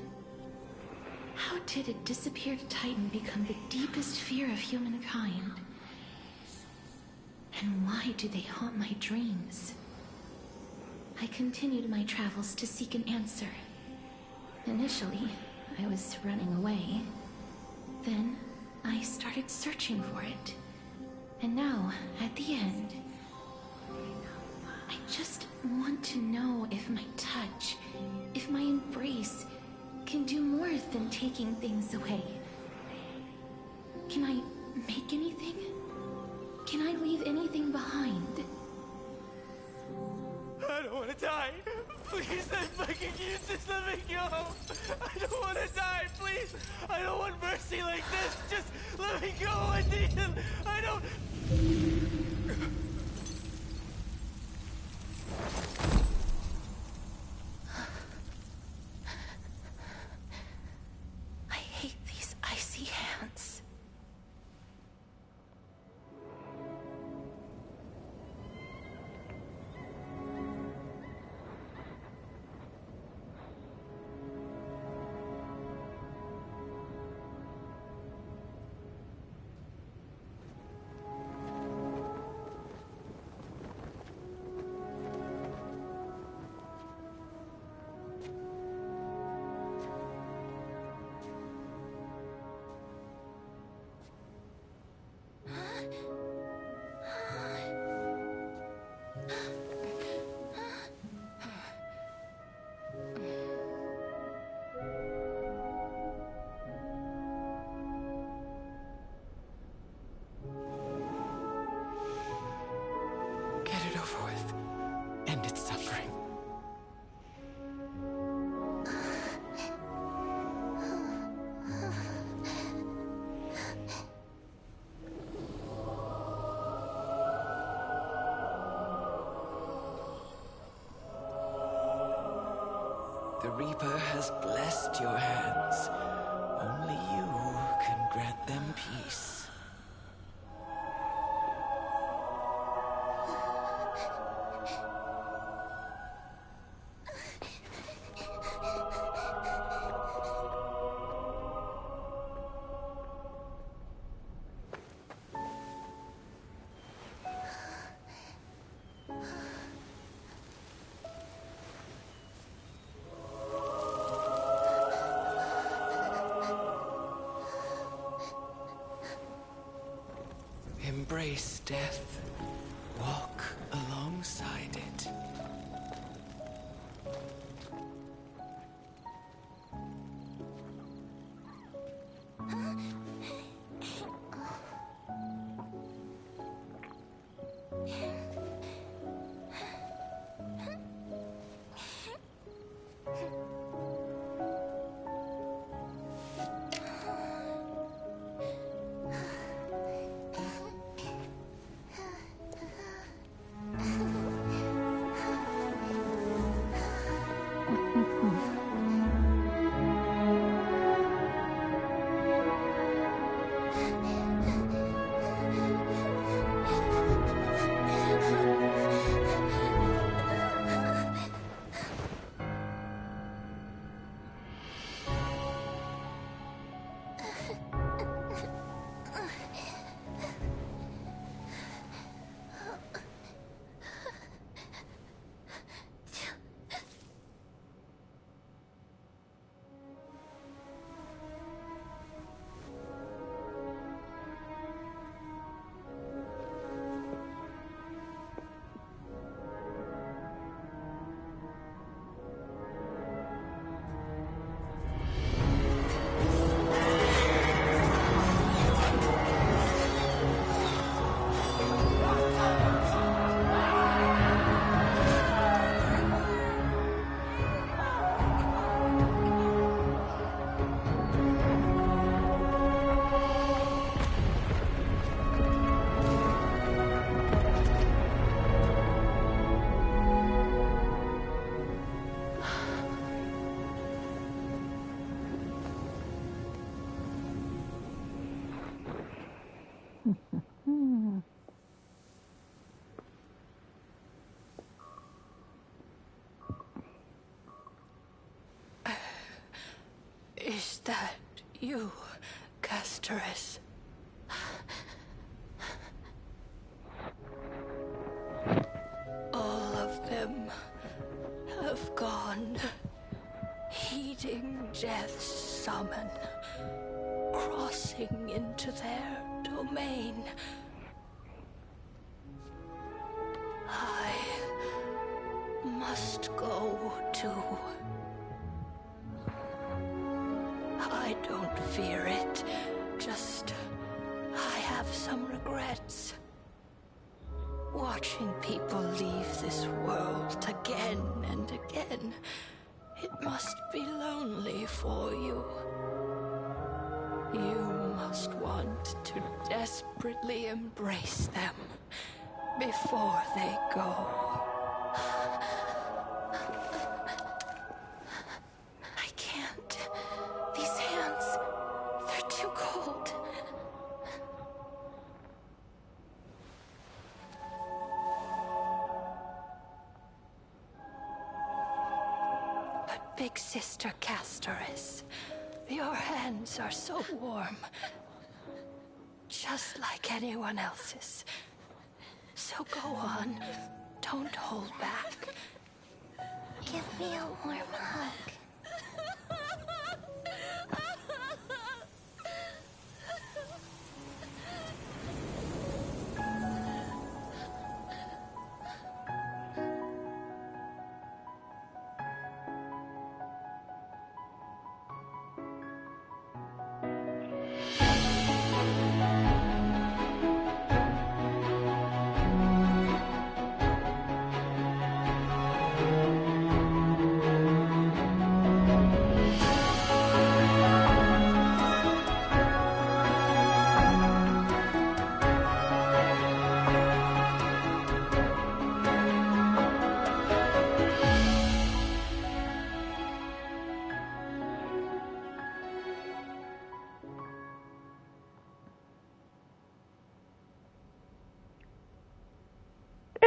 How did a disappeared titan become the deepest fear of humankind? And why do they haunt my dreams? I continued my travels to seek an answer. Initially, I was running away. Then, I started searching for it. And now, at the end, I just want to know if my touch, if my embrace, can do more than taking things away. Can I make anything? Can I leave anything behind? I don't want to die. Please, I'm begging you, just let me go. I don't want to die, please. I don't want mercy like this. Just let me go. I need him. I don't... I hate these icy hands. The Reaper has blessed your hands. Only you can grant them peace. Embrace death. Walk alongside it. Is that you, Casterus? All of them have gone, heeding death's summon, crossing into their domain. I must go too. I don't fear it, just I have some regrets. Watching people leave this world again and again, it must be lonely for you. You must want to desperately embrace them before they go. I can't. These hands, they're too cold. But Big Sister Casterus, your hands are so warm. Just like anyone else's. So go on. Don't hold back. Give me a warm hug.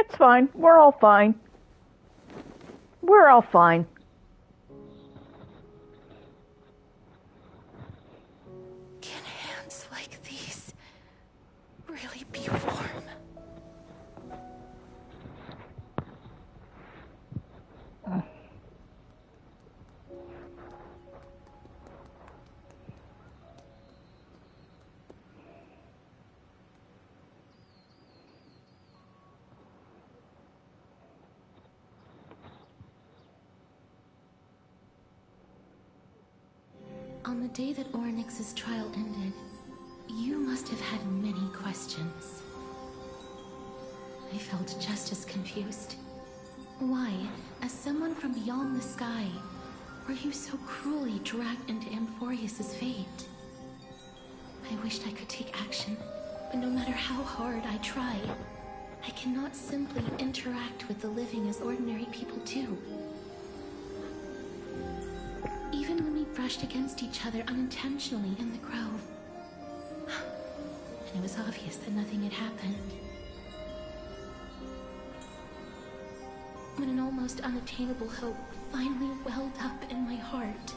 It's fine. We're all fine. We're all fine. Can hands like these really be warm? On the day that Oryx's trial ended, you must have had many questions. I felt just as confused. Why, as someone from beyond the sky, were you so cruelly dragged into Amphorius's fate? I wished I could take action, but no matter how hard I try, I cannot simply interact with the living as ordinary people do. Even when we brushed against each other unintentionally in the grove, and it was obvious that nothing had happened. When an almost unattainable hope finally welled up in my heart.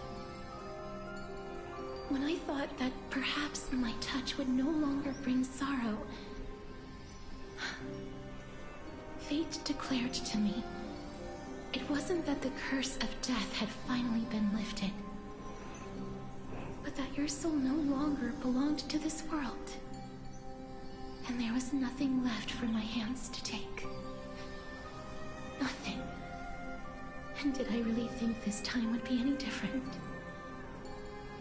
When I thought that perhaps my touch would no longer bring sorrow, fate declared to me, it wasn't that the curse of death had finally been lifted, but that your soul no longer belonged to this world. And there was nothing left for my hands to take. Nothing. And did I really think this time would be any different?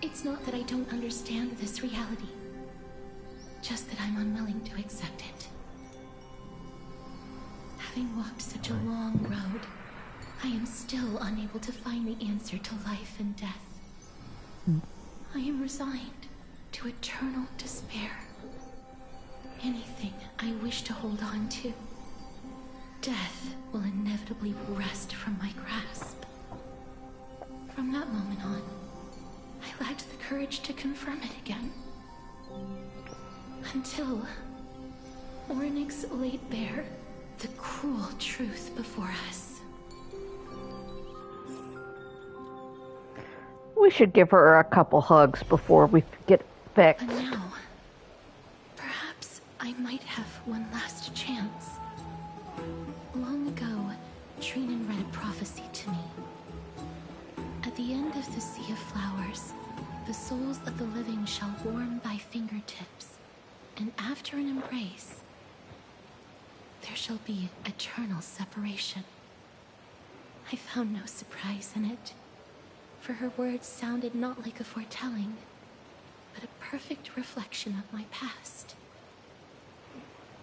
It's not that I don't understand this reality, just that I'm unwilling to accept it. Having walked such a long road, I am still unable to find the answer to life and death. I am resigned to eternal despair. Anything I wish to hold on to, death will inevitably wrest from my grasp. From that moment on, I lacked the courage to confirm it again. Until Oryx laid bare the cruel truth before us. We should give her a couple hugs before we get fixed. And now, perhaps I might have one last chance. Long ago, Trinan read a prophecy to me. At the end of the Sea of Flowers, the souls of the living shall warm thy fingertips, and after an embrace, there shall be eternal separation. I found no surprise in it, for her words sounded not like a foretelling, but a perfect reflection of my past.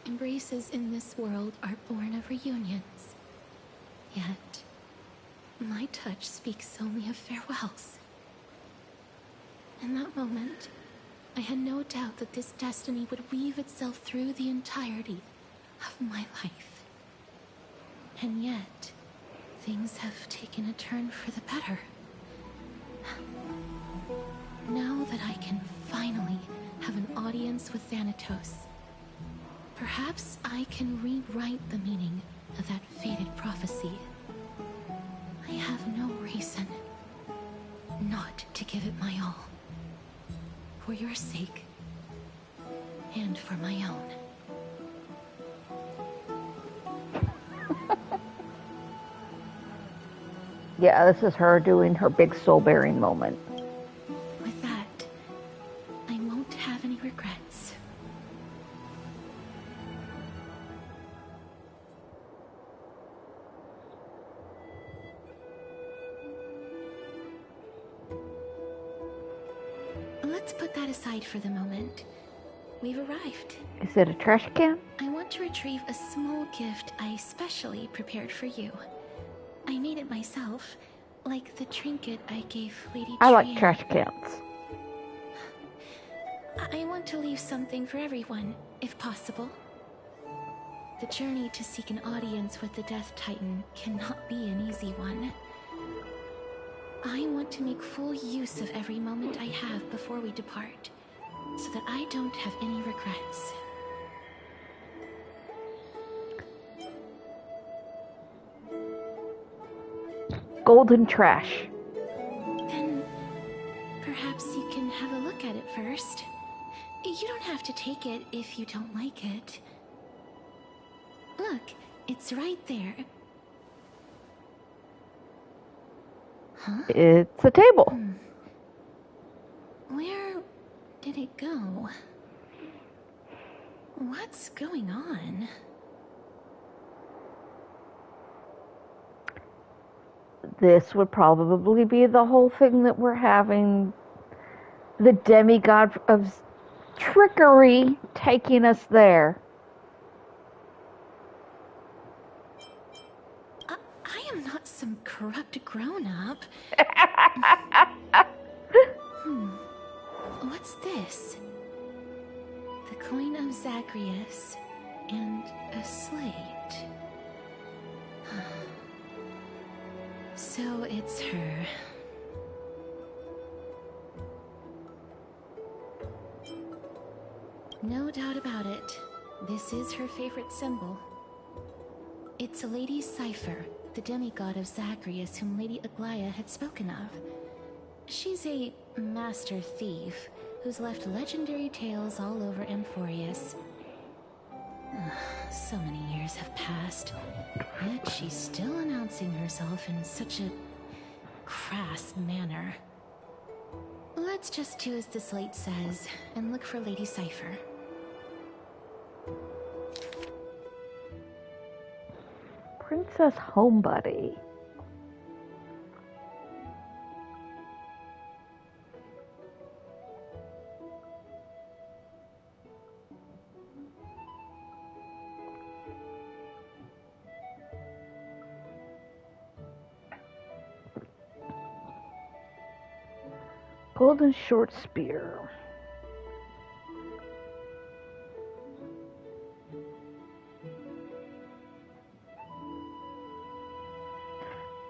Embraces in this world are born of reunions, yet my touch speaks only of farewells. In that moment, I had no doubt that this destiny would weave itself through the entirety of my life. And yet, things have taken a turn for the better. Now that I can finally have an audience with Thanatos, perhaps I can rewrite the meaning of that fated prophecy. I have no reason not to give it my all. For your sake, and for my own. Yeah, this is her doing her big soul-bearing moment. With that, I won't have any regrets. Let's put that aside for the moment. We've arrived. Is it a trash can? I want to retrieve a small gift I specially prepared for you. I made it myself, like the trinket I gave Lady I like Trian. trash cans. I want to leave something for everyone, if possible. The journey to seek an audience with the Death Titan cannot be an easy one. I want to make full use of every moment I have before we depart, so that I don't have any regrets. golden trash. Then perhaps you can have a look at it first. You don't have to take it if you don't like it. Look, it's right there. Huh? It's a table. Where did it go? What's going on? This would probably be the whole thing that we're having. The demigod of trickery taking us there. I am not some corrupt grown-up. What's this? The coin of Zagreus and a slate. So it's her. No doubt about it. This is her favorite symbol. It's a lady's cipher, the demigod of Zagreus whom Lady Aglaia had spoken of. She's a master thief who's left legendary tales all over Amphorius. So many years have passed, yet she's still announcing herself in such a crass manner. Let's just do as the slate says and look for Lady Cipher. Princess Homebuddy. Golden short spear.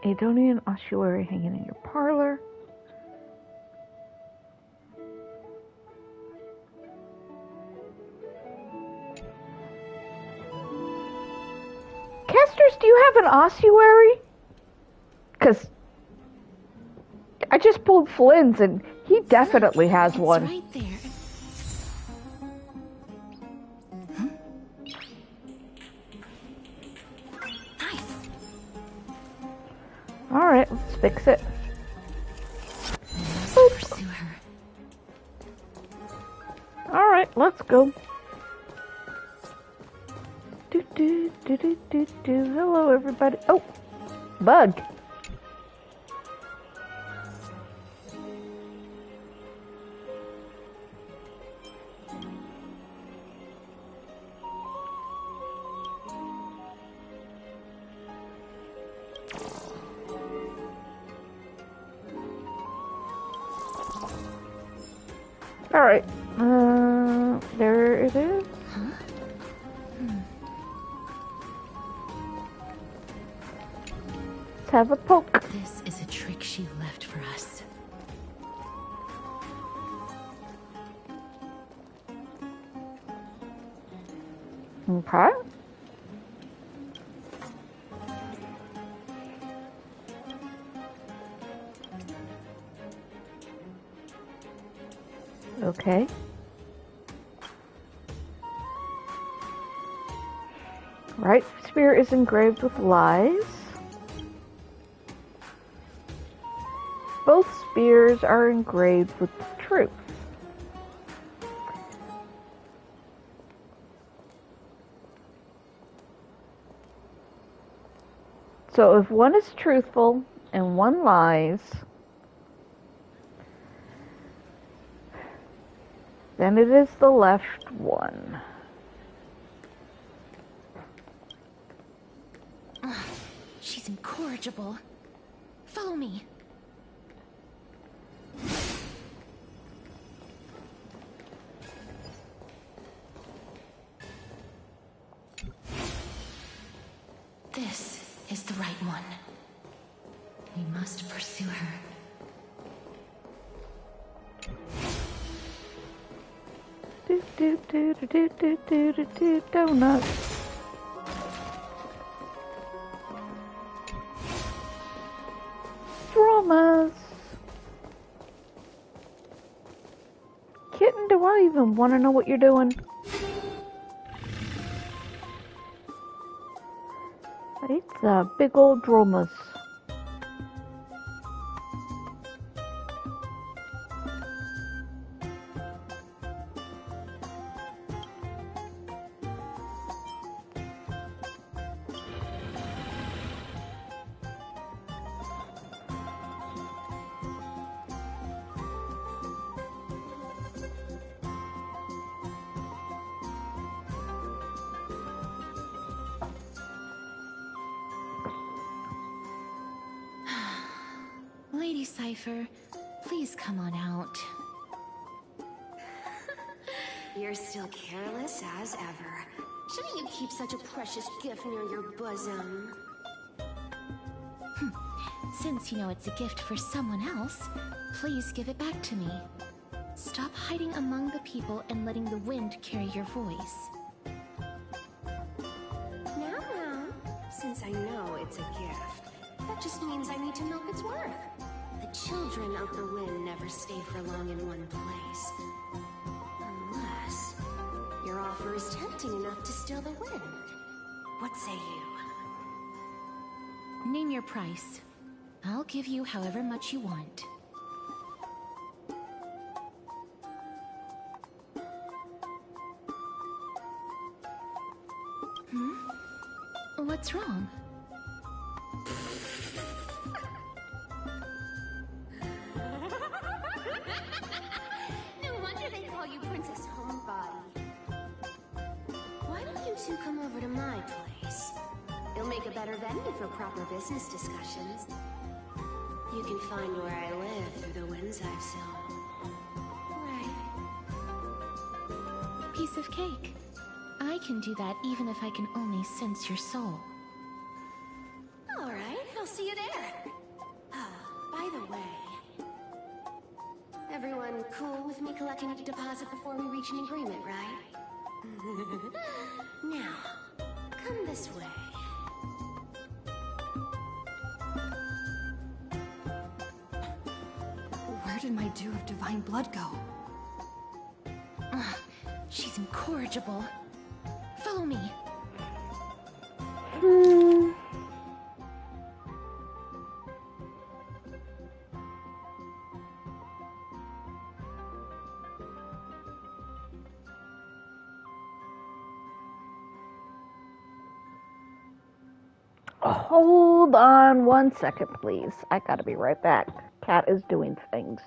Adonian ossuary hanging in your parlor. Casters, do you have an ossuary? Because I just pulled Flynn's and he definitely has one. Right there. Alright, let's fix it. Pursue her. Alright, let's go. Do, do, do, do, do, do. Hello, everybody. Oh, bug. Alright, there it is. Huh? Let's have a poke. This is a trick she left for us. Okay. Okay. Right spear is engraved with lies. Both spears are engraved with truth. So if one is truthful and one lies, then it is the left one. She's incorrigible. Follow me. This is the right one. We must pursue her. Do do do do do do do do do donut. do I even want to know what you're doing? It's a big old dromas. Lady Cypher, please come on out. You're still careless as ever. Shouldn't you keep such a precious gift near your bosom? Since you know it's a gift for someone else, please give it back to me. Stop hiding among the people and letting the wind carry your voice. Now, since I know it's a gift, that just means I need to milk its worth. The children of the wind never stay for long in one place. Unless your offer is tempting enough to steal the wind. What say you? Name your price. I'll give you however much you want. What's wrong? No wonder they call you Princess Homebody. Why don't you two come over to my place? It'll make a better venue for proper business discussions. You can find where I live through the winds I've sown. Right. Piece of cake. I can do that even if I can only sense your soul. All right, I'll see you there. By the way, everyone cool with me collecting a deposit before we reach an agreement, right? Now, come this way. Where did my dew of divine blood go? She's incorrigible. Follow me. Hold on 1 second, please. I gotta be right back. Cat is doing things.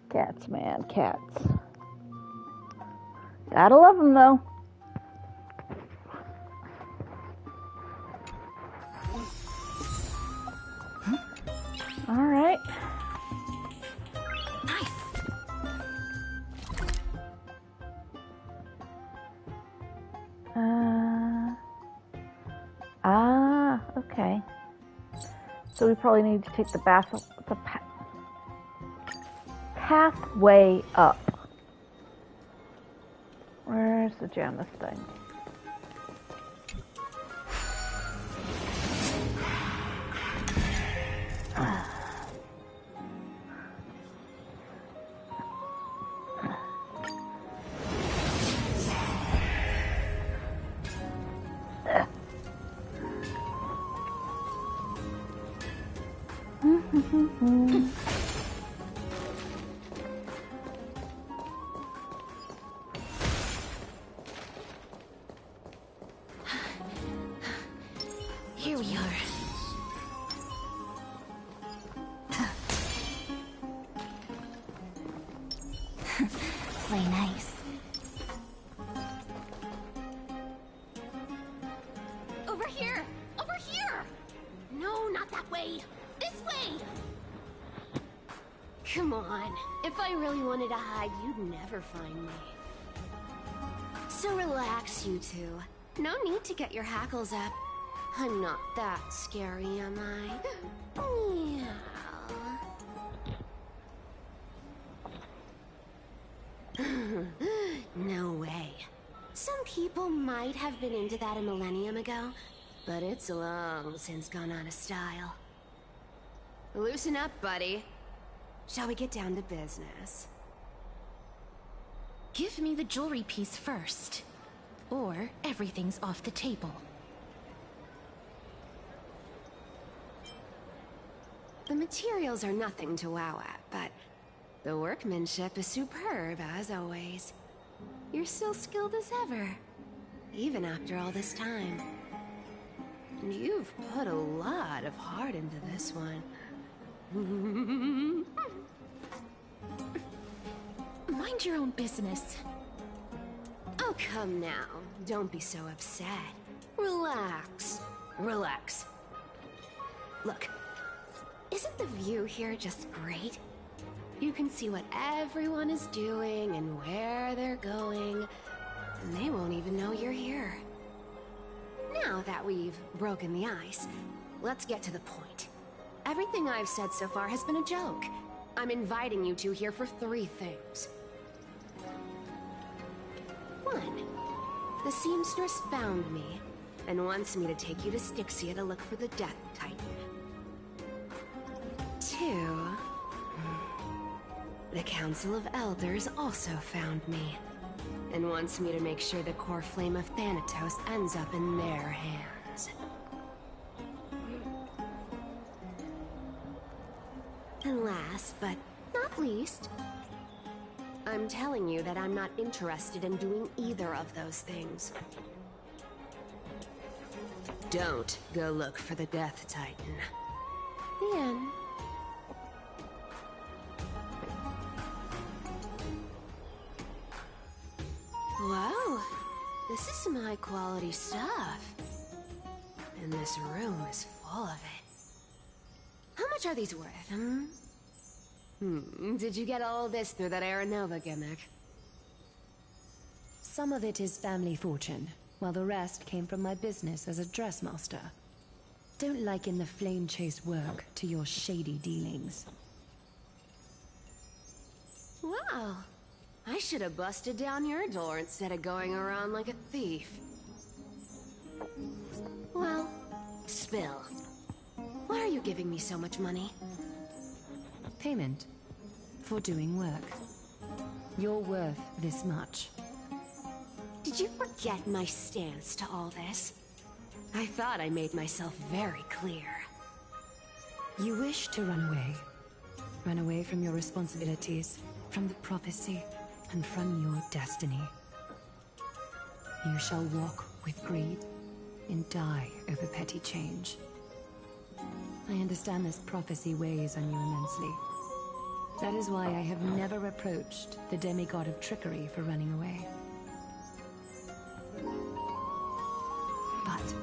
Cats, man, cats. Gotta love them, though. All right. Okay. So we probably need to take the pathway up. Where's the Janus thing? Here we are. Play nice. Over here! Over here! No, not that way! This way! Come on. If I really wanted to hide, you'd never find me. So relax, you two. No need to get your hackles up. I'm not that scary, am I? Meow. No way. Some people might have been into that a millennium ago, but it's long since gone out of style. Loosen up, buddy. Shall we get down to business? Give me the jewelry piece first, or everything's off the table. The materials are nothing to wow at, but the workmanship is superb, as always. You're still skilled as ever, even after all this time. And you've put a lot of heart into this one. Mind your own business. Oh, come now. Don't be so upset. Relax. Relax. Look, isn't the view here just great? You can see what everyone is doing and where they're going, and they won't even know you're here. Now that we've broken the ice, let's get to the point. Everything I've said so far has been a joke. I'm inviting you two here for 3 things. 1. The seamstress found me and wants me to take you to Styxia to look for the Death Titan. 2. The Council of Elders also found me and wants me to make sure the core flame of Thanatos ends up in their hands. And last, but not least, I'm telling you that I'm not interested in doing either of those things. Don't go look for the Death Titan. The end. Wow, this is some high-quality stuff. And this room is full of it. How much are these worth, Did you get all this through that Aranova gimmick? Some of it is family fortune, while the rest came from my business as a dressmaster. Don't liken the flame chase work to your shady dealings. Wow. I should have busted down your door instead of going around like a thief. Well, spill. Why are you giving me so much money? Payment for doing work. You're worth this much. Did you forget my stance to all this? I thought I made myself very clear. You wish to run away. Run away from your responsibilities, from the prophecy, and from your destiny. You shall walk with greed and die over petty change. I understand this prophecy weighs on you immensely. That is why I have never reproached the demigod of trickery for running away. But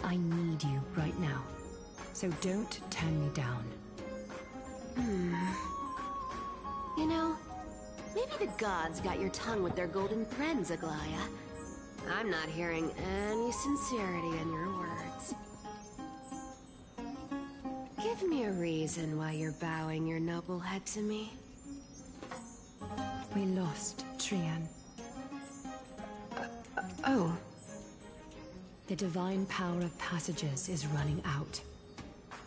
I need you right now, so don't turn me down. You know, maybe the gods got your tongue with their golden threads, Aglaya. I'm not hearing any sincerity in your words. Give me a reason why you're bowing your noble head to me. We lost Trian. Oh. The divine power of passages is running out.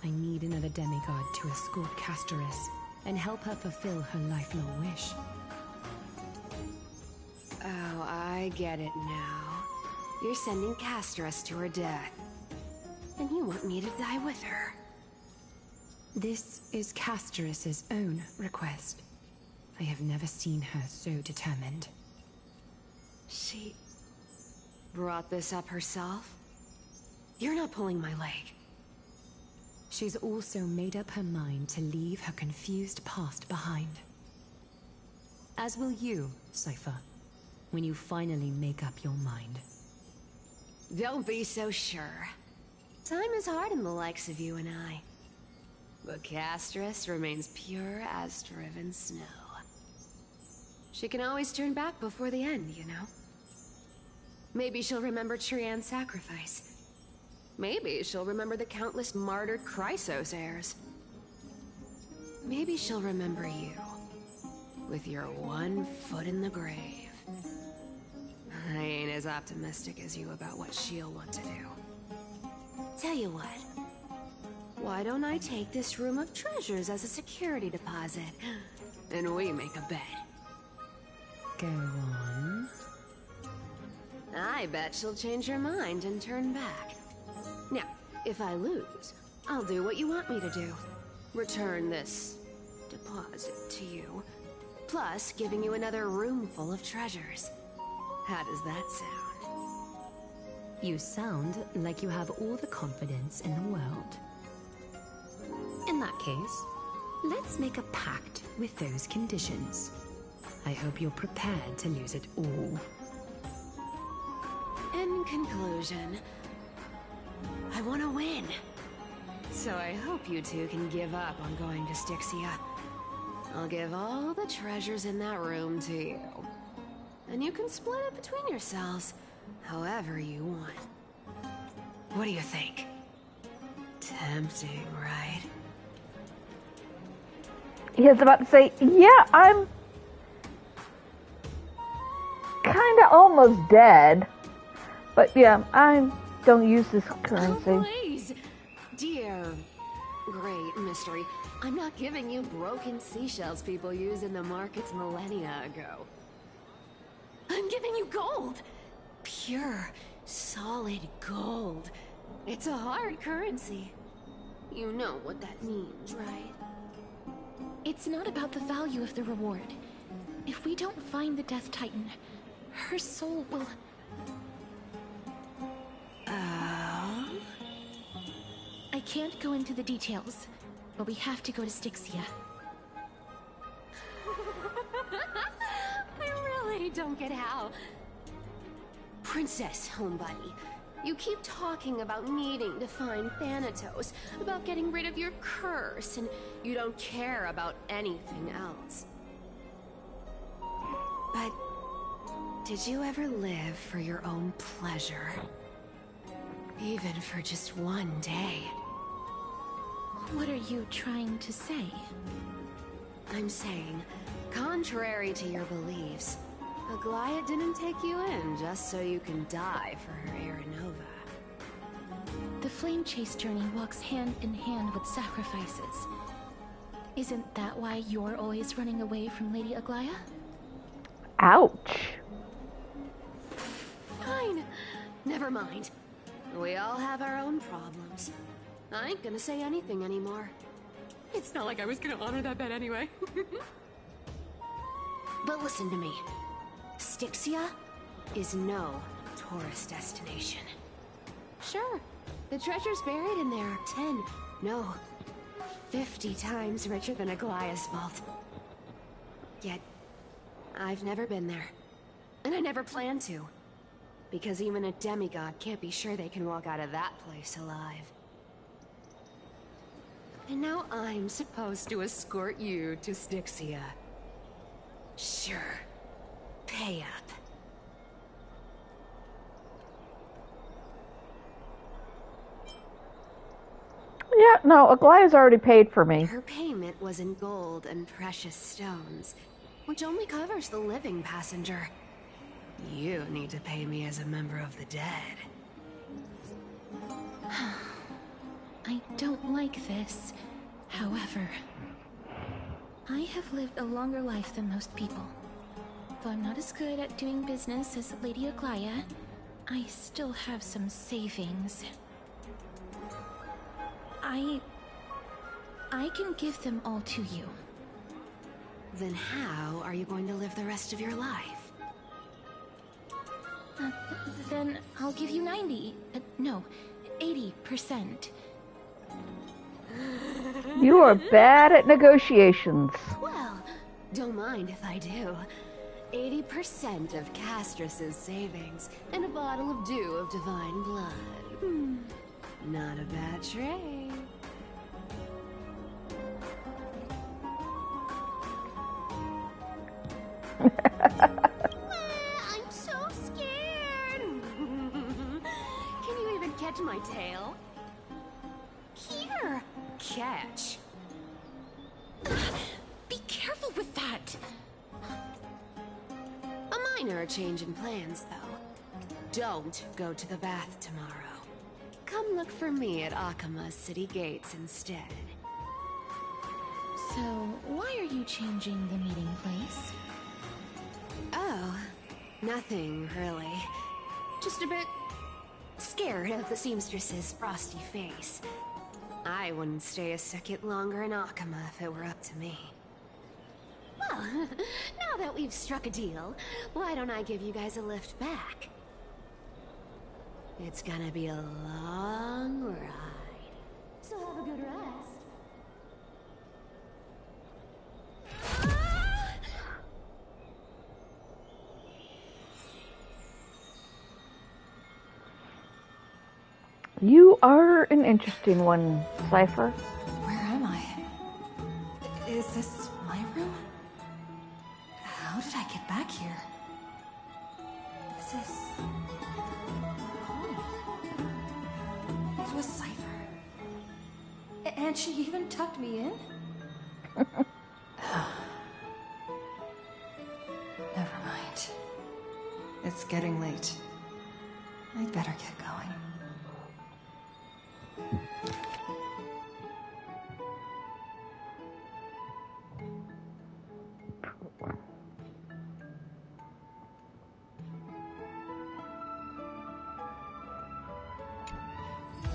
I need another demigod to escort Castoris and help her fulfill her lifelong wish. Oh, I get it now. You're sending Castoris to her death. And you want me to die with her. This is Castoris' own request. I have never seen her so determined. She brought this up herself? You're not pulling my leg. She's also made up her mind to leave her confused past behind. As will you, Cypher, when you finally make up your mind. Don't be so sure. Time is hard in the likes of you and I. But Castris remains pure as driven snow. She can always turn back before the end, you know? Maybe she'll remember Trian's sacrifice. Maybe she'll remember the countless martyred Chrysos heirs. Maybe she'll remember you, with your one foot in the grave. I ain't as optimistic as you about what she'll want to do. Tell you what, why don't I take this room of treasures as a security deposit, and we make a bet? Go on. I bet she'll change her mind and turn back. Now, if I lose, I'll do what you want me to do. Return this deposit to you, plus giving you another room full of treasures. How does that sound? You sound like you have all the confidence in the world. In that case, let's make a pact with those conditions. I hope you're prepared to lose it all. In conclusion, I want to win. So I hope you two can give up on going to Styxia. I'll give all the treasures in that room to you. And you can split it between yourselves, however you want. What do you think? Tempting, right? He was about to say, yeah, I'm kind of almost dead. But yeah, I don't use this currency. Oh, please! Dear great mystery, I'm not giving you broken seashells people use in the markets millennia ago. I'm giving you gold! Pure, solid gold. It's a hard currency. You know what that means, right? It's not about the value of the reward. If we don't find the Death Titan, her soul will... I can't go into the details, but we have to go to Styxia. I really don't get how. Princess, homebuddy, you keep talking about needing to find Thanatos, about getting rid of your curse, and you don't care about anything else. But did you ever live for your own pleasure? Even for just one day? What are you trying to say? I'm saying, contrary to your beliefs, Aglaia didn't take you in just so you can die for her Aranova. The flame chase journey walks hand in hand with sacrifices. Isn't that why you're always running away from Lady Aglaia? Ouch. Fine. Never mind. We all have our own problems. I ain't gonna say anything anymore. It's not like I was gonna honor that bet anyway. But listen to me. Styxia is no tourist destination. Sure, the treasures buried in there are 10, no, 50 times richer than Aglaia's vault. Yet, I've never been there. And I never plan to. Because even a demigod can't be sure they can walk out of that place alive. And now I'm supposed to escort you to Styxia. Sure. Pay up. Yeah, no, Aglaia's already paid for me. Her payment was in gold and precious stones, which only covers the living passenger. You need to pay me as a member of the dead. I don't like this. However, I have lived a longer life than most people. Though I'm not as good at doing business as Lady Aglaia, I still have some savings. I can give them all to you. Then how are you going to live the rest of your life? Then I'll give you 90. No, 80%. You are bad at negotiations. Well, don't mind if I do. 80% of Castris's savings and a bottle of dew of divine blood. Not a bad trade. I'm so scared. Can you even catch my tail? Here. Catch. Be careful with that. A minor change in plans, though. Don't go to the bath tomorrow. Come look for me at Akama's city gates instead. So, why are you changing the meeting place? Oh, nothing really. Just a bit scared of the seamstress's frosty face. I wouldn't stay a second longer in Akama if it were up to me. Well, now that we've struck a deal, why don't I give you guys a lift back? It's gonna be a long ride. So have a good rest. You are an interesting one, Cypher. Where am I? Is this my room? How did I get back here? This is... It was Cypher. And she even tucked me in? Never mind. It's getting late. I'd better get going.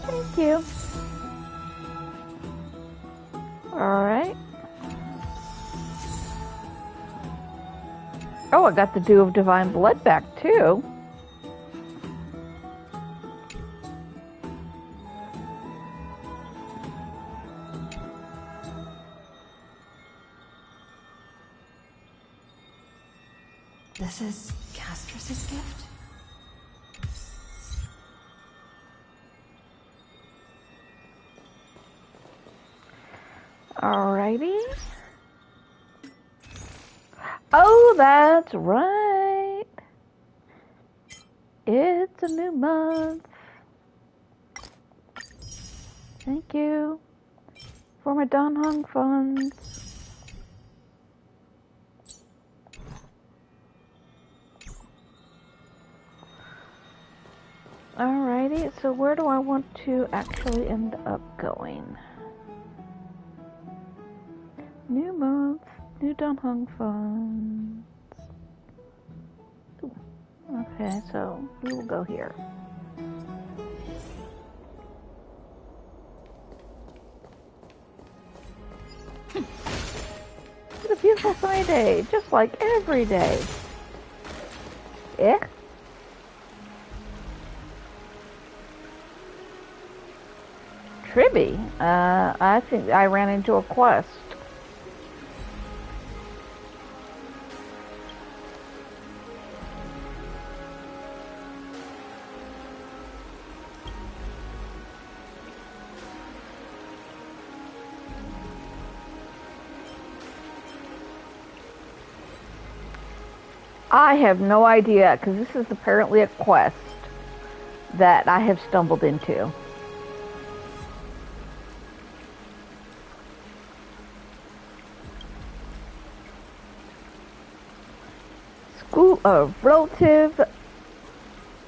Thank you. Alright. Oh, I got the Dew of Divine Blood back too. This is Castrus's gift? Alrighty. Oh, that's right. It's a new month. Thank you for my Don Hung funds. Alrighty, so where do I want to actually end up going? New month, new Don Hung funds. Ooh. Okay, so we will go here. It's a beautiful sunny day, just like every day. Yeah. Tribby, I think I ran into a quest. I have no idea, because this is apparently a quest that I have stumbled into. School of Relative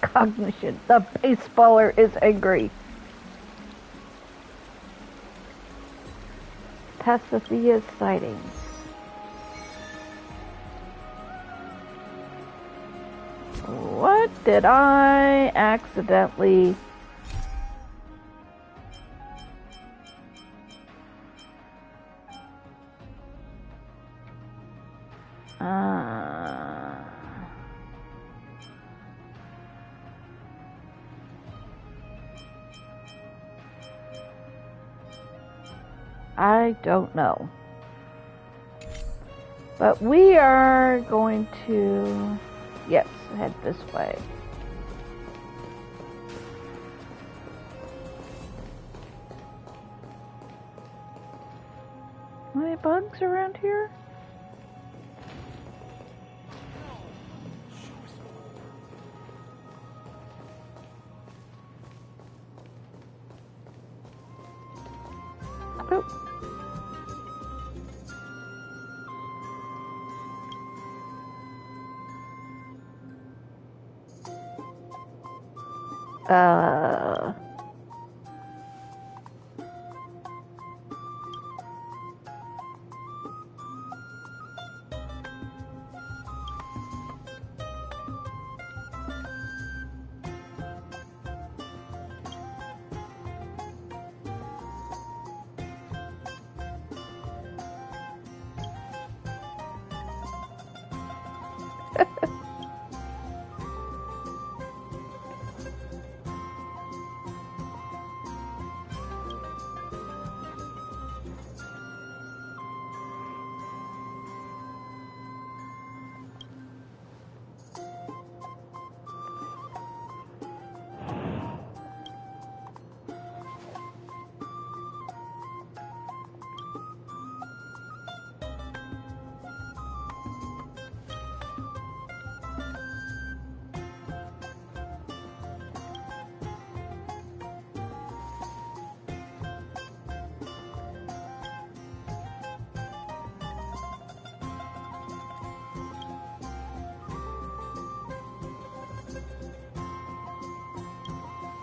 Cognition. The baseballer is angry. Pasophia's sightings. What did I accidentally... I don't know. But we are going to, yes, head this way. Any bugs around here? Oh.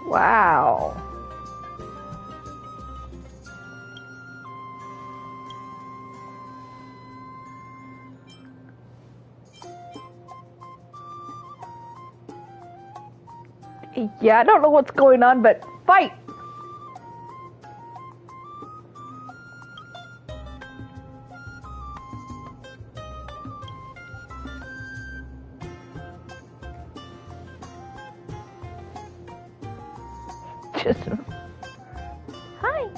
Wow. Yeah, I don't know what's going on, but fight! Just... Hi!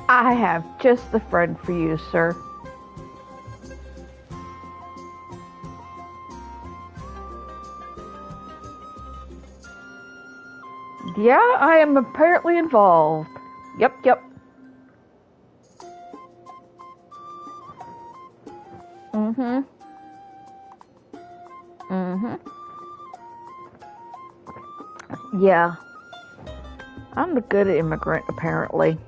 I have just the friend for you, sir. Yeah, I am apparently involved. Yep. Mm-hmm. Yeah. I'm the good immigrant, apparently.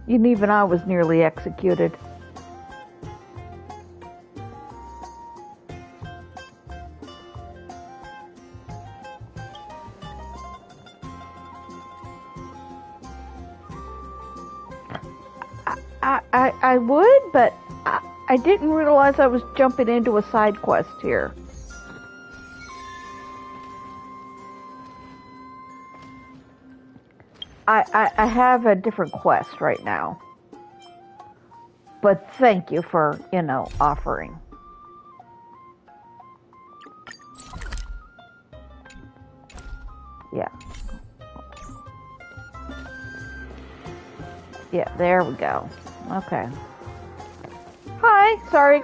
And even I was nearly executed. I would, but I didn't realize I was jumping into a side quest here. I have a different quest right now. But thank you for, offering. Yeah. Yeah, there we go. Okay. Hi, sorry.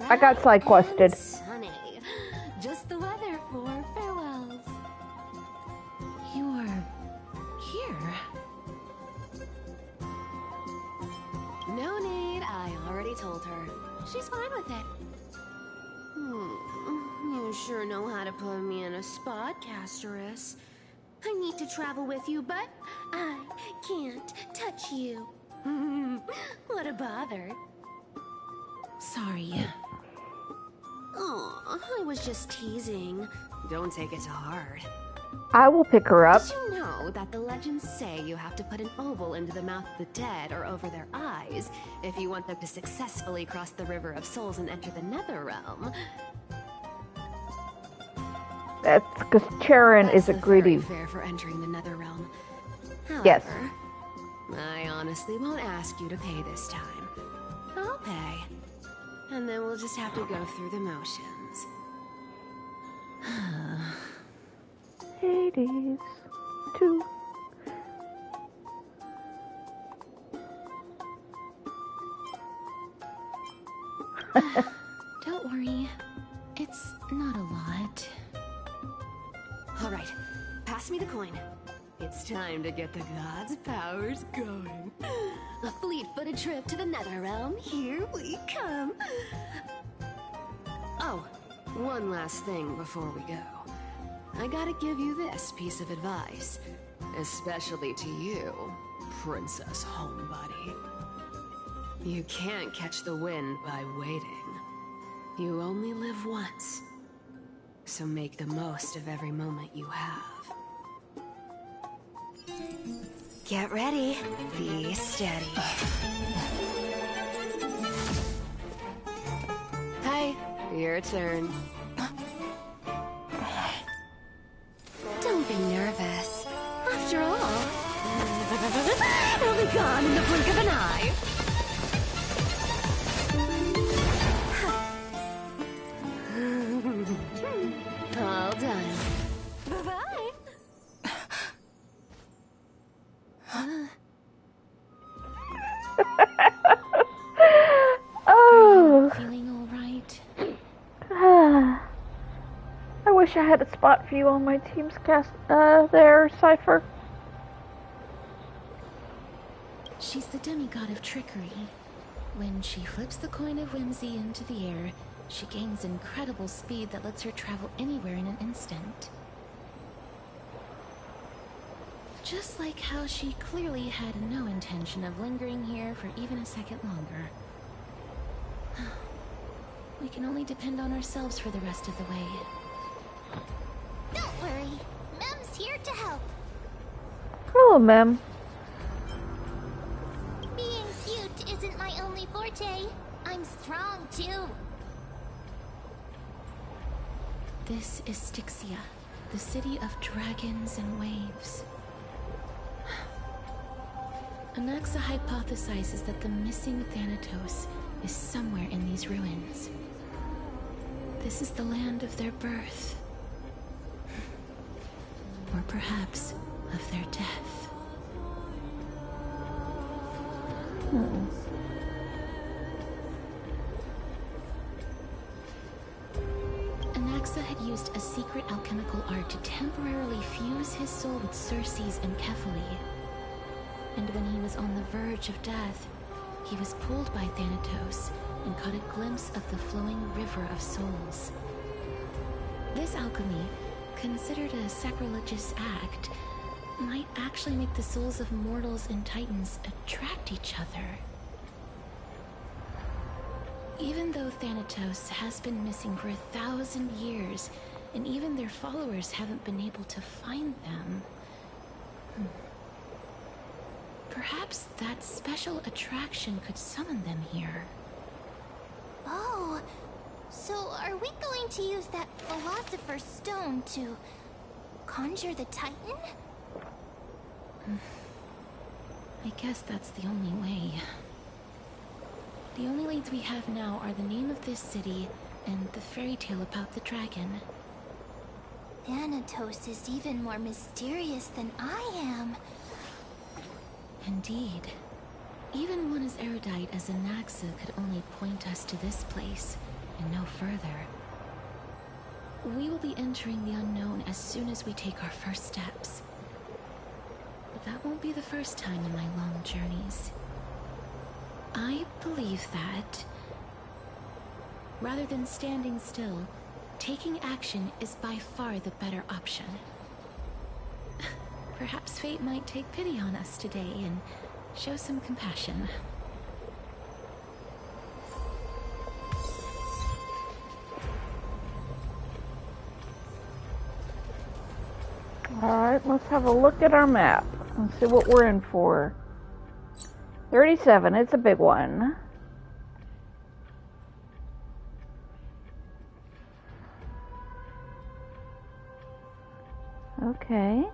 I got side quested. Sunny. Just the weather for farewells. You are here. No need, I already told her. She's fine with it. You sure know how to put me in a spot, Castorus. I need to travel with you, but I can't touch you. What a bother. Sorry. Oh, I was just teasing. Don't take it to heart. I will pick her up. Did you know that the legends say you have to put an oval into the mouth of the dead or over their eyes if you want them to successfully cross the River of Souls and enter the Nether Realm? That's because Charon is a greedy. Fair for entering the Nether Realm. However, Yes. I honestly won't ask you to pay this time. I'll pay. And then we'll just have to go through the motions. Hades 2. Don't worry. It's not a lot. All right, pass me the coin. It's time to get the gods' powers going. A fleet-footed trip to the Nether Realm. Here we come. Oh, one last thing before we go. I gotta give you this piece of advice, especially to you, Princess Homebody. You can't catch the wind by waiting. You only live once, so make the most of every moment you have. Get ready. Be steady. Hi, your turn. Don't be nervous. After all, it'll be gone in the blink of an eye. All done. Bye-bye. Oh. Feeling all right? I wish I had a spot for you on my team's cast there, Cypher. She's the demigod of trickery. When she flips the coin of whimsy into the air, she gains incredible speed that lets her travel anywhere in an instant. Just like how she clearly had no intention of lingering here for even a second longer. We can only depend on ourselves for the rest of the way. Don't worry. Mem's here to help. Hello, Mem. Being cute isn't my only forte. I'm strong, too. This is Styxia, the city of dragons and waves. Anaxa hypothesizes that the missing Thanatos is somewhere in these ruins. This is the land of their birth. Or perhaps of their death. Anaxa had used a secret alchemical art to temporarily fuse his soul with Circe's and Kephae. And when he was on the verge of death, he was pulled by Thanatos and caught a glimpse of the flowing river of souls. This alchemy, considered a sacrilegious act, might actually make the souls of mortals and titans attract each other. Even though Thanatos has been missing for 1,000 years, and even their followers haven't been able to find them, perhaps that special attraction could summon them here. Oh, so are we going to use that Philosopher's Stone to conjure the Titan? I guess that's the only way. The only leads we have now are the name of this city and the fairy tale about the dragon. Thanatos is even more mysterious than I am. Indeed. Even one as erudite as Anaxa could only point us to this place, and no further. We will be entering the unknown as soon as we take our first steps. But that won't be the first time in my long journeys. I believe that, rather than standing still, taking action is by far the better option. Perhaps fate might take pity on us today and show some compassion. Alright, let's have a look at our map and see what we're in for. 37, it's a big one. Okay.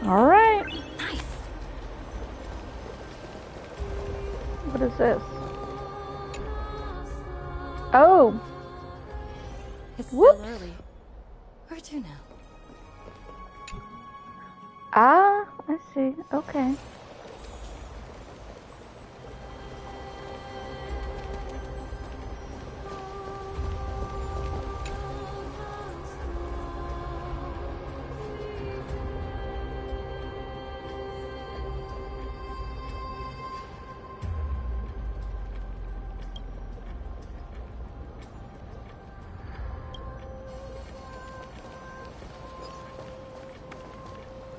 All right. Nice. What is this? Oh. It's Whoops. still early. Where to now? Ah, I see. Okay.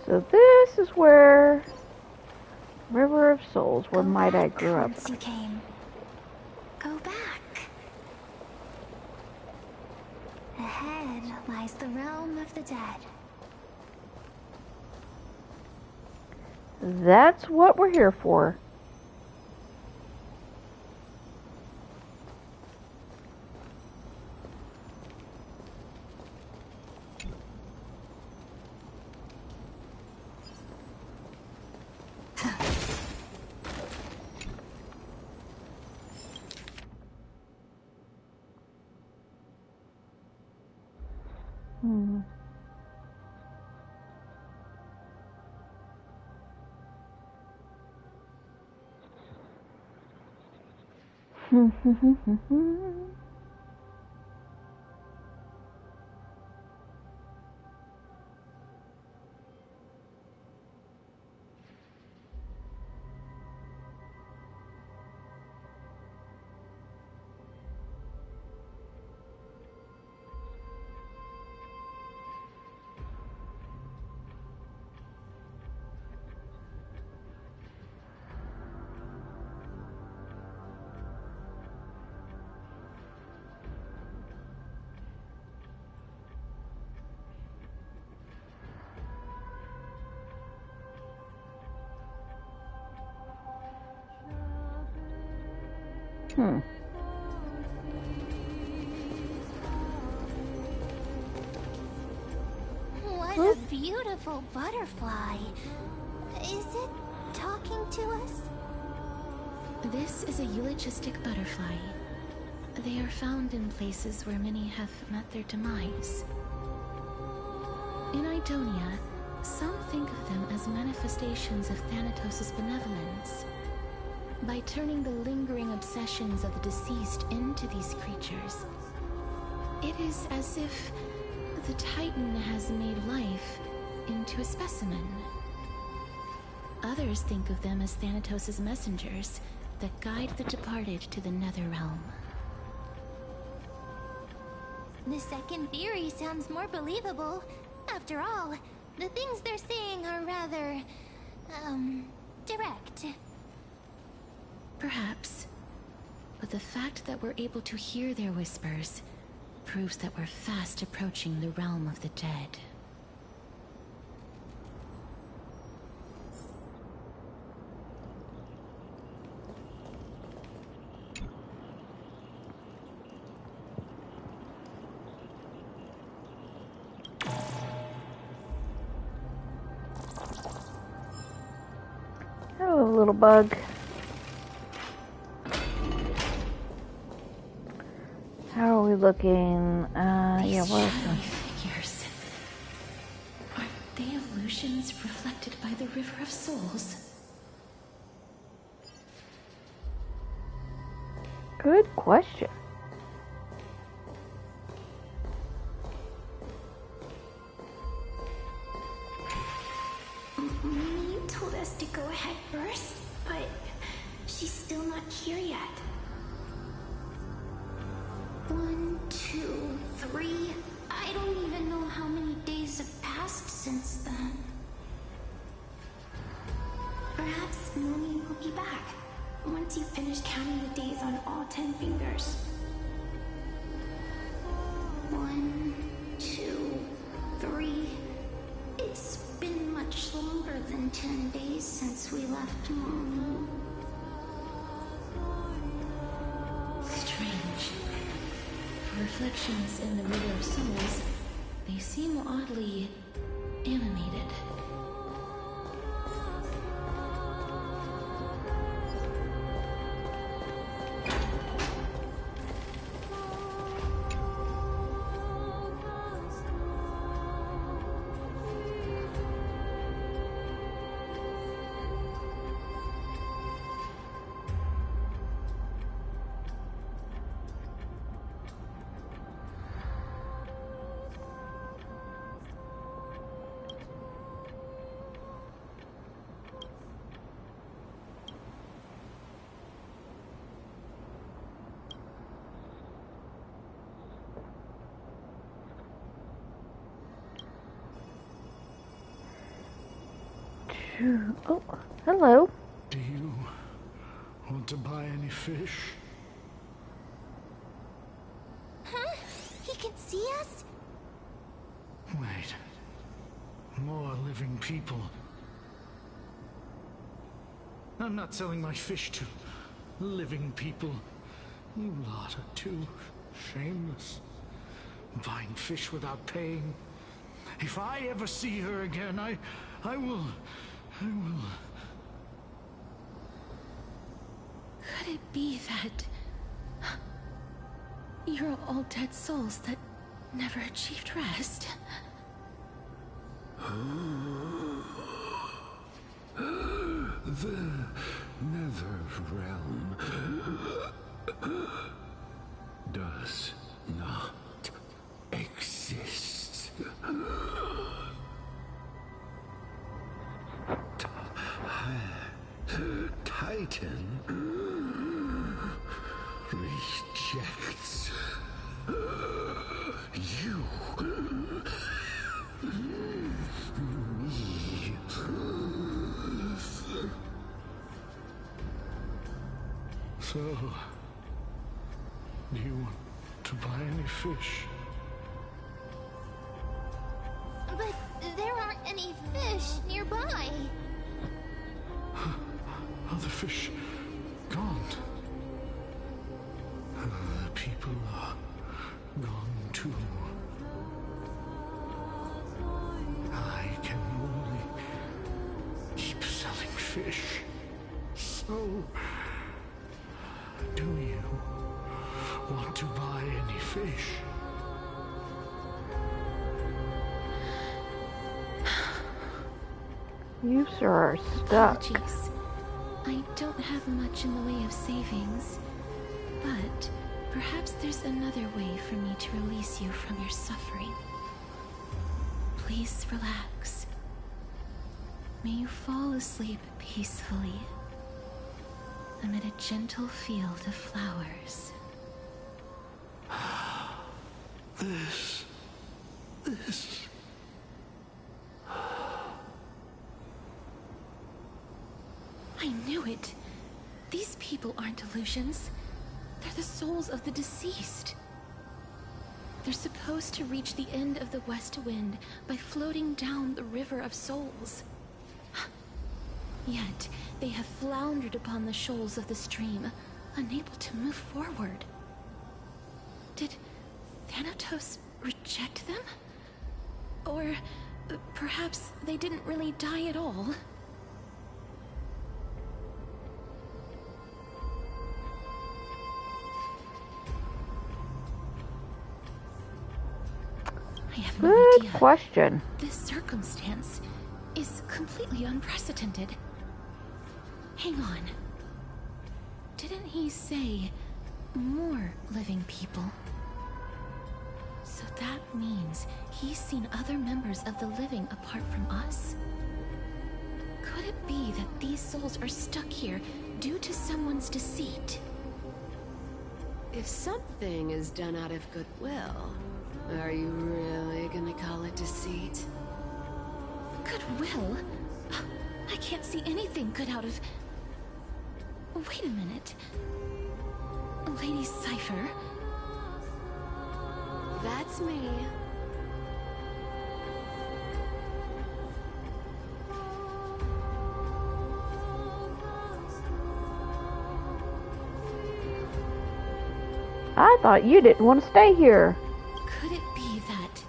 So this is where River of Souls, where Might I grew up. Once you came. Go back. Ahead lies the realm of the dead. That's what we're here for. What a beautiful butterfly. Is it talking to us? This is a eulogistic butterfly. They are found in places where many have met their demise. In Idonia, some think of them as manifestations of Thanatos' benevolence. By turning the lingering obsessions of the deceased into these creatures, it is as if the Titan has made life into a specimen. Others think of them as Thanatos' messengers that guide the departed to the nether realm. The second theory sounds more believable. After all, the things they're saying are rather, direct. Perhaps. But the fact that we're able to hear their whispers proves that we're fast approaching the realm of the dead. little bug. How are we looking? Yeah, what else? Figures. Are they illusions reflected by the River of Souls? Good question. Mommy told us to go ahead first, but she's still not here yet. 1, 2, 3. I don't even know how many days have passed since then. Perhaps Mommy will be back once you finish counting the days on all 10 fingers. 1, 2, 3. It's been much longer than 10 days since we left Mommy. Strange. For reflections in the River of Souls, they seem oddly animated. Oh, hello. Do you want to buy any fish? Huh? He can see us? Wait. More living people. I'm not selling my fish to living people. You lot are too shameless. Buying fish without paying. If I ever see her again, I will... Could it be that you're all dead souls that never achieved rest? The Nether Realm does not exist. Titan rejects you. Me. So, do you want to buy any fish? But there aren't any fish nearby. Other fish gone. The people are gone too. I can only keep selling fish. So, do you want to buy any fish? You, sir, are stuck. Apologies. I don't have much in the way of savings, but perhaps there's another way for me to release you from your suffering. Please relax. May you fall asleep peacefully amid a gentle field of flowers. This. I knew it. These people aren't illusions. They're the souls of the deceased. They're supposed to reach the end of the West Wind by floating down the River of Souls. Yet, they have floundered upon the shoals of the stream, unable to move forward. Did Thanatos reject them? Or perhaps they didn't really die at all? I have no Good idea. question. This circumstance is completely unprecedented. Hang on. Didn't he say more living people? So that means he's seen other members of the living apart from us? Could it be that these souls are stuck here due to someone's deceit? If something is done out of goodwill, are you really gonna call it deceit? Goodwill? I can't see anything good out of... Wait a minute. Lady Cypher? That's me. I thought you didn't want to stay here. Could it be that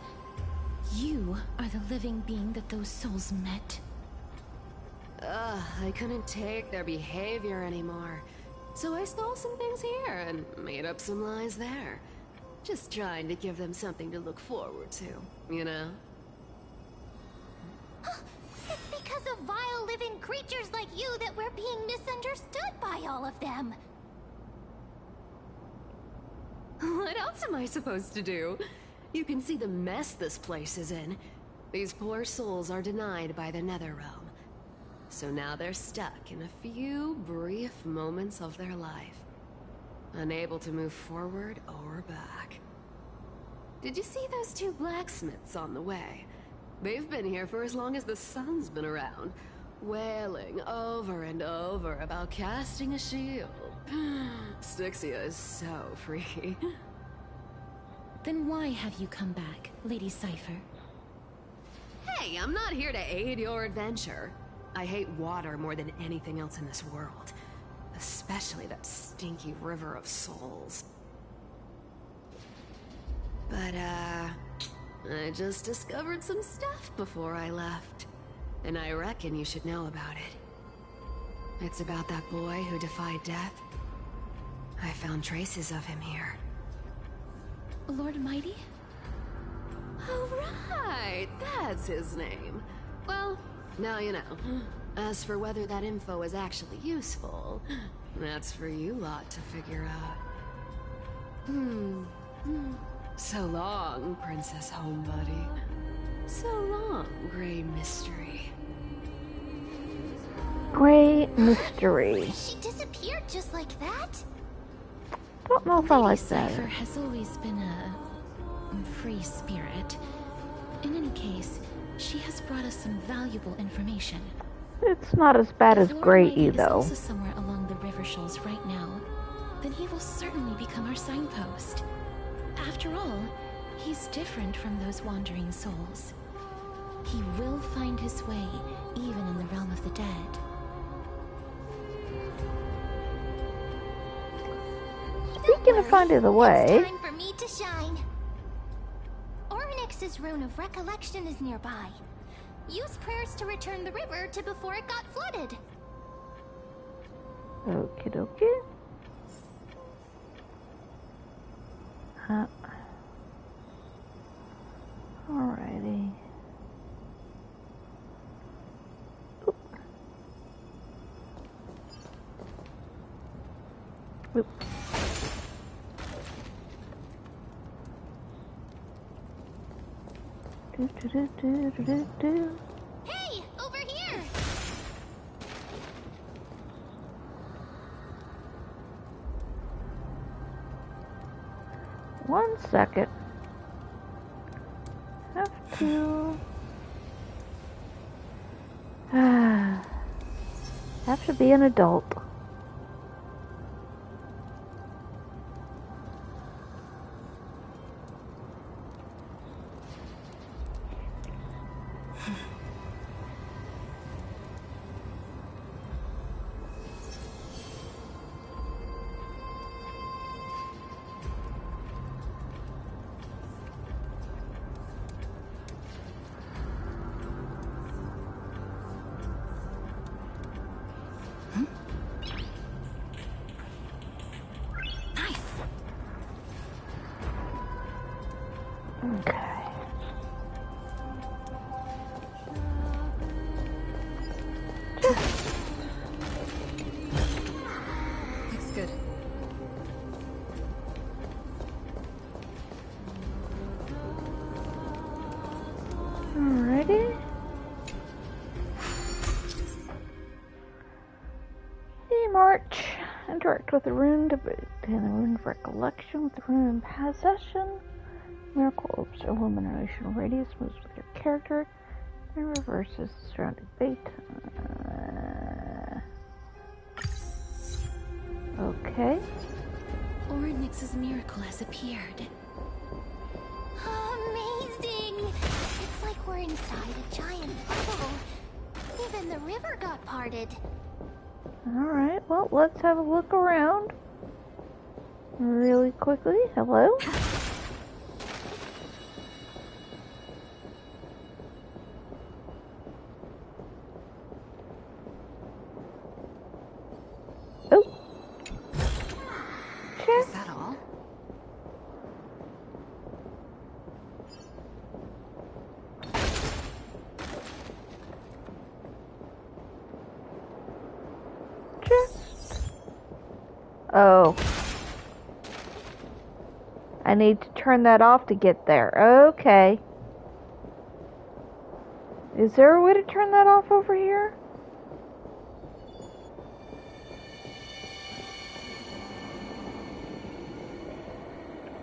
you are the living being that those souls met? I couldn't take their behavior anymore. So I stole some things here and made up some lies there. Just trying to give them something to look forward to, you know? It's because of vile living creatures like you that we're being misunderstood by all of them. What else am I supposed to do? You can see the mess this place is in. These poor souls are denied by the Netherrealm. So now they're stuck in a few brief moments of their life. Unable to move forward or back. Did you see those two blacksmiths on the way? They've been here for as long as the sun's been around, wailing over and over about casting a shield. Styxia is so freaky. Then why have you come back, Lady Cypher? Hey, I'm not here to aid your adventure. I hate water more than anything else in this world. Especially that stinky river of souls. But, I just discovered some stuff before I left. And I reckon you should know about it. It's about that boy who defied death. I found traces of him here. Lord Mighty? Oh, right! That's his name. Well, now you know. As for whether that info is actually useful, that's for you lot to figure out. So long, Princess Homebuddy. So long, Grey Mystery. Great mystery. She disappeared just like that? Don't know if I like that. Cypher has always been a free spirit. In any case, she has brought us some valuable information. It's not as bad as Grey Is though. also somewhere along the river shoals right now. Then he will certainly become our signpost. After all, he's different from those wandering souls. He will find his way, even in the realm of the dead. Speaking of finding the way, It's time for me to shine. Ornyx's rune of recollection is nearby. Use prayers to return the river to before it got flooded. okie dokie. Alrighty. Oop. Oop. Do. Hey, over here! One second. Have to. Have to be an adult. Alrighty. The march. Interact with the rune to obtain the rune of recollection with the rune in possession. Miracle illumination radius moves with your character and reverses the surrounding fate. Okay. Orynyx's miracle has appeared. Amazing! It's like we're inside a giant bubble. Even the river got parted. Alright, well, let's have a look around really quickly. Hello? Oh. Sure. Is that all? Oh. I need to turn that off to get there. Okay. Is there a way to turn that off over here?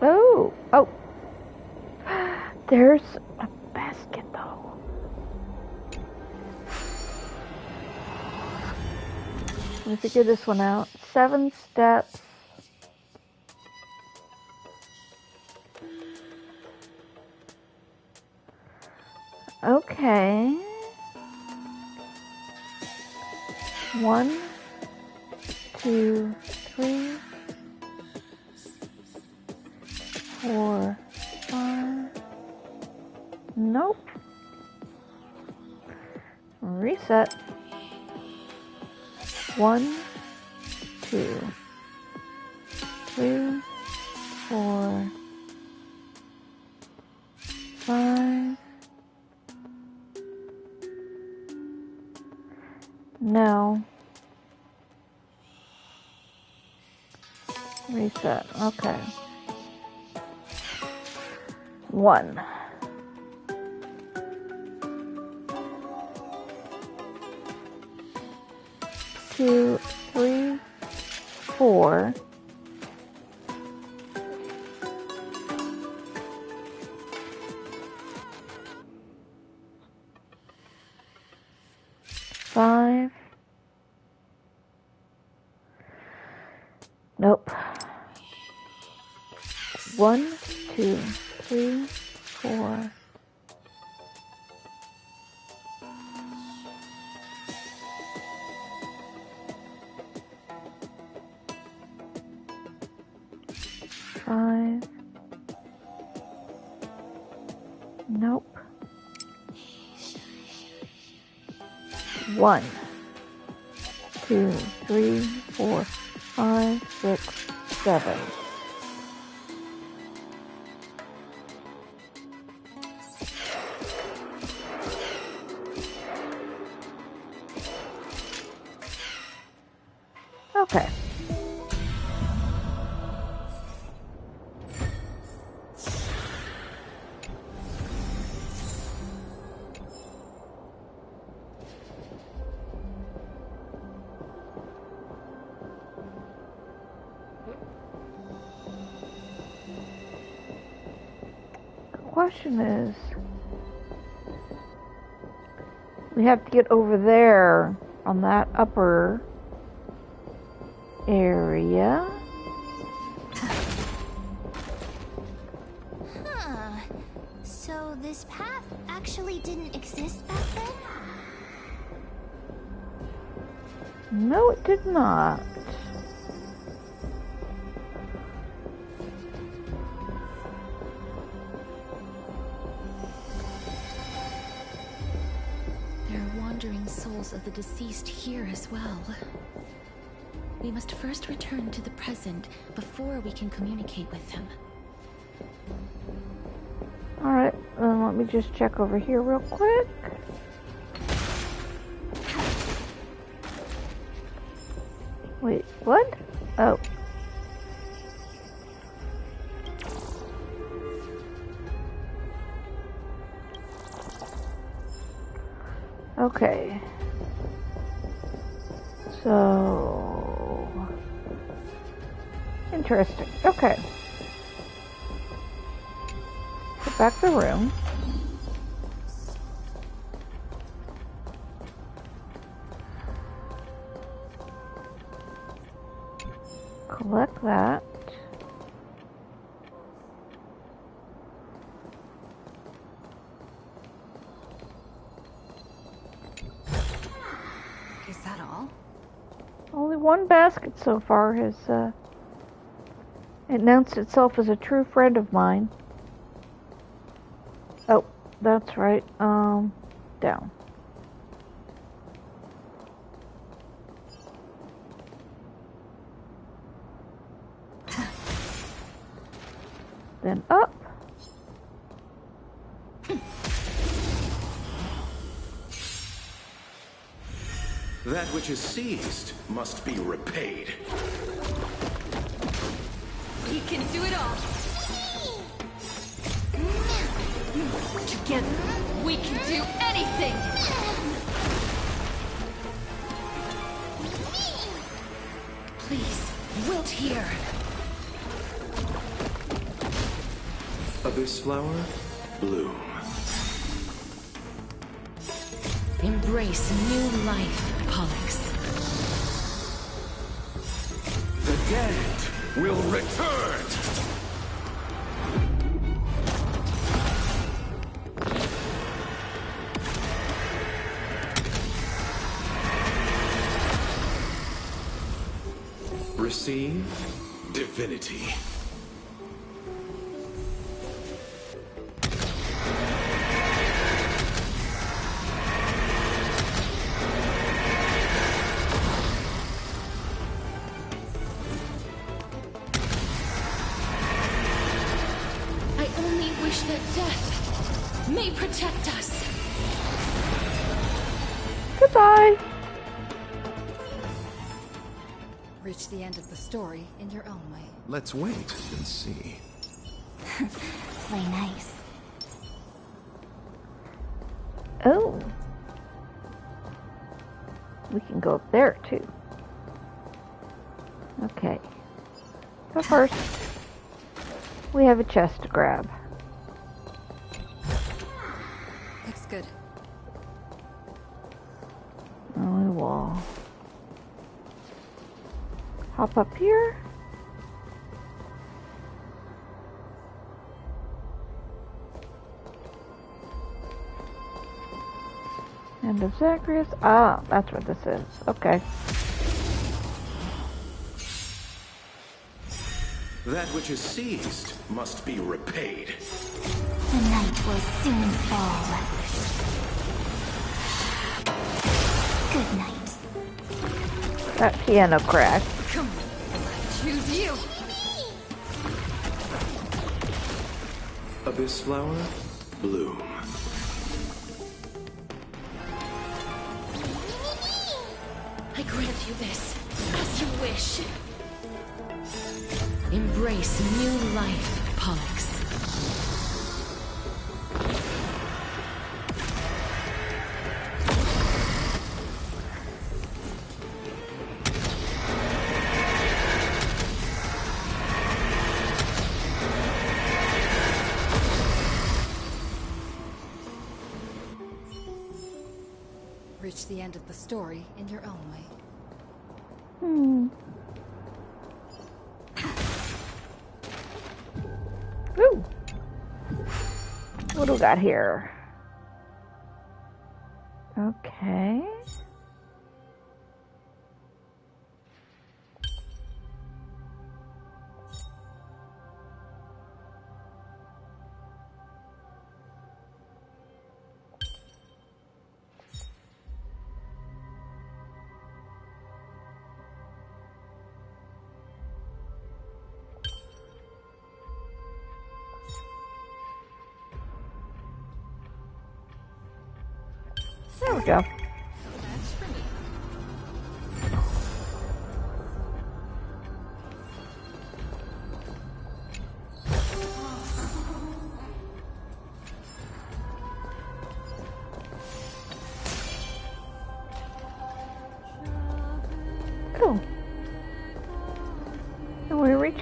Oh. Oh. There's a basket though. Let me figure this one out. 7 steps. Okay. 1, 2, 3, 4, 5. Nope. Reset. 1, 2, 3, 4, 5. No. Reset. Okay. 1. 2, 3, 4. 5. Nope. 1, 2, 3, 4. 5. Nope. 1, 2, 3, 4, 5, 6, 7. Okay. Question is, we have to get over there on that upper area. Huh. So this path actually didn't exist back then? No, it did not. Souls of the deceased here as well. We must first return to the present before we can communicate with them. Alright, let me just check over here real quick. Wait, what? Oh. Okay. So... interesting. Okay. Go back to the room. Collect that. Is that all? Only one basket so far has announced itself as a true friend of mine. Oh, that's right. Down. Then up. That which is seized must be repaid. We can do it all. Together, we can do anything. Please, wilt here. Abyss flower, bloom. Embrace new life, Pollux. The dead will return! Receive divinity. May protect us. Goodbye. Reach the end of the story in your own way. Let's wait and see. Play nice. Oh. We can go up there too. Okay. But first, we have a chest to grab. Looks good. We will hop up here. End of Zacharias. Ah, that's what this is. Okay. That which is seized must be repaid. The night will soon fall. Good night. That piano crack. Come on, I choose you. Abyss flower, bloom. I grant you this, as you wish. Embrace new life, Pollux. Reach the end of the story in your own way. Ooh. What do we got here? Okay. There we go.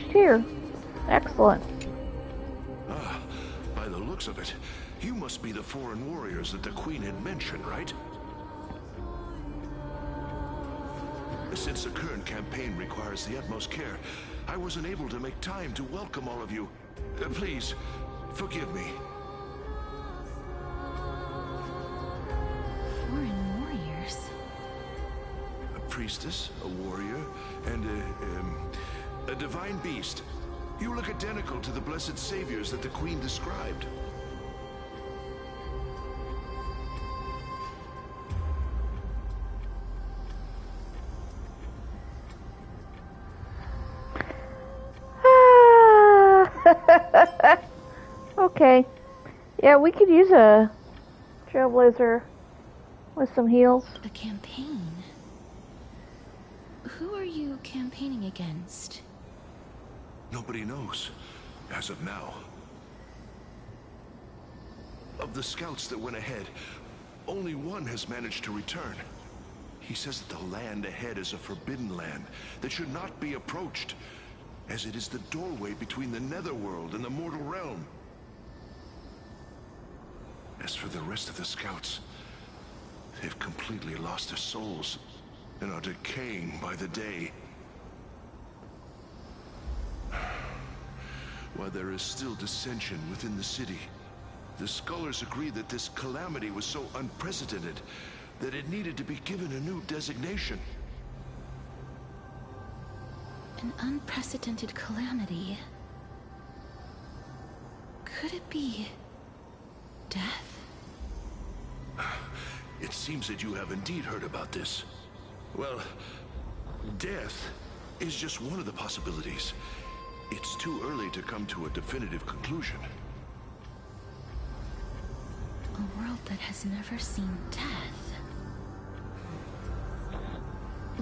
finished here. Excellent. Ah, by the looks of it, you must be the foreign warriors that the Queen had mentioned, right? Since the current campaign requires the utmost care, I wasn't able to make time to welcome all of you. Please, forgive me. Foreign warriors? A priestess, a warrior, and a divine beast. You look identical to the blessed saviors that the Queen described. Okay. Yeah, we could use a Trailblazer with some heals. A campaign? Who are you campaigning against? Nobody knows, as of now. Of the scouts that went ahead, only one has managed to return. He says that the land ahead is a forbidden land that should not be approached, as it is the doorway between the netherworld and the mortal realm. As for the rest of the scouts, they've completely lost their souls and are decaying by the day. While there is still dissension within the city, the scholars agree that this calamity was so unprecedented that it needed to be given a new designation. An unprecedented calamity. Could it be death? It seems that you have indeed heard about this. Well, death is just one of the possibilities. It's too early to come to a definitive conclusion. A world that has never seen death.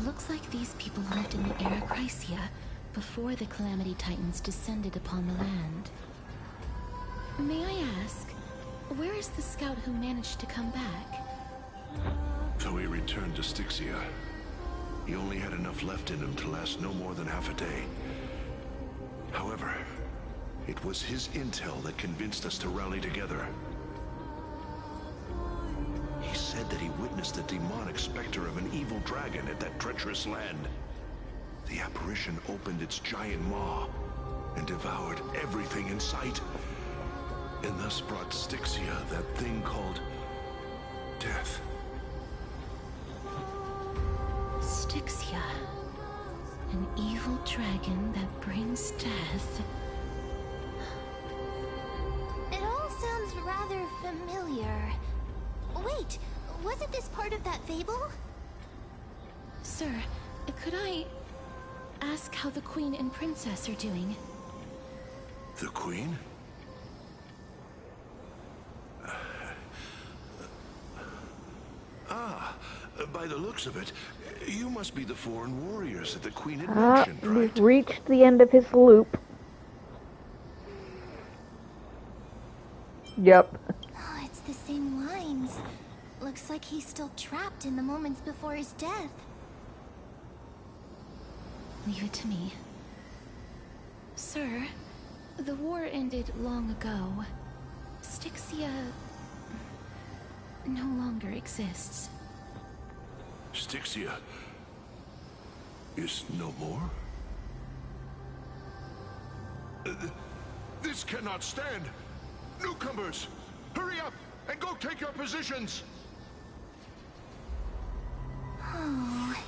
Looks like these people lived in the era Chrysia before the Calamity Titans descended upon the land. May I ask, where is the scout who managed to come back? So he returned to Styxia. He only had enough left in him to last no more than half a day. However, it was his intel that convinced us to rally together. He said that he witnessed the demonic specter of an evil dragon at that treacherous land. The apparition opened its giant maw and devoured everything in sight, and thus brought Styxia that thing called death. Styxia. An evil dragon that brings death. It all sounds rather familiar. Wait, wasn't this part of that fable? Sir, could I ask how the Queen and Princess are doing? The Queen? By the looks of it, you must be the foreign warriors that the Queen had mentioned, right? We've reached the end of his loop. Yep. Oh, it's the same lines. Looks like he's still trapped in the moments before his death. Leave it to me. Sir, the war ended long ago. Styxia no longer exists. Styxia is no more? This cannot stand! Newcomers, hurry up and go take your positions! Oh,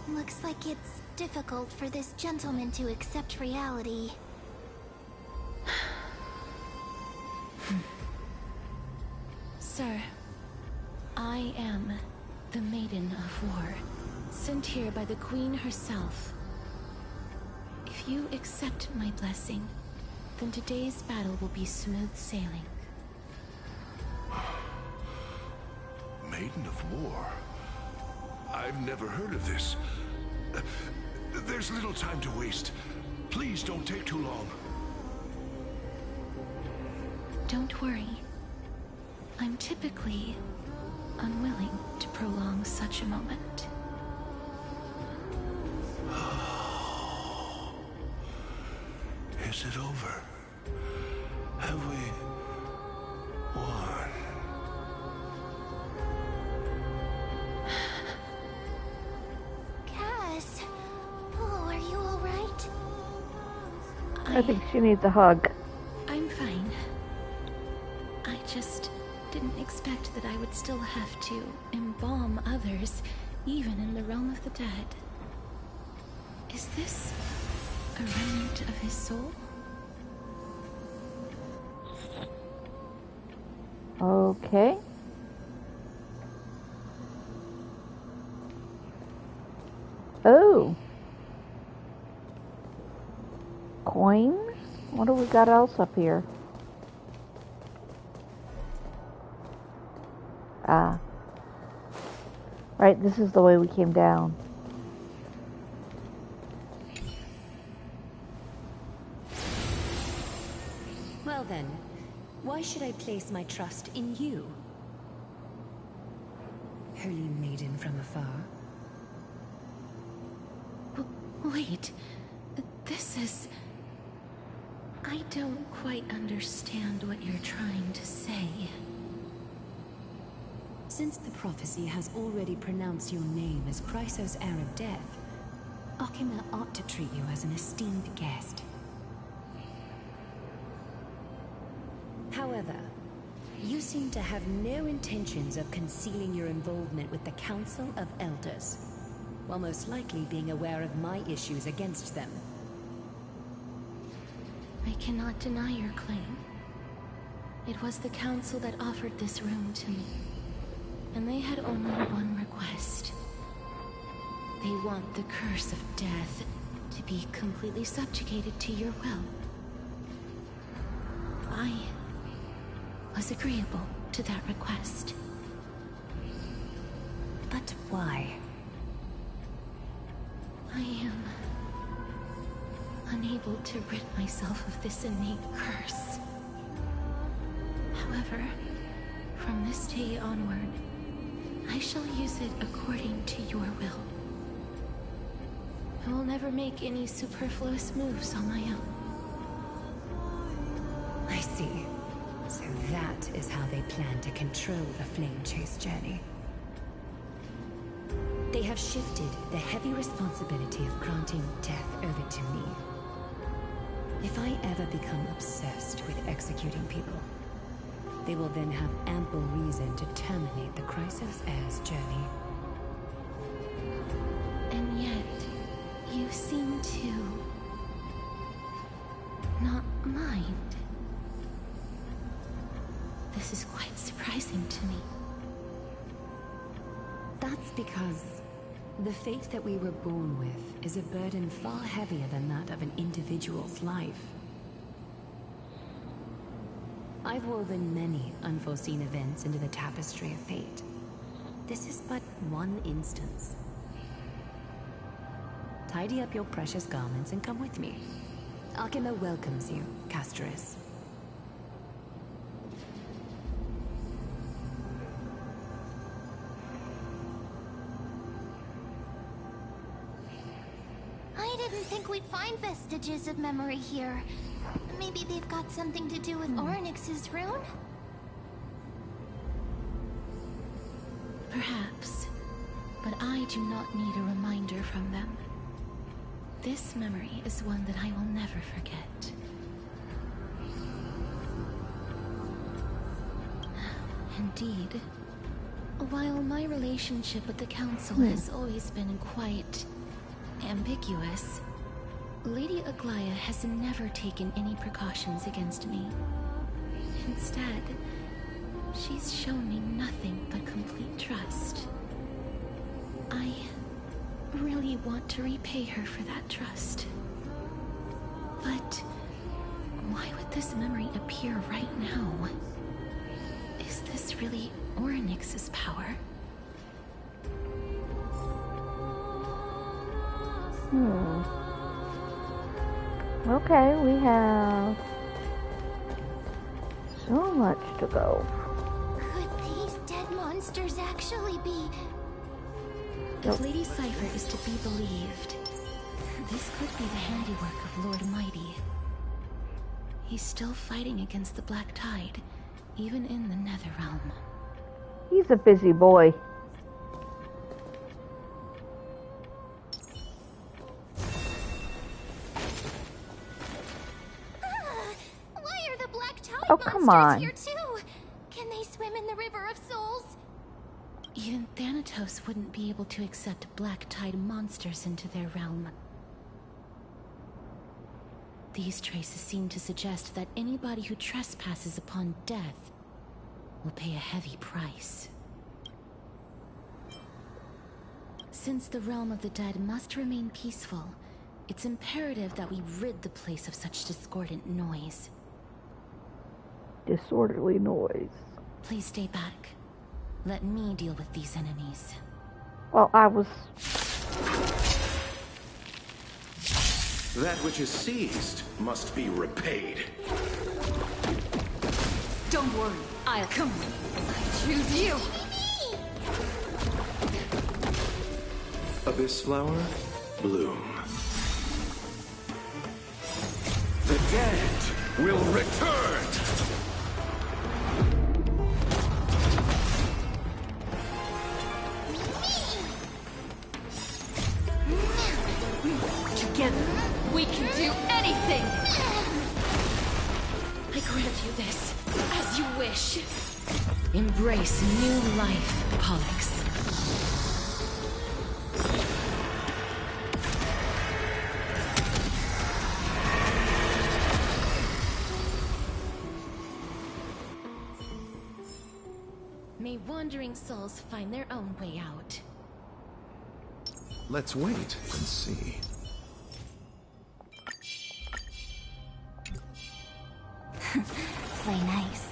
looks like it's difficult for this gentleman to accept reality. Sir, I am the Maiden of War, sent here by the Queen herself. If you accept my blessing, then today's battle will be smooth sailing. Maiden of War? I've never heard of this. There's little time to waste. Please don't take too long. Don't worry. I'm typically unwilling to prolong such a moment. Is it over? Have we won? Cass, oh, are you all right? I think she needs a hug. I'm fine. I just didn't expect that I would still have to embalm others, even in the realm of the dead. Is this a remnant of his soul? Okay. Oh. Coins? What do we got else up here? Ah. Right, this is the way we came down. Well then, why should I place my trust in you? Holy maiden from afar. Wait, this is... I don't quite understand what you're trying to say. Since the prophecy has already pronounced your name as Chrysos, heir of death, Akima ought to treat you as an esteemed guest. However, you seem to have no intentions of concealing your involvement with the Council of Elders, while most likely being aware of my issues against them. I cannot deny your claim. It was the Council that offered this room to me, and they had only one request. They want the curse of death to be completely subjugated to your will. I was agreeable to that request. But why? I am unable to rid myself of this innate curse. However, from this day onward, I shall use it according to your will. I will never make any superfluous moves on my own. I see. So that is how they plan to control the Flame Chase journey. They have shifted the heavy responsibility of granting death over to me. If I ever become obsessed with executing people, they will then have ample reason to terminate the Chrysos heir's journey. And yet, you seem to not mind. This is quite surprising to me. That's because the fate that we were born with is a burden far heavier than that of an individual's life. I've woven many unforeseen events into the tapestry of fate. This is but one instance. Tidy up your precious garments and come with me. Akima welcomes you, Castoris. I didn't think we'd find vestiges of memory here. Maybe they've got something to do with Orynyx's rune? Perhaps, but I do not need a reminder from them. This memory is one that I will never forget. Indeed, while my relationship with the Council has always been quite ambiguous, Lady Aglaya has never taken any precautions against me. Instead, she's shown me nothing but complete trust. I really want to repay her for that trust. But why would this memory appear right now? Is this really Orynyx's power? Okay, we have so much to go. Could these dead monsters actually be... If Lady Cypher is to be believed, this could be the handiwork of Lord Mighty. He's still fighting against the Black Tide, even in the Netherrealm. He's a busy boy. Why are the Black Tide come monsters on. here too? Can they swim in the River of Souls? Even Thanatos wouldn't be able to accept Black Tide monsters into their realm. These traces seem to suggest that anybody who trespasses upon death will pay a heavy price. Since the realm of the dead must remain peaceful, it's imperative that we rid the place of such discordant noise. Disorderly noise. Please stay back. Let me deal with these enemies. Well, I was... That which is seized must be repaid. Don't worry, I'll come. I choose you. Abyss flower, bloom. The dead will return! Together, we can do anything! I grant you this, as you wish. Embrace new life, Pollux. May wandering souls find their own way out. Let's wait and see. Play nice.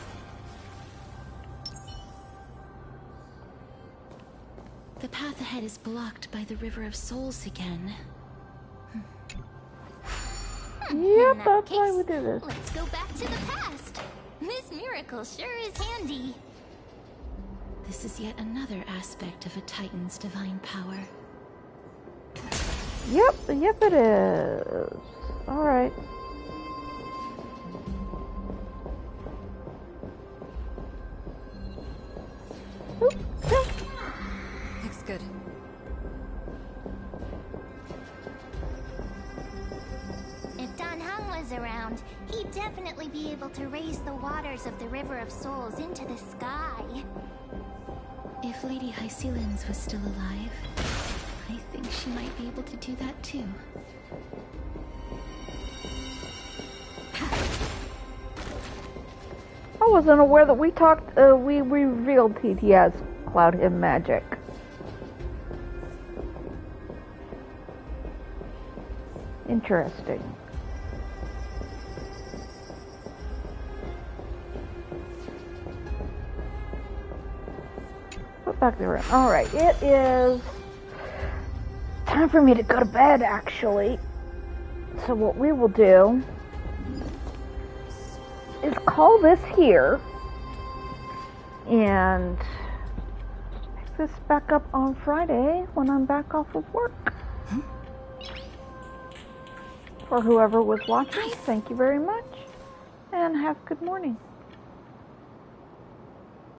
The path ahead is blocked by the River of Souls again. Yep, that's why we do this. Let's go back to the past. This miracle sure is handy. This is yet another aspect of a Titan's divine power. Yep it is. Alright. Looks good. If Dan Heng was around, he'd definitely be able to raise the waters of the River of Souls into the sky. If Lady Hycelens was still alive, I think she might be able to do that too. I wasn't aware that we revealed TTS Cloud Him magic. Interesting. Put back the room. Alright, it is time for me to go to bed, actually. So what we will do is call this here and pick this back up on Friday when I'm back off of work. For whoever was watching, thank you very much and have a good morning.